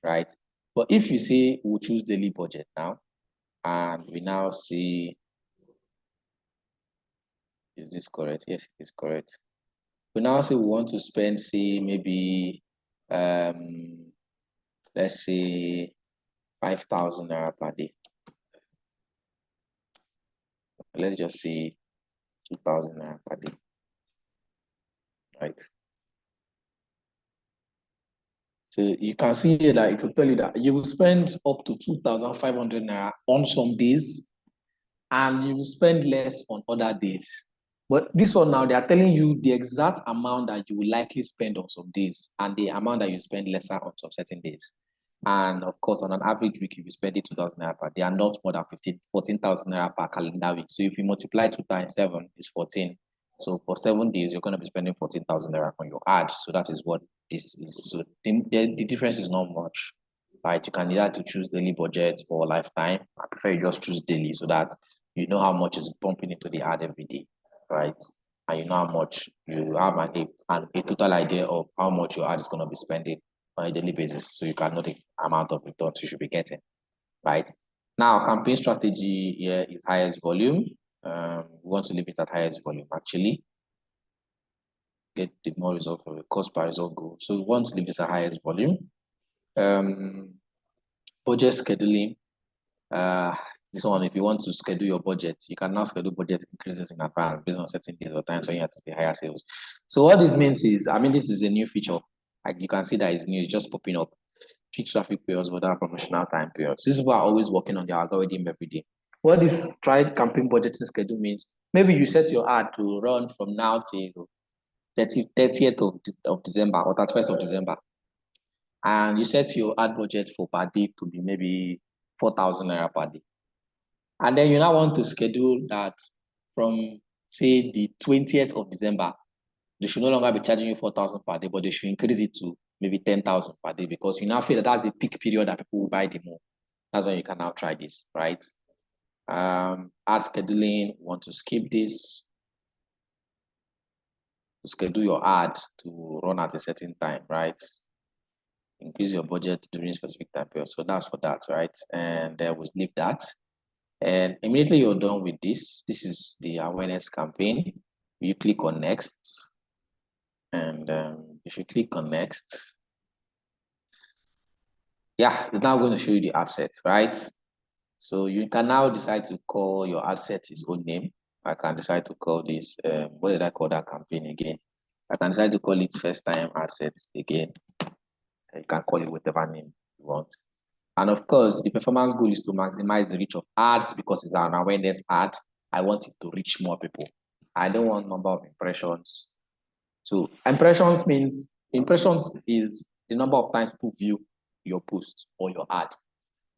right? But if you say we'll choose daily budget now, and we now see, is this correct? Yes, it is correct. We now say we want to spend, say, maybe, let's say 5,000 naira per day. Let's just say 2,000 naira per day, right? So you can see here that it will tell you that you will spend up to 2,500 naira on some days, and you will spend less on other days. But this one now, they are telling you the exact amount that you will likely spend on some days and the amount that you spend lesser on some certain days. And of course, on an average week, if you spend 2,000 naira per day, are not more than 14,000 naira per calendar week. So if you multiply 2 times 7 is 14. So for 7 days, you're going to be spending 14,000 naira on your ad. So that is what this is. So the difference is not much, right? You can either to choose daily budget or lifetime. I prefer you just choose daily so that you know how much is pumping into the ad every day, right? And you know how much you have a total idea of how much your ad is going to be spending on a daily basis, so you can know the amount of returns you should be getting, right? Now, campaign strategy here is highest volume. We want to leave it at highest volume, actually. Get the more result for the cost per result goal. So we want to leave this at highest volume. Budget scheduling. This one, if you want to schedule your budget, you can now schedule budget increases in advance based on certain days or times when you have to pay higher sales. So what this means is, I mean, this is a new feature. Like you can see that it's new, it's just popping up. Peak traffic periods, without promotional time periods. These people are always working on their algorithm every day. What this try campaign budgeting schedule means, maybe you set your ad to run from now till 30th of December or 31st of December. And you set your ad budget for per day to be maybe 4,000 naira per day. And then you now want to schedule that from, say, the 20th of December, they should no longer be charging you 4,000 per day, but they should increase it to maybe 10,000 per day because you now feel that that's a peak period that people will buy the more. That's when you can now try this, right? Ad scheduling, want to skip this. To schedule your ad to run at a certain time, right? Increase your budget during specific time period. So that's for that, right? And we'll leave that. And immediately you're done with this, this is the awareness campaign. You click on next. And if you click on next, yeah, it's now going to show you the ad set, right? So you can now decide to call your ad set its own name. I can decide to call this, what did I call that campaign again? I can decide to call it first time ad set again. You can call it whatever name you want. And of course, the performance goal is to maximize the reach of ads because it's an awareness ad. I want it to reach more people. I don't want number of impressions. So impressions is the number of times people view your post or your ad.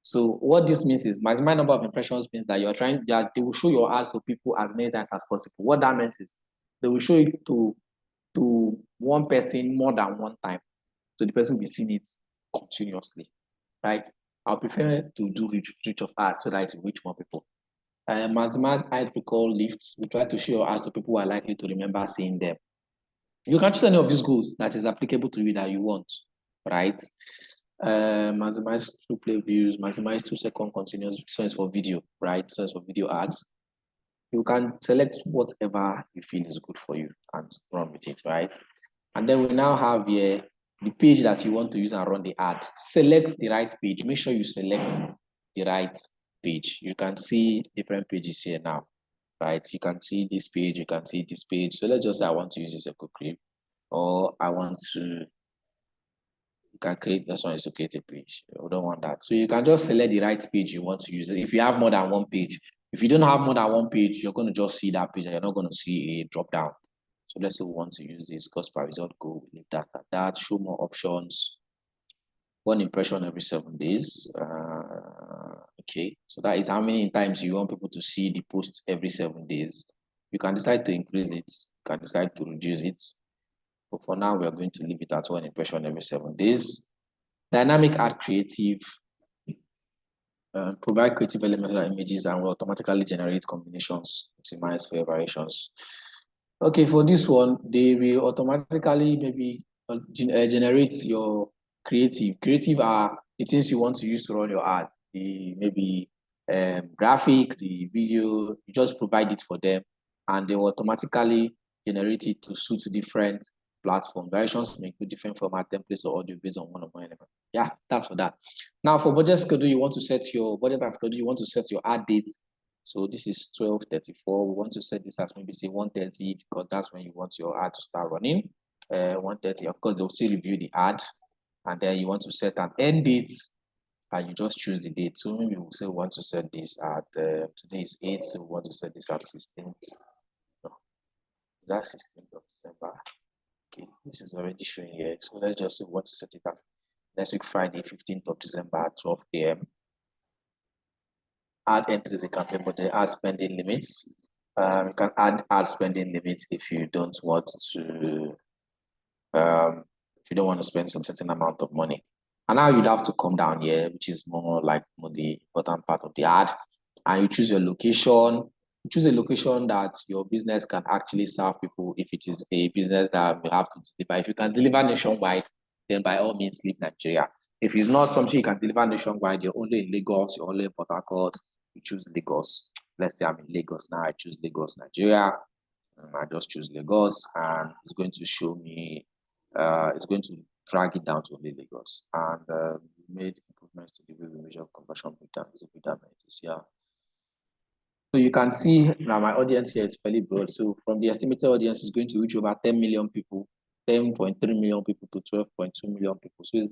So what this means is maximum number of impressions means that they will show your ads to people as many times as possible. What that means is they will show it to one person more than one time. So the person will be seeing it continuously, right? I'll prefer to do reach of ads so that it will reach more people. Maximize ad recall lifts. We try to show your ads to people who are likely to remember seeing them. You can choose any of these goals that is applicable to you that you want, right? Maximize through play views, maximize 2-second continuous sense for video, right? Sense for video ads. You can select whatever you feel is good for you and run with it, right? And then we now have here the page that you want to use and run the ad. Select the right page. Make sure you select the right page. You can see different pages here now, right? You can see this page, you can see this page. So let's just say I want to use this echo creep, or I want to, you can create, this one is to create a page. We don't want that. So you can just select the right page you want to use. If you have more than one page, if you don't have more than one page, you're going to just see that page and you're not going to see a drop down. So let's say we want to use this cost per result goal, leave that at that, show more options, 1 impression every 7 days. Okay, so that is how many times you want people to see the post every 7 days. You can decide to increase it, you can decide to reduce it. But for now, we are going to leave it at 1 impression every 7 days. Dynamic ad creative. Provide creative elemental images and will automatically generate combinations, optimize for variations. Okay, for this one, they will automatically maybe generate your creative. Creative are the things you want to use to run your ad. The maybe graphic, the video, you just provide it for them and they will automatically generate it to suit different platform. Variations may include different format, templates, or audio based on one or more elements. Yeah, that's for that. Now for budget schedule, you want to set your budget and schedule, you want to set your ad date. So this is 12:34. We want to set this as maybe say 1:30 because that's when you want your ad to start running. 1:30, of course, they'll still review the ad. And then you want to set an end date and you just choose the date. So maybe we'll say we want to set this at, today is 8, so we want to set this at 16th. that 16th of December? Okay, this is already showing here. So let's just say we want to set it up next week, Friday, 15th of December at 12 p.m. Add entries the campaign budget, add spending limits. You can add spending limits if you don't want to if you don't want to spend some certain amount of money. And now you'd have to come down here, which is more like the important part of the ad. And you choose your location. You choose a location that your business can actually serve people if it is a business that you have to deliver. If you can deliver nationwide, then by all means leave Nigeria. If it's not something you can deliver nationwide, you're only in Lagos, you're only in Port Harcourt, you choose Lagos. Let's say I'm in Lagos now, I choose Lagos, Nigeria. I just choose Lagos and it's going to show me, it's going to drag it down to only Lagos. And we made improvements to the way we measure conversion breakdown, yeah. So you can see now my audience here is fairly broad. So from the estimated audience is going to reach over 10 million people, 10.3 million people to 12.2 million people. So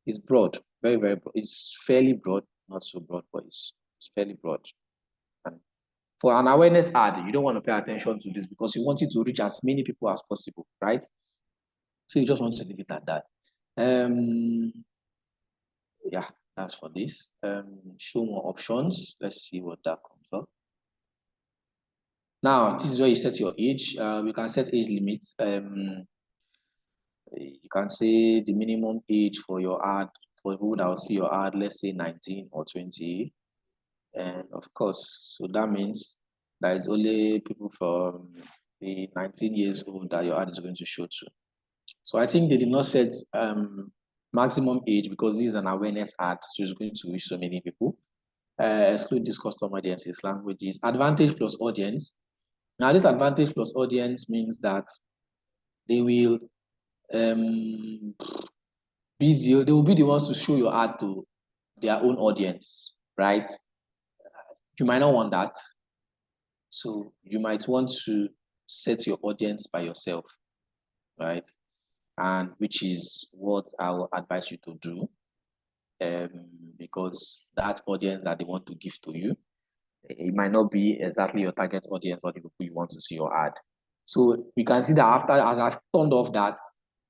it's broad, very, very broad. It's fairly broad, not so broad, but it's fairly broad. And for an awareness ad, you don't want to pay attention to this because you want it to reach as many people as possible, right? So you just want to leave it at that. Yeah, that's for this. Show more options. Let's see what that comes up. Now, this is where you set your age. You can set age limits. You can say the minimum age for your ad, for who that will see your ad, let's say 19 or 20. And of course, so that means there is only people from the 19 years old that your ad is going to show to. So I think they did not set maximum age because this is an awareness ad, so it's going to reach so many people. Exclude this custom audiences, languages, advantage plus audience. Now, this advantage plus audience means that they will they will be the ones to show your ad to their own audience, right? You might not want that. So you might want to set your audience by yourself, right? And which is what I will advise you to do, because that audience that they want to give to you, it might not be exactly your target audience or the people you want to see your ad. So you can see that after, as I've turned off that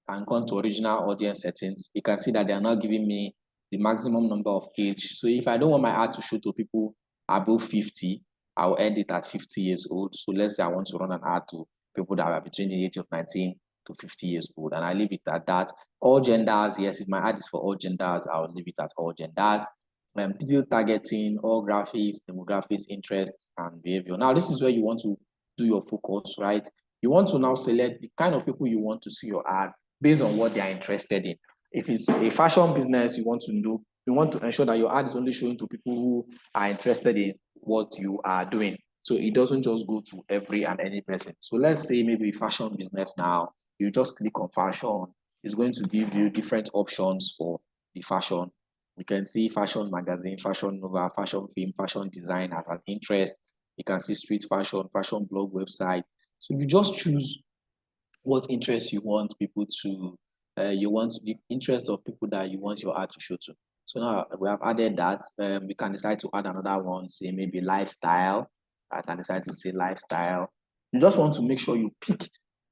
and gone to original audience settings, you can see that they are not giving me the maximum number of age. So if I don't want my ad to show to people above 50, I'll end it at 50 years old. So let's say I want to run an ad to people that are between the age of 19 to 50 years old, and I leave it at that. All genders, yes, if my ad is for all genders, I'll leave it at all genders. Digital targeting, all graphics, demographics, interests, and behavior. Now, this is where you want to do your focus, right? You want to now select the kind of people you want to see your ad based on what they are interested in. If it's a fashion business you want to ensure that your ad is only showing to people who are interested in what you are doing. So it doesn't just go to every and any person. So let's say maybe fashion business now, you just click on fashion. It's going to give you different options for the fashion. You can see fashion magazine, fashion nova, fashion film, fashion design as an interest. You can see street fashion, fashion blog website. So you just choose what interest you want people to, you want the interest of people that you want your ad to show to. So now we have added that. We can decide to add another one, say maybe lifestyle. I can decide to say lifestyle. You just want to make sure you pick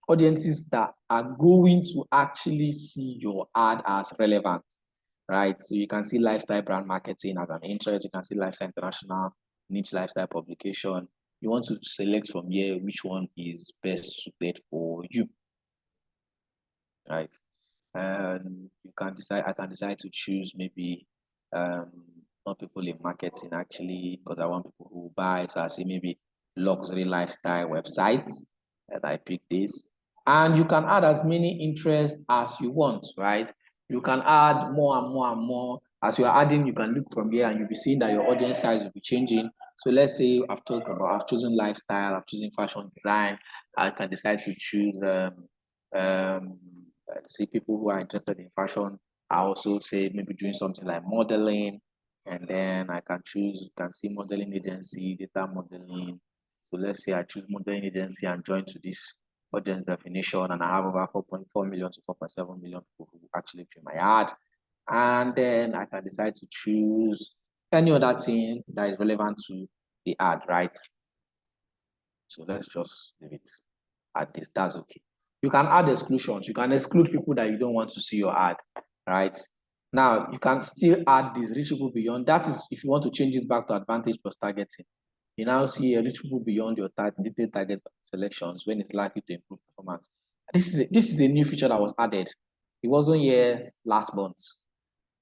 audiences that are going to actually see your ad as relevant, right? So you can see lifestyle brand marketing as an interest. You can see lifestyle international, niche lifestyle publication. You want to select from here which one is best suited for you, right? And you can decide, I can decide to choose maybe not people in marketing actually, because I want people who buy. So I say maybe luxury lifestyle websites, and I pick this. And you can add as many interests as you want, right? You can add more and more and more. As you are adding, you can look from here and you'll be seeing that your audience size will be changing. So let's say I've chosen lifestyle, I've chosen fashion design. I can decide to choose see people who are interested in fashion. I also say maybe doing something like modeling, and then I can choose, you can see modeling agency, data modeling. So let's say I choose modeling agency and join to this audience definition, and I have over 4.4 million to 4.7 million people who actually view my ad. And then I can decide to choose any other thing that is relevant to the ad, right? So let's just leave it at this, that's okay. You can add exclusions. You can exclude people that you don't want to see your ad, right? Now, you can still add these reach people beyond. That is if you want to change it back to advantage plus targeting. You now see a reach people beyond your detailed target selections when it's likely to improve performance. This is a new feature that was added. It wasn't here last month.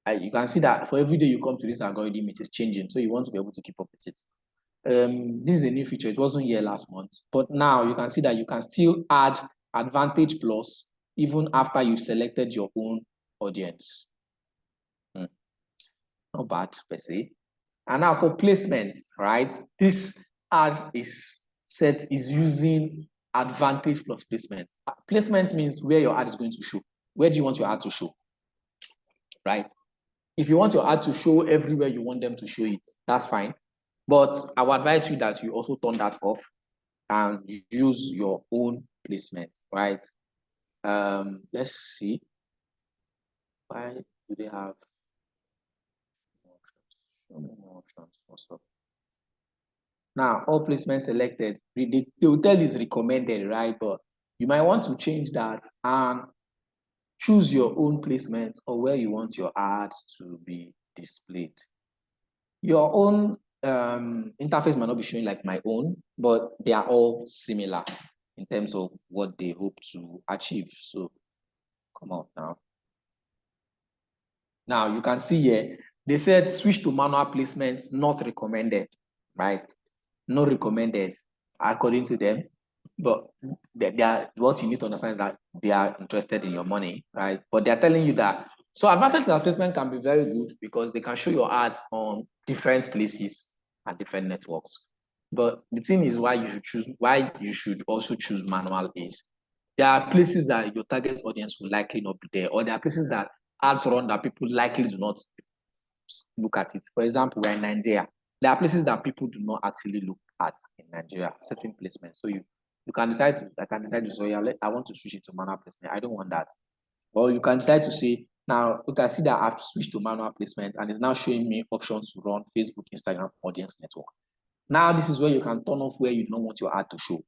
You can see that for every day you come to this algorithm, it is changing. So you want to be able to keep up with it. This is a new feature. It wasn't here last month, but now you can see that you can still add advantage plus even after you've selected your own audience. Not bad per se. And now for placements, right? This ad is using advantage plus placement. Placement means where your ad is going to show. Where do you want your ad to show? Right? If you want your ad to show everywhere you want them to show it, that's fine. But I would advise you that you also turn that off and use your own placement, right? Let's see. Why do they have more options? Also, now all placements selected, they will tell you it's recommended, right? But you might want to change that and choose your own placement or where you want your ads to be displayed. Your own interface might not be showing like my own, but they are all similar in terms of what they hope to achieve. So come out now. Now you can see here, they said switch to manual placements, not recommended, right? Not recommended according to them, but they are, what you need to understand is that they are interested in your money, right? But they're telling you that, so advantage placement can be very good because they can show your ads on different places and different networks. But the thing is why you should also choose manual is there are places that your target audience will likely not be there, or there are places that ads run that people likely do not look at it. For example, we're in Nigeria. There are places that people do not actually look at in Nigeria, certain placements. So you can decide to, I can decide to say, yeah, I want to switch it to manual placement. I don't want that. Or you can decide to say, now you can see that I've switched to manual placement and it's now showing me options to run Facebook, Instagram, audience network. Now this is where you can turn off where you don't want your ad to show.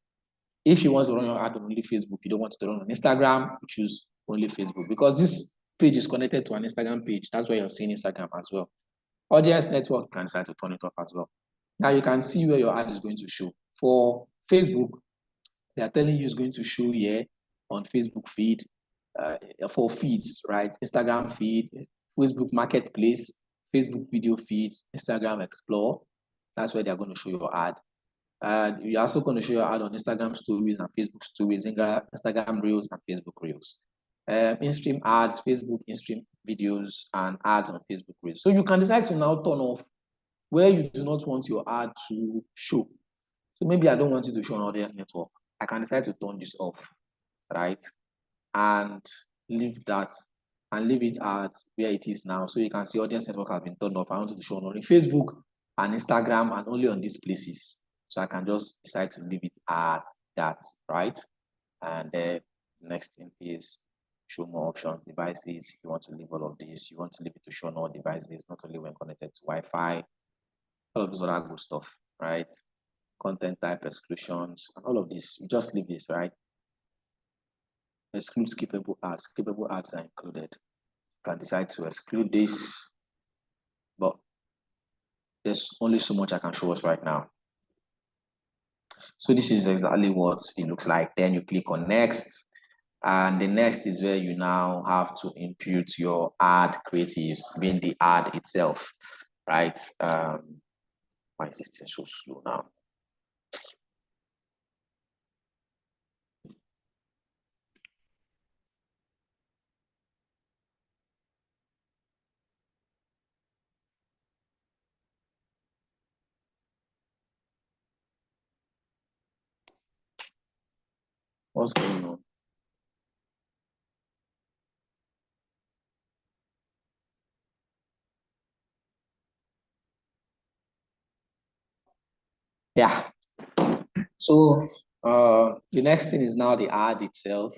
If you want to run your ad on only Facebook, you don't want it to run on Instagram, choose only Facebook because this page is connected to an Instagram page. That's why you're seeing Instagram as well. Audience network, you can decide to turn it off as well. Now you can see where your ad is going to show. For Facebook, they are telling you it's going to show here on Facebook feed, for feeds, right? Instagram feed, Facebook Marketplace, Facebook video feeds, Instagram Explore. That's where they're going to show your ad. You're also going to show your ad on Instagram stories and Facebook stories, Instagram Reels and Facebook Reels. In-stream ads, Facebook in-stream videos, and ads on Facebook Reels. So you can decide to now turn off where you do not want your ad to show. So maybe I don't want it to show on audience network. I can decide to turn this off, right? And leave that and leave it at where it is now. So you can see audience network has been turned off. I want it to show on only Facebook and Instagram and only on these places. So I can just decide to leave it at that, right? And the next thing is show more options, devices. If you want to leave all of this, you want to leave it to show on all devices, not only when connected to Wi-Fi, all of this other good stuff, right? Content type exclusions, and all of this. You just leave this, right? Exclude skippable ads. Skippable ads are included. You can decide to exclude this, but there's only so much I can show us right now. So this is exactly what it looks like. Then you click on next. And the next is where you now have to input your ad creatives, being the ad itself, right? Why is this thing so slow now? What's going on? Yeah. So the next thing is now the ad itself.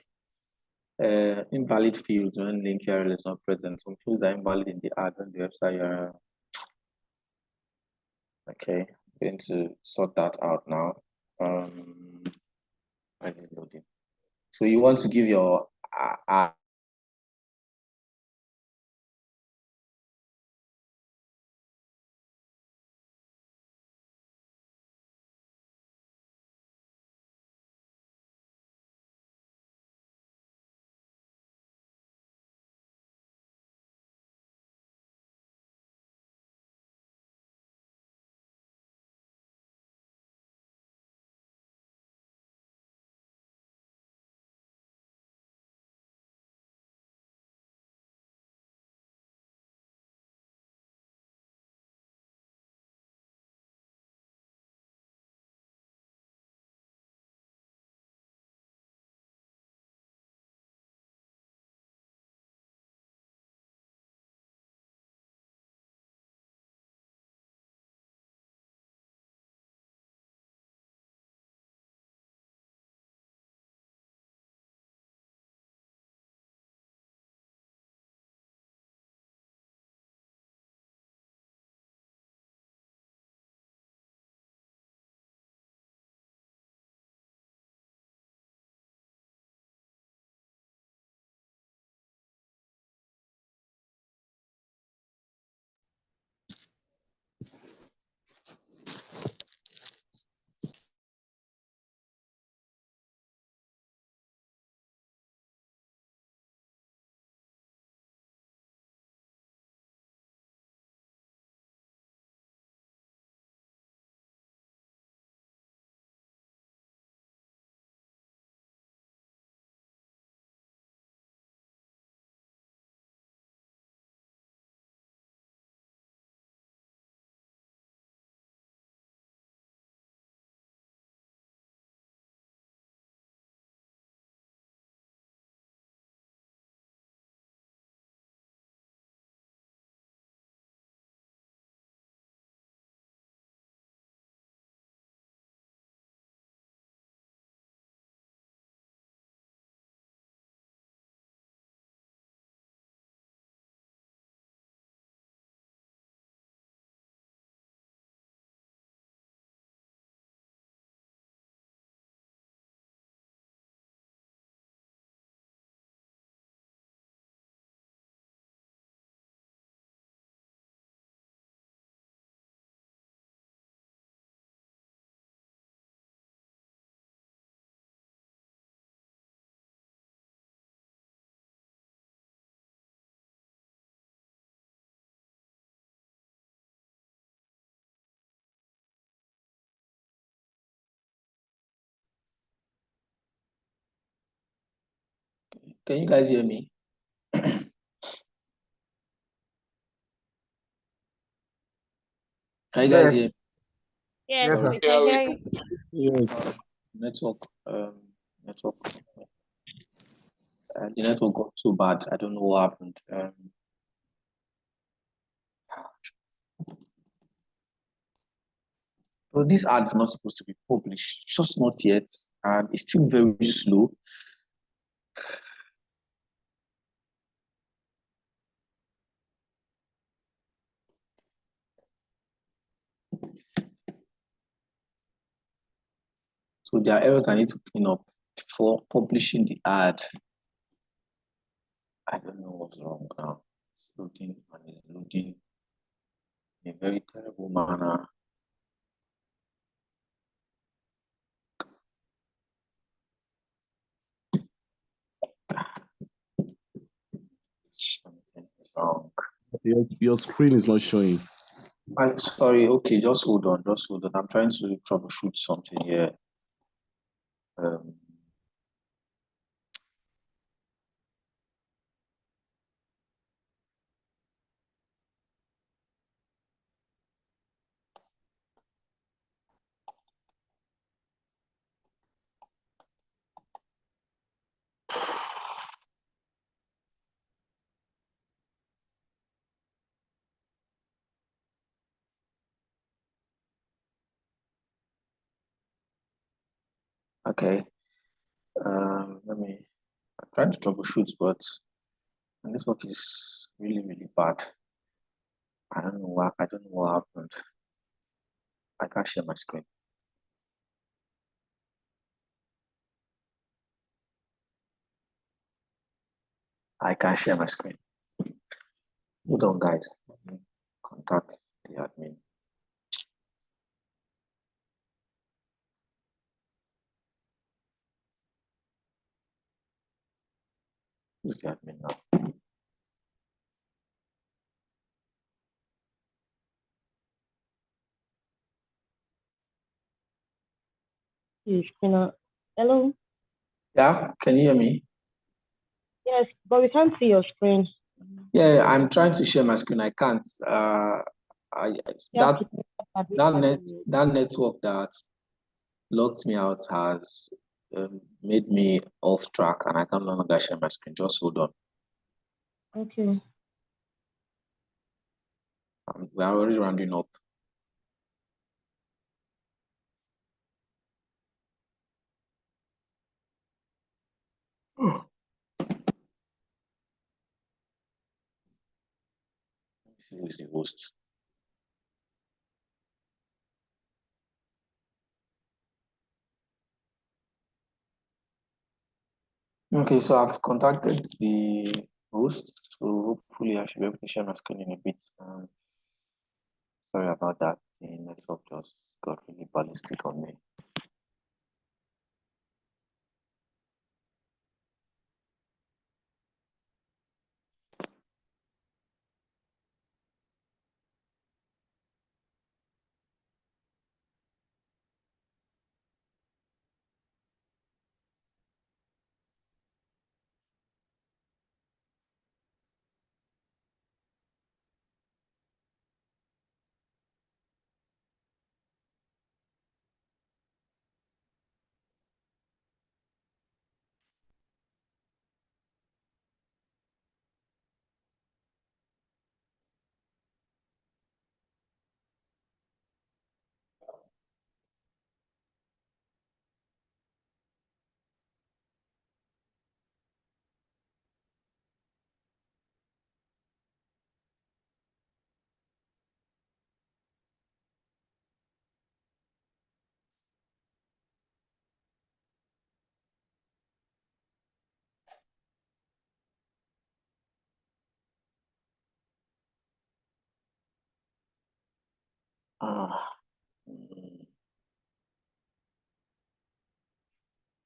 Invalid fields when link URL is not present. Some fields are invalid in the ad on the website URL. Okay, I'm going to sort that out now. I didn't load it. So you want to give your Can you guys hear me? Can you guys hear me? Yes, sir. we can hear you. Yes. Network, network. The network got so bad. I don't know what happened. So this ad is not supposed to be published, just not yet, and it's still very slow. So there are errors I need to clean up before publishing the ad. I don't know what's wrong now. It's loading and it's loading in a very terrible manner. Something is wrong. Your screen is not showing. I'm sorry. Okay, just hold on. Just hold on. I'm trying to troubleshoot something here. Um, okay. Let me. I'm trying to troubleshoot, but my network is really, really bad. I don't know what. I don't know what happened. I can't share my screen. I can share my screen. Hold on, guys. Contact the admin. Who's the admin now? Hello? Yeah, can you hear me? Yes, but we can't see your screen. Yeah, I'm trying to share my screen. I can't. That network that locked me out has made me off track, and I can no longer share my screen. Just hold on. Okay. We are already rounding up. Who is the host? Okay, so I've contacted the host, so hopefully I should be able to share my screen in a bit. Sorry about that. The network just got really ballistic on me.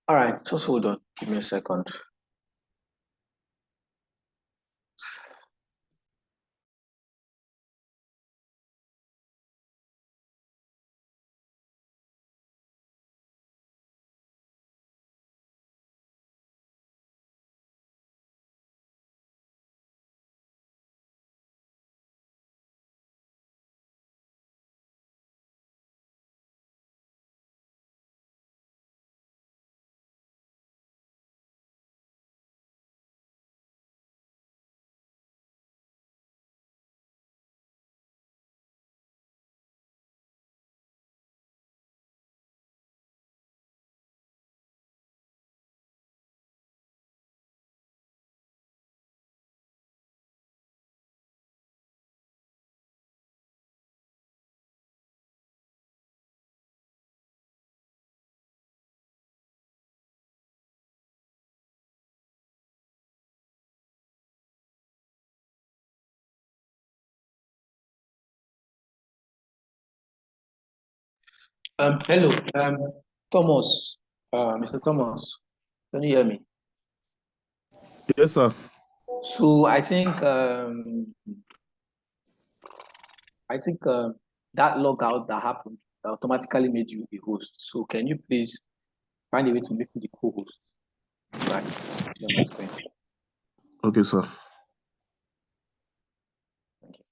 All right, just hold on. Give me a second. Hello, Thomas, Mr. Thomas, can you hear me? Yes, sir. So I think that logout that happened automatically made you the host. So can you please find a way to make me the co-host? Right. Share my screen. Okay, sir. Thank you.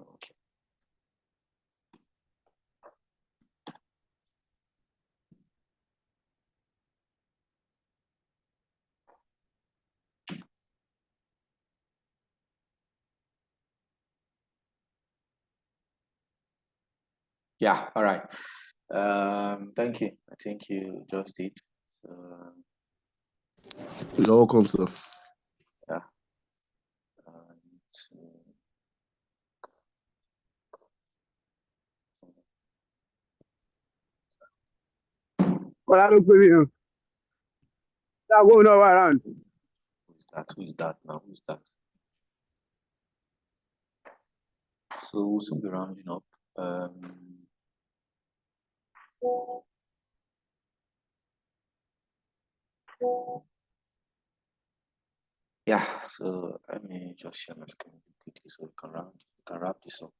Okay. Yeah, all right. Thank you. I think you just did. You're welcome, sir. Yeah. I don't believe you. That going all around. Who is that now? Who is that? So we'll soon be rounding up. Yeah, so let me just share my screen quickly so we can wrap this up.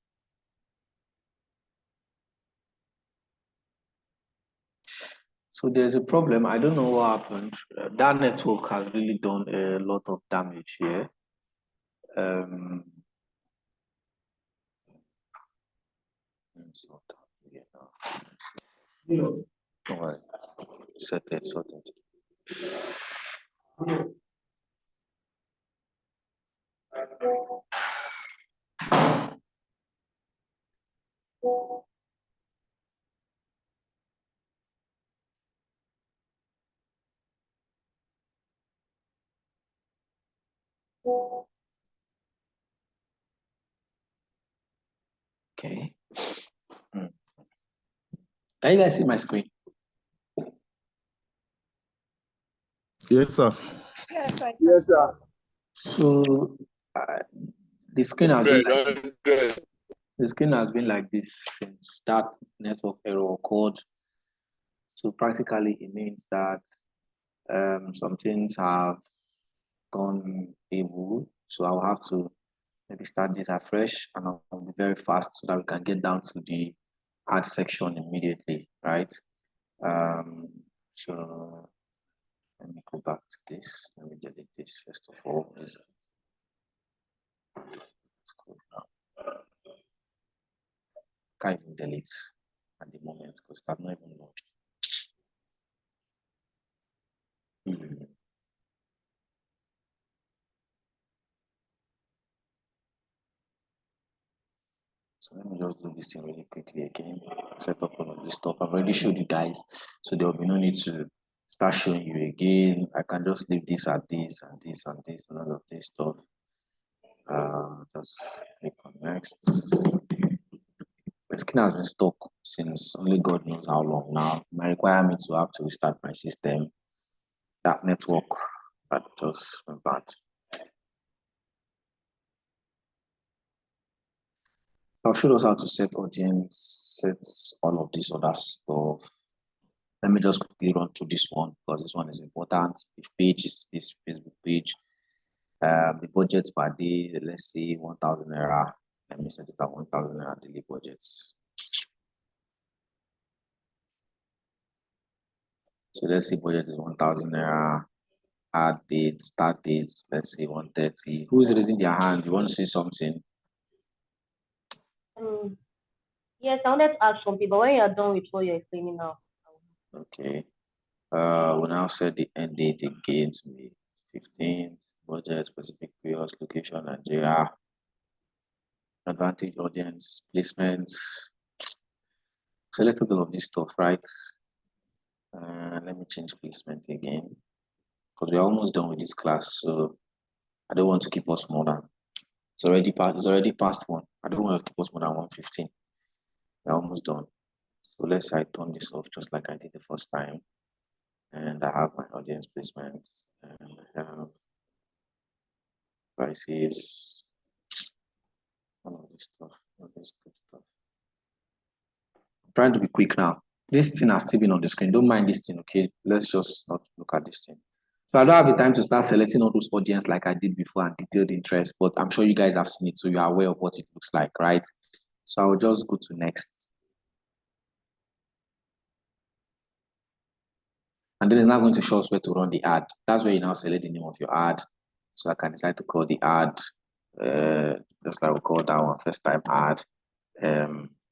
So there's a problem. I don't know what happened. That network has really done a lot of damage here. All right, set it, sorted. Okay. Can you guys see my screen? Yes, sir. Yes, I can. Yes, sir. So the screen has been like this. The screen has been like this since that network error occurred. So practically it means that some things have gone able. So I'll have to maybe start this afresh and I'll be very fast so that we can get down to the add section immediately, right? So let me go back to this. Let me delete this first of all. Let's go now. Can't even delete at the moment because I've not even launched. So let me just do this thing really quickly again. Set up all of this stuff. I've already showed you guys, so there will be no need to start showing you again. I can just leave this at this and this and this and all of this stuff. Just click on next. My skin has been stuck since only God knows how long now. It might require me to have to restart my system. That network that just went bad. I'll show us how to set audience, set all of this other stuff. Let me just quickly run through this one because this one is important. The page is this Facebook page. The budget per day, let's say 1,000 naira. Let me set it at 1,000 naira daily budgets. So let's say budget is 1,000 naira. Add date, start date, let's say 1:30. Who is raising their hand? You want to say something? Yes, I wanted to ask something, but when you're done with what you're explaining now. Okay. We'll now set the end date again to be 15th. Budget, specific periods, location, Nigeria. Advantage, audience, placements. Select all of this stuff, right? Let me change placement again because we're almost done with this class. So I don't want to keep us more than it's already past one. I don't want to keep us more than 1:15. We're almost done. So let's say I turn this off just like I did the first time. And I have my audience placement and I have prices, all of this stuff, all this good stuff. I'm trying to be quick now. This thing has still been on the screen. Don't mind this thing, okay? Let's just not look at this thing. So I don't have the time to start selecting all those audience like I did before and detailed interest, but I'm sure you guys have seen it, so you are aware of what it looks like, right? So I will just go to next. And then it's now going to show us where to run the ad. That's where you now select the name of your ad. So I can decide to call the ad, just like we call that one first time ad,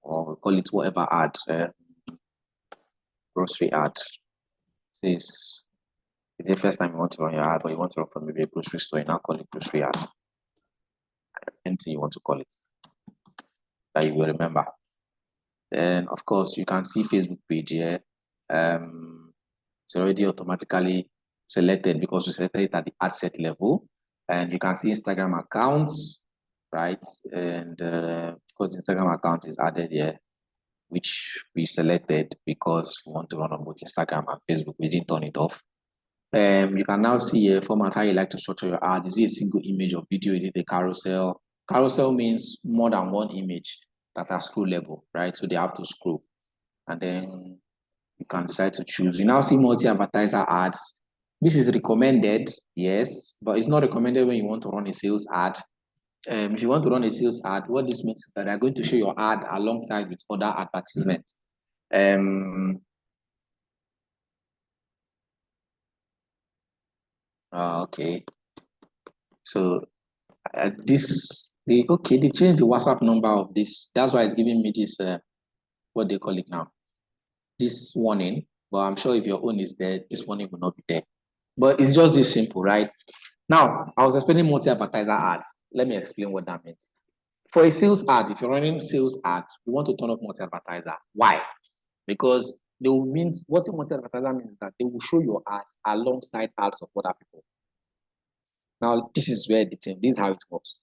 or we call it whatever ad, grocery ad. It's the first time you want to run your ad, but you want to run from maybe a grocery store, you now call it grocery ad. Anything you want to call it that you will remember. Then of course you can see Facebook page here. It's already automatically selected because we selected it at the ad set level. And you can see Instagram accounts, right? And because the Instagram account is added here, which we selected because we want to run on both Instagram and Facebook. We didn't turn it off. You can now see a format how you like to structure your ad. Is it a single image or video? Is it a carousel? Carousel means more than one image that are scrollable, right? So they have to scroll. And then you can decide to choose. You now see multi-advertiser ads. This is recommended, yes, but it's not recommended when you want to run a sales ad. If you want to run a sales ad, what this means is that they're going to show your ad alongside with other advertisements. Okay. So they changed the WhatsApp number of this. That's why it's giving me this what they call it now, this warning. But I'm sure if your own is there, this warning will not be there. But it's just this simple, right? Now, I was explaining multi-advertiser ads. Let me explain what that means. For a sales ad, if you're running sales ad, you want to turn off multi-advertiser. Why? Because they will means what multi-advertiser means is that they will show your ads alongside ads of other people. Now, this is this is how it works.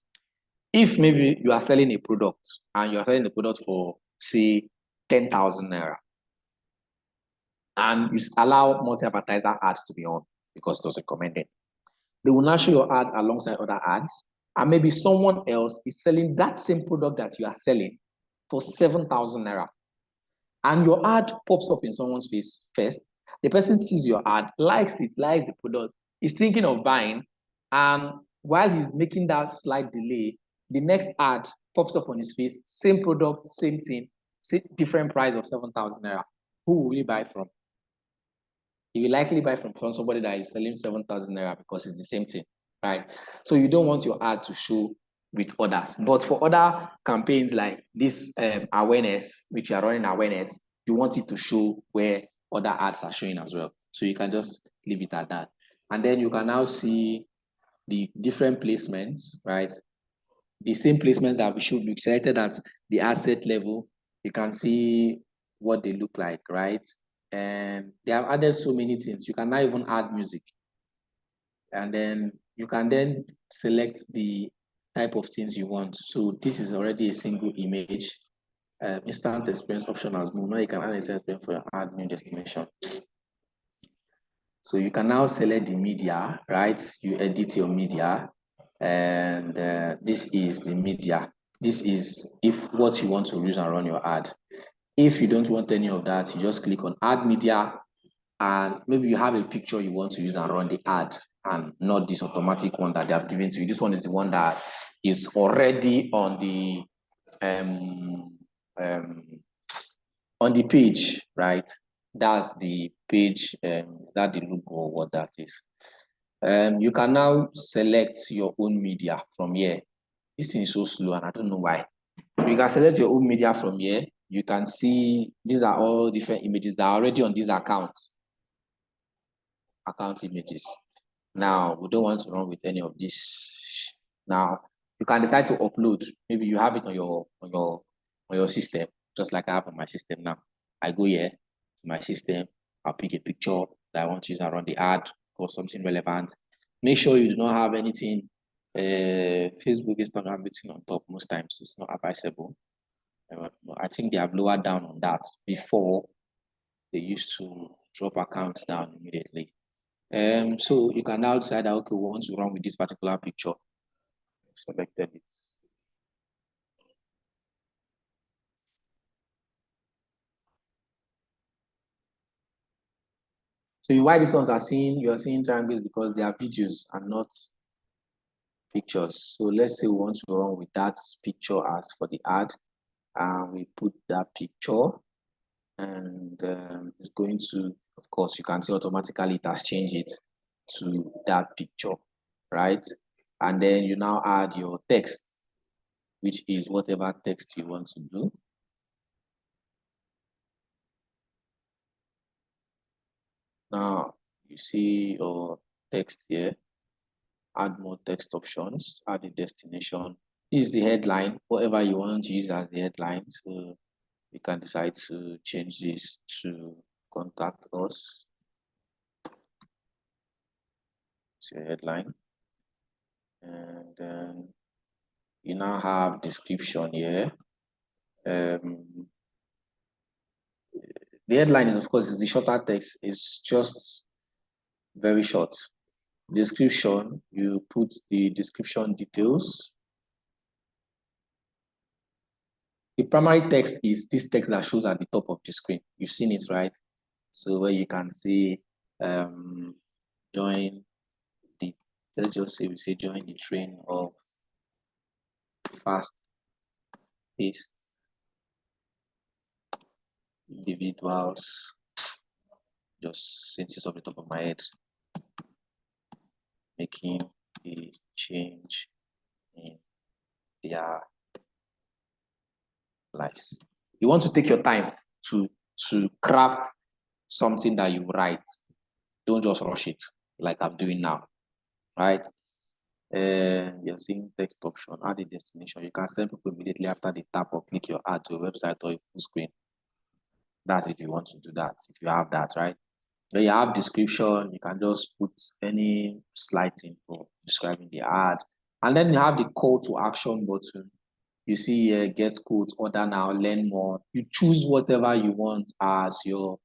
If maybe you are selling a product and you're selling the product for, say, 10,000 naira, and you allow multi-advertiser ads to be on because it was recommended, they will now show your ads alongside other ads, and maybe someone else is selling that same product that you are selling for 7,000 naira. And your ad pops up in someone's face first. The person sees your ad, likes it, likes the product, is thinking of buying, and while he's making that slight delay, the next ad pops up on his face, same product, same thing, different price of 7,000 naira. Who will he buy from? He will likely buy from somebody that is selling 7,000 naira because it's the same thing, right? So you don't want your ad to show with others. But for other campaigns like this awareness, which you are running awareness, you want it to show where other ads are showing as well. So you can just leave it at that. And then you can now see the different placements, right? The same placements that we should be selected at the asset level. You can see what they look like, right? And they have added so many things. You can now even add music. And then you can then select the type of things you want. So this is already a single image. Instant experience option has moved. Now you can add instant experience for your add new destination. So you can now select the media, right? You edit your media, and this is the media. This is if what you want to use and run your ad. If you don't want any of that, you just click on add media, and maybe you have a picture you want to use and run the ad, and not this automatic one that they have given to you. This one is the one that is already on the page, right? That's the page. Is that the logo or what that is? You can now select your own media from here. This thing is so slow and I don't know why. So you can select your own media from here. You can see these are all different images that are already on this account images. Now, we don't want to run with any of this. Now, you can decide to upload. Maybe you have it on your system, just like I have on my system now. I go here to my system, I'll pick a picture that I want to use and run the ad or something relevant. Make sure you do not have anything, Facebook, Instagram, everything on top. Most times it's not advisable. I think they have lowered down on that. Before, they used to drop accounts down immediately. So you can now decide that, okay, we want to run with this particular picture. Selected it. So why these ones are you're seeing triangles because they are videos and not pictures. So let's say we want to run with that picture as for the ad, and we put that picture, and it's going to, of course, you can see automatically it has changed it to that picture, right? And then you now add your text, which is whatever text you want to do. Now you see your text here, add more text options, add the destination. This is the headline, whatever you want to use as the headline. So you can decide to change this to contact us. It's your headline. And then you now have description here. The headline is, of course, is the shorter text. It's just very short. Description, you put the description details. The primary text is this text that shows at the top of the screen. You've seen it, right? So where you can see join the, let's just say we say join the train of fast-paced individuals. Just since it's off the top of my head, making a change in their lives. You want to take your time to craft something that you write. Don't just rush it like I'm doing now, right? You're seeing text option, add a destination. You can send people immediately after the tap or click your ad to a website or a full screen. That's if you want to do that, if you have that, right? Then you have description, you can just put any slide info describing the ad. And then you have the call to action button. You see here, get quotes, order now, learn more. You choose whatever you want as your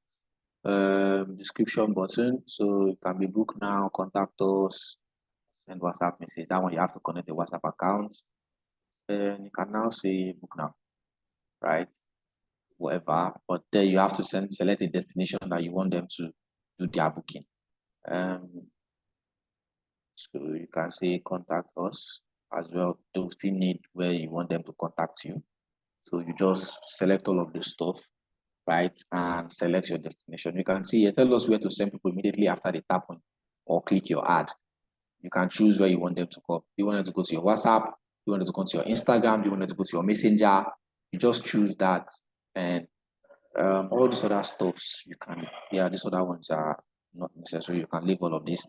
description button. So it can be book now, contact us, send WhatsApp message. That one you have to connect the WhatsApp account. And you can now say book now, right? Whatever, but then you have to select a destination that you want them to do their booking. So you can say contact us as well. They will still need where you want them to contact you. So you just select all of this stuff, right? And select your destination. You can see here, tell us where to send people immediately after they tap on or click your ad. You can choose where you want them to go. You want them to go to your WhatsApp, you want them to go to your Instagram, you want them to go to your Messenger. You just choose that, and all these other stuffs you can, yeah, these other ones are not necessary. You can leave all of this.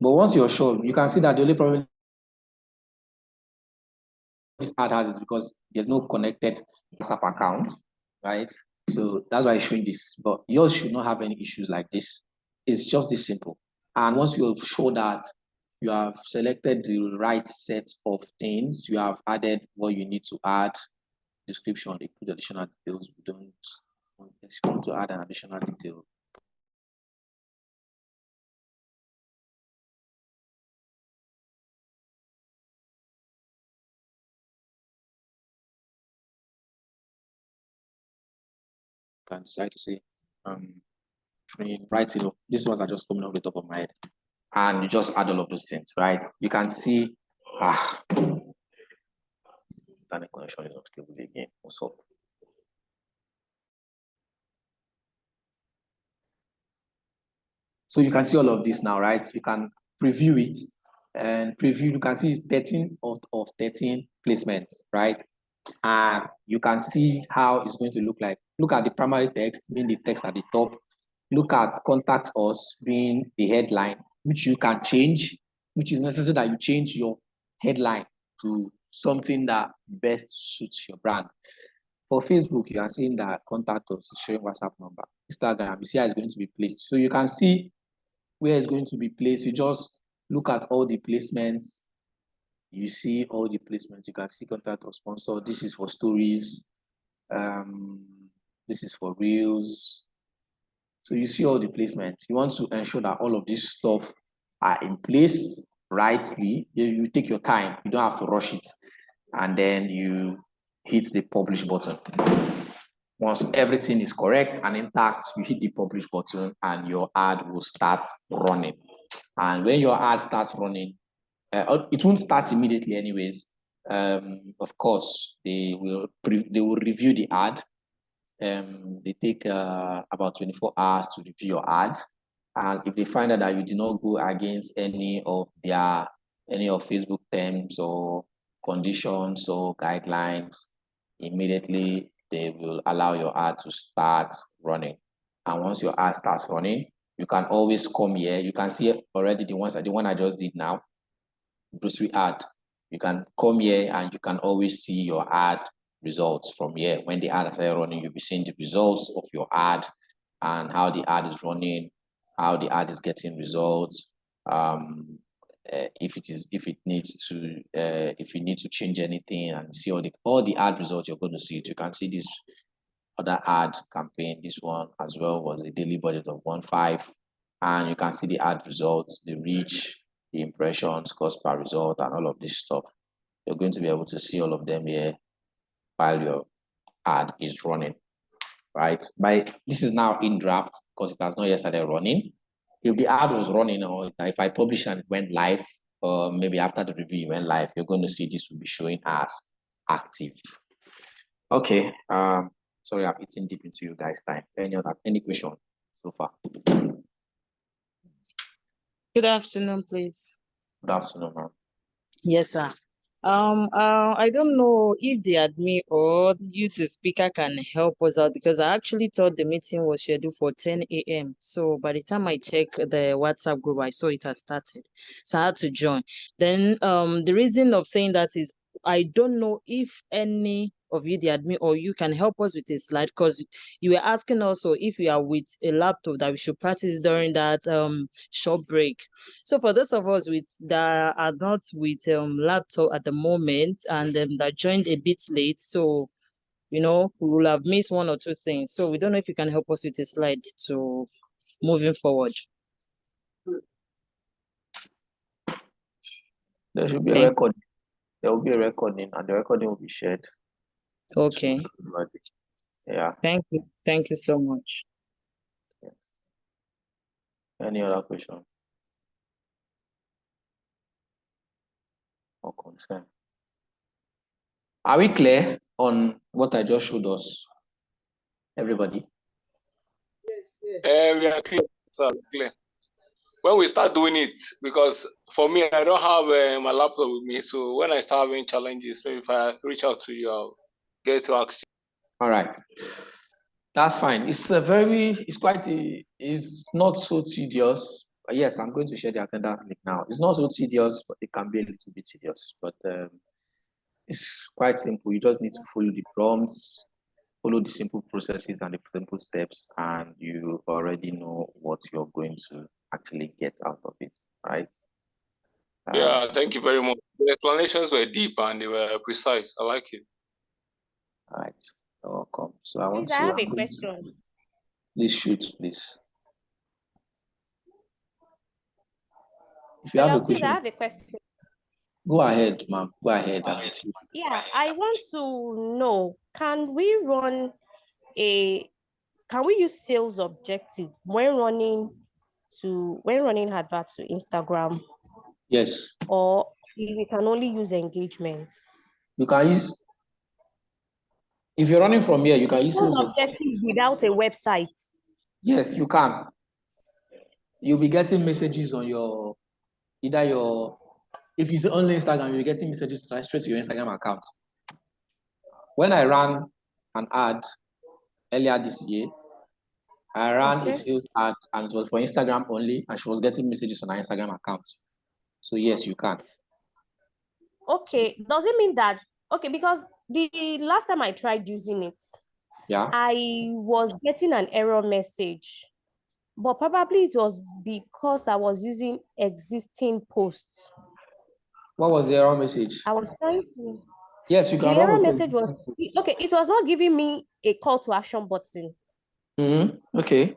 But once you're sure, you can see that the only problem this ad has is because there's no connected WhatsApp account, right? So that's why I'm showing this. But yours should not have any issues like this. It's just this simple. And once you show that you have selected the right set of things, you have added what you need to add, description, they put additional details. We don't want to add an additional detail. Can decide to say, right, these ones are just coming off the top of my head. And you just add all of those things, right? You can see, internet connection is not stable again. What's up? So you can see all of this now, right? You can preview it and preview. You can see 13 of 13 placements, right? And you can see how it's going to look like. Look at the primary text, being the text at the top. Look at contact us being the headline, which you can change, which is necessary that you change your headline to something that best suits your brand. For Facebook, you are seeing that contact us is showing WhatsApp number. Instagram, you see how it's going to be placed. So you can see where it's going to be placed. You just look at all the placements. You see all the placements. You can see contact or sponsor. This is for stories. This is for reels. So you see all the placements. You want to ensure that all of this stuff are in place rightly. You take your time. You don't have to rush it. And then you hit the publish button. Once everything is correct and intact, you hit the publish button and your ad will start running. And when your ad starts running, it won't start immediately anyways. Of course, they will review the ad. They take about 24 hours to review your ad. And if they find out that you did not go against any of Facebook terms or conditions or guidelines, immediately they will allow your ad to start running. And once your ad starts running, you can always come here. You can see already the one I just did now, grocery ad. You can come here and you can always see your ad results from here. When the ad is running, you'll be seeing the results of your ad and how the ad is running, how the ad is getting results. If you need to change anything and see all the ad results, you're going to see it. You can see this other ad campaign. This one as well was a daily budget of 1.5, and you can see the ad results, the reach, the impressions, cost per result, and all of this stuff. You're going to be able to see all of them here while your ad is running, right? This is now in draft because it has not yet started running. If the ad was running, or if I publish and it went live, or maybe after the review went live, you're going to see this will be showing as active. Okay. Sorry, I'm eating deep into you guys' time. Any question so far? Good afternoon, please. Good afternoon, ma'am. Yes, sir. I don't know if the admin or you, the speaker, can help us out because I actually thought the meeting was scheduled for 10 a.m. So by the time I checked the WhatsApp group, I saw it has started. So I had to join. Then the reason of saying that is I don't know if any of you, the admin, or you can help us with a slide because you were asking also if we are with a laptop that we should practice during that short break. So for those of us that are not with laptop at the moment and that joined a bit late, so we will have missed one or two things. So we don't know if you can help us with a slide to moving forward. There should be a record. There will be a recording, and the recording will be shared. Okay. Yeah. Thank you. Thank you so much. Any other question or concern? Are we clear on what I just showed us? Everybody? We are clear, sir, clear. When we start doing it, because for me, I don't have my laptop with me, so when I start having challenges, maybe if I reach out to you, I'll get to ask you. All right. That's fine. It's not so tedious. Yes, I'm going to share the attendance link now. It's not so tedious, but it can be a little bit tedious. But it's quite simple. You just need to follow the prompts, follow the simple processes and the simple steps, and you already know what you're going to actually get out of it, right? Yeah, thank you very much. The explanations were deep and they were precise. I like it. All right. You're welcome. So I Please, I have a question. Please shoot, please. If you have a Please, question, I have a question. go ahead, ma'am. Go ahead. Yeah, I want to know, can we use sales objective when running advert to Instagram? Yes. Or we can only use engagement? You can use, if you're running from here, you can use Sales sales objective without a website. Yes, you can. You'll be getting messages on if it's only Instagram, you'll be getting messages straight to your Instagram account. When I ran an ad earlier this year, I ran a sales ad and it was for Instagram only, and she was getting messages on her Instagram account. So yes, you can. Okay, does it mean that, because the last time I tried using it, yeah, I was getting an error message, but probably it was because I was using existing posts. What was the error message? I was trying to. Yes, you can. The error message was it was not giving me a call to action button. Okay.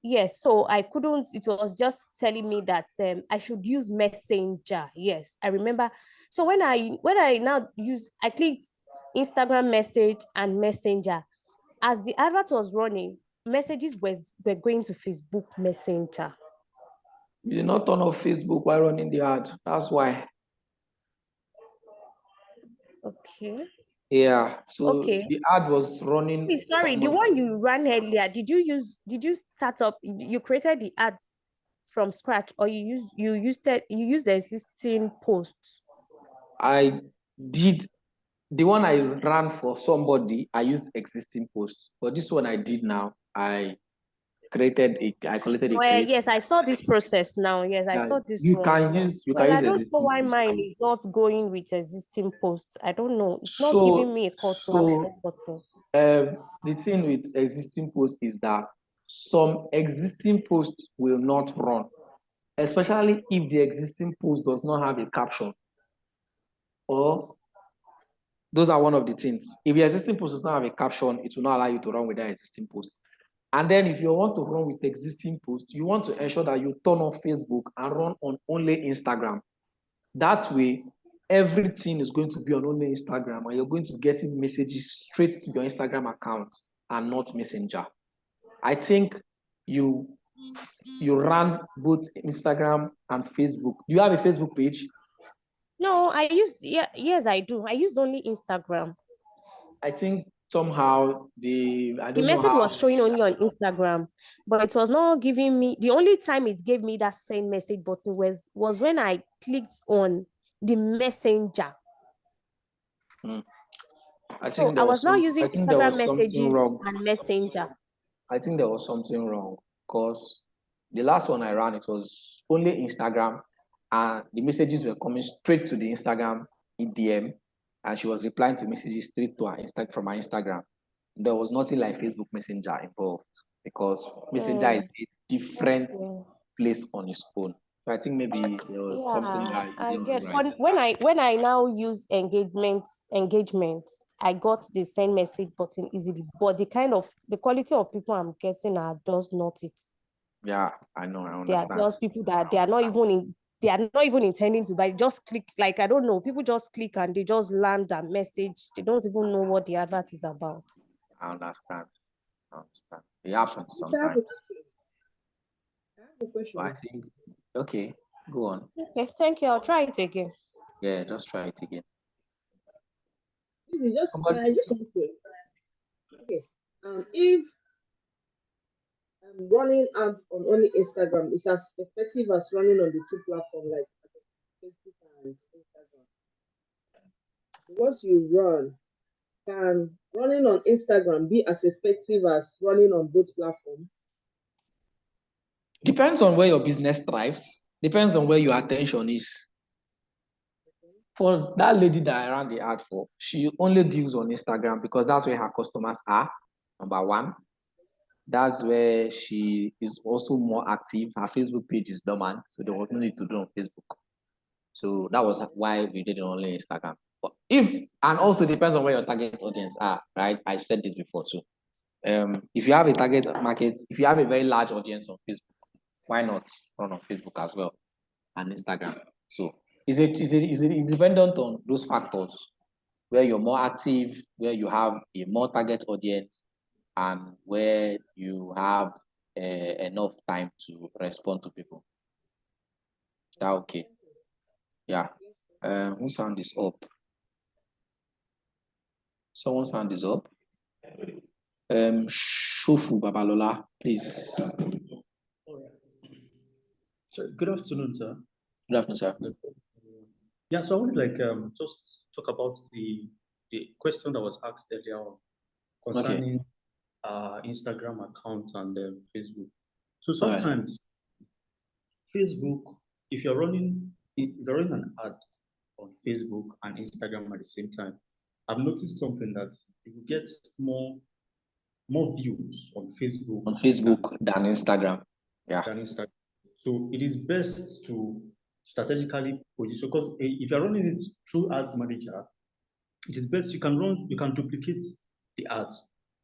Yes, so I couldn't. It was just telling me that I should use Messenger. Yes, I remember. So when I I clicked Instagram message and Messenger. As the advert was running, messages were going to Facebook Messenger. You did not turn off Facebook while running the ad. That's why. Okay. Yeah. So the ad was running. Sorry, the one you ran earlier, did you start up, you created the ads from scratch, or you used the existing posts? I did. The one I ran for somebody, I used existing posts. But this one I did now, I collected a Yes, I saw this process now. Yes, I saw this one. I don't know why mine is not going with existing posts. I don't know. It's not giving me a call to action button. The thing with existing posts is that some existing posts will not run, especially if the existing post does not have a caption or Those are one of the things. If your existing post does not have a caption, it will not allow you to run with that existing post. And then if you want to run with existing posts, you want to ensure that you turn off Facebook and run on only Instagram. That way, everything is going to be on only Instagram, and you're going to be getting messages straight to your Instagram account and not Messenger. I think you run both Instagram and Facebook. Do you have a Facebook page? No, yes, I do. I use only Instagram. I think somehow The message was showing only on Instagram, but it was not giving me. The only time it gave me that send message button was when I clicked on the messenger. So I was not using Instagram messages and messenger. I think there was something wrong because the last one I ran, it was only Instagram, and the messages were coming straight to the Instagram DM, and she was replying to messages straight to her from her Instagram. There was nothing like Facebook Messenger involved because Messenger is a different place on its own. So I think maybe there was something that I you get. didn't right. When I now use engagement, I got the send message button easily, but the quality of people I'm getting does not it. Yeah, I know. I They understand. are just people that they are not even intending to buy. Just click, like, I don't know. People just click and they just land that message. They don't even know what the advert is about. I understand. It happens sometimes. So I think, okay, go on. Okay, thank you. I'll try it again. Yeah, just try it again. I just want to, okay. If running ad on only Instagram is as effective as running on the two platforms like Facebook and Instagram, once you run, can running on Instagram be as effective as running on both platforms? Depends on where your business thrives. Depends on where your attention is. For that lady that I ran the ad for, she only deals on Instagram because that's where her customers are, number one. That's where she is also more active. Her Facebook page is dormant, so there was no need to do on Facebook. So that was why we did it only Instagram. But and also depends on where your target audience are, right? I've said this before too. If you have a target market, if you have a very large audience on Facebook, why not run on Facebook as well and Instagram? So is it dependent on those factors where you're more active, where you have a more target audience, and where you have enough time to respond to people. Is that okay? Yeah. Whose hand is up? Someone's hand is up. Shofu Babalola, please. So good afternoon, sir. Good afternoon, sir. Yeah, so I would like just talk about the question that was asked earlier on concerning Instagram account and Facebook. So sometimes Facebook, if you're running an ad on Facebook and Instagram at the same time, I've noticed something that you get more views on Facebook than Instagram. Yeah. Than Instagram. So it is best to strategically position, because if you're running it through ads manager, it is best you can duplicate the ads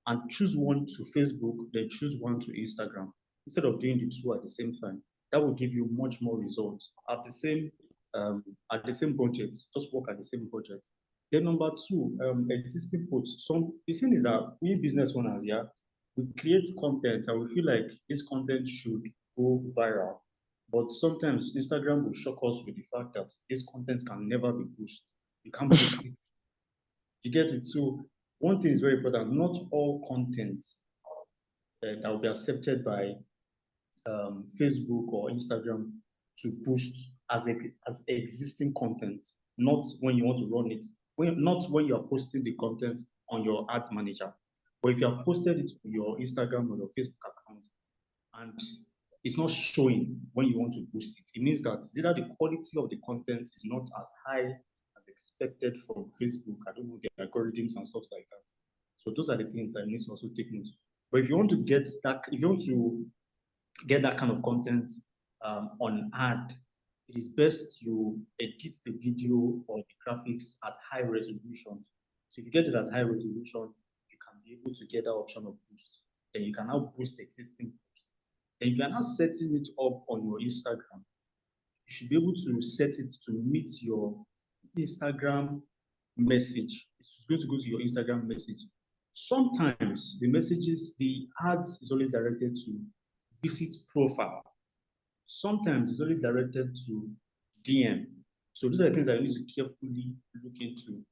and choose one to Facebook, then choose one to Instagram, instead of doing the two at the same time. That will give you much more results at the same budget. Just work at the same budget. Then number two, existing posts. The thing is that we business owners, yeah, we create content and we feel like this content should go viral. But sometimes Instagram will shock us with the fact that this content can never be pushed. You can't post it. You get it? So one thing is very important. Not all content that will be accepted by Facebook or Instagram to post as existing content, not when you want to run it, not when you are posting the content on your ads manager. But if you have posted it to your Instagram or your Facebook account and it's not showing when you want to boost it, it means that either the quality of the content is not as high as expected from Facebook. I don't know, the algorithms and stuff like that. So those are the things I need to also take note. But if you want to get that kind of content on ad, it is best you edit the video or the graphics at high resolution So if you get it as high resolution, you can be able to get that option of boost. Then you can now boost existing posts. Then if you are now setting it up on your Instagram, you should be able to set it to meet your Instagram message. It's going to go to your Instagram message. Sometimes the messages, the ads is always directed to visit profile. Sometimes it's always directed to DM. So these are the things that you need to carefully look into.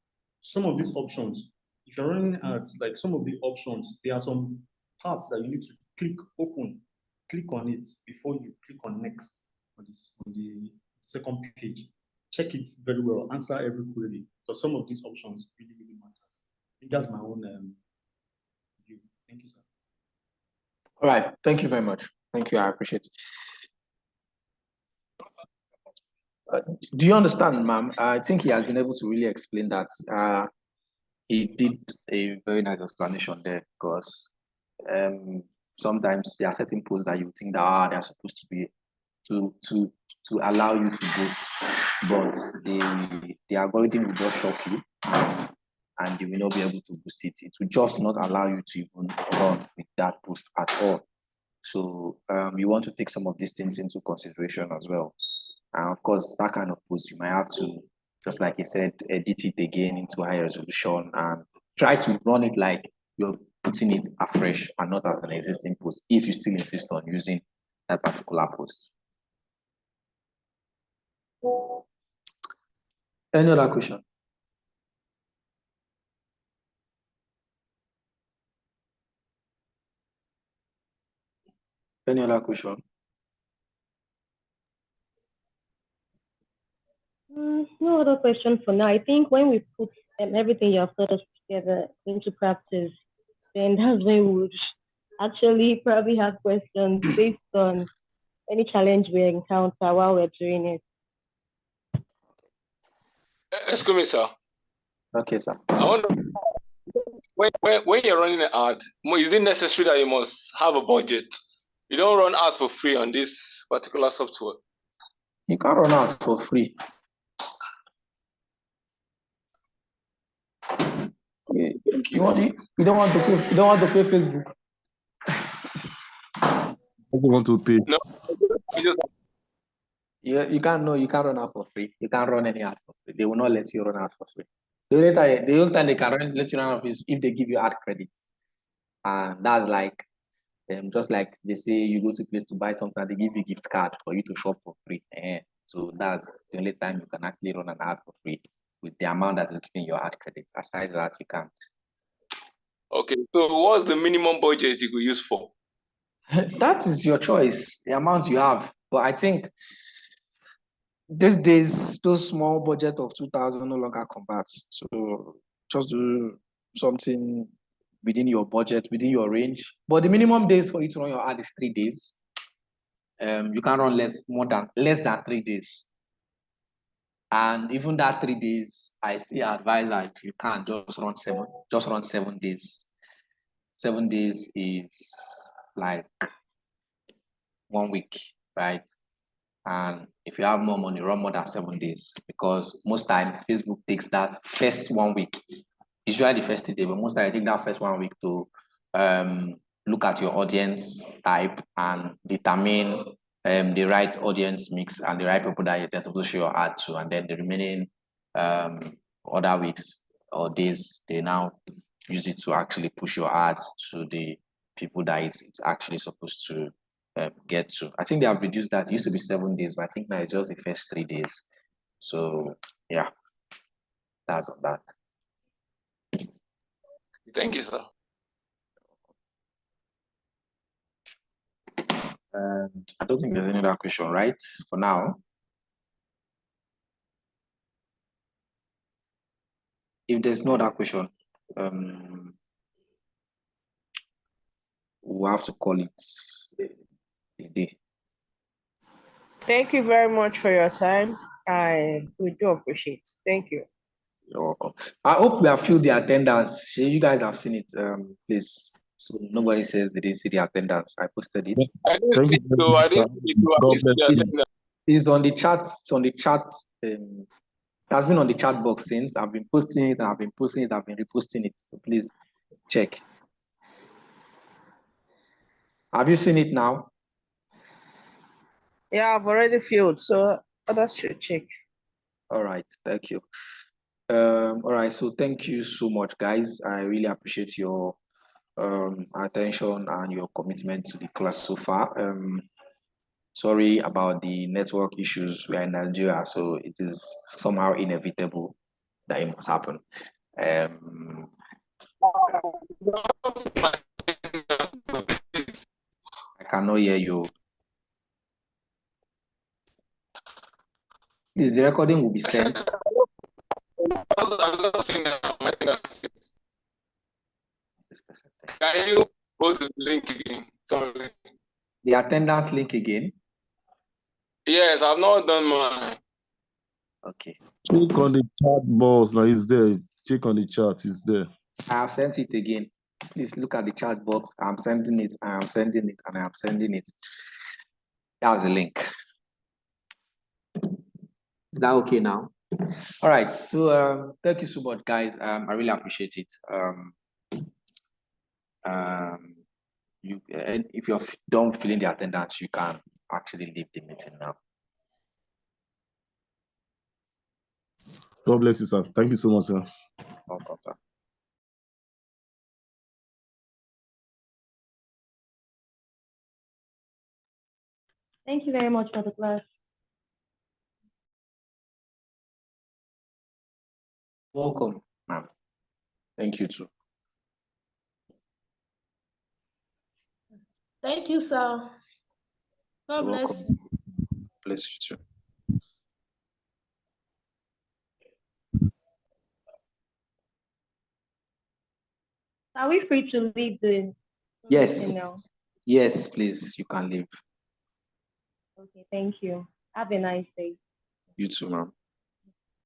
Some of these options, if you're running ads, like some of the options, there are some parts that you need to click on it before you click on next on the second page. Check it very well, answer every query, because some of these options really, really matters. I think that's my own view. Thank you, sir. All right. Thank you very much. Thank you. I appreciate it. Do you understand, ma'am? I think he has been able to really explain that. He did a very nice explanation there, because sometimes there are certain posts that you think that they are supposed to be to allow you to boost, but the algorithm will just shock you, and you will not be able to boost it. It will just not allow you to even run with that post at all. So you want to take some of these things into consideration as well. And of course, that kind of post, you might have to, just like he said, edit it again into high resolution and try to run it like you're putting it afresh and not as an existing post, if you still insist on using that particular post. Any other question? Any other question? No other question for now. I think when we put everything you have taught us together into practice, then that's when we would actually probably have questions based on any challenge we encounter while we're doing it. Excuse me, sir. Okay, sir. I wonder, when you're running an ad, is it necessary that you must have a budget? You don't run ads for free on this particular software. You can run ads for free. You don't want to pay Facebook. I don't want to pay. No, you can't run out for free. You can't run any ad for free. They will not let you run out for free. The only time they can let you run out is if they give you ad credit. And that's like just like they say you go to a place to buy something and they give you a gift card for you to shop for free. So that's the only time you can actually run an ad for free with the amount that is giving your ad credit. Aside that, you can't. Okay, so what's the minimum budget you could use for? That is your choice, the amount you have. But I think these days, those small budget of 2,000 no longer converts. So just do something within your budget, within your range. But the minimum days for you to run your ad is 3 days. You can run less than 3 days. And even that 3 days, I still advise that you can't just run 7 days. 7 days is like 1 week, right? And if you have more money, run more than 7 days, because most times Facebook takes that first 1 week, usually the first day, but most times I take that first 1 week to look at your audience type and determine the right audience mix and the right people that you're supposed to show your ad to, and then the remaining other weeks or days, they now use it to actually push your ads to the people that it's actually supposed to get to. I think they have reduced that. It used to be 7 days, but I think now it's just the first 3 days. So yeah, that's on that. Thank you, sir. And I don't think there's any other question, right? For now. If there's no other question, we'll have to call it a day. Thank you very much for your time. We do appreciate. Thank you. You're welcome. I hope we have filled the attendance. You guys have seen it, please. So nobody says they didn't see the attendance. I posted it. I didn't see it, though. I didn't see it, though. I didn't see the attendance. It's on the chat. It's on the chat has been on the chat box since. I've been posting it, and I've been posting it, I've been reposting it. So please check. Have you seen it now? Yeah, I've already filled, so others should check. All right, thank you. All right, so thank you so much, guys. I really appreciate your attention and your commitment to the class so far. Sorry about the network issues. We are in Nigeria, so it is somehow inevitable that it must happen. I cannot hear you. Please, the recording will be sent. Can you post the link again? Sorry. The attendance link again? Yes, I've not done mine. Okay. Check on the chat box. Now it's there. Check on the chat. It's there. I have sent it again. Please look at the chat box. I'm sending it. I am sending it, and I am sending it. That's the link. Is that okay now? All right. So thank you so much, guys. I really appreciate it. If you're done filling the attendance, you can actually leave the meeting now. God bless you, sir. Thank you so much, sir. Welcome, sir. Thank you very much for the class. Welcome, ma'am. Thank you too. Thank you, sir. God bless you. Bless you too. Are we free to leave the Yes. meeting now? Yes, please. You can leave. Okay, thank you. Have a nice day. You too, ma'am.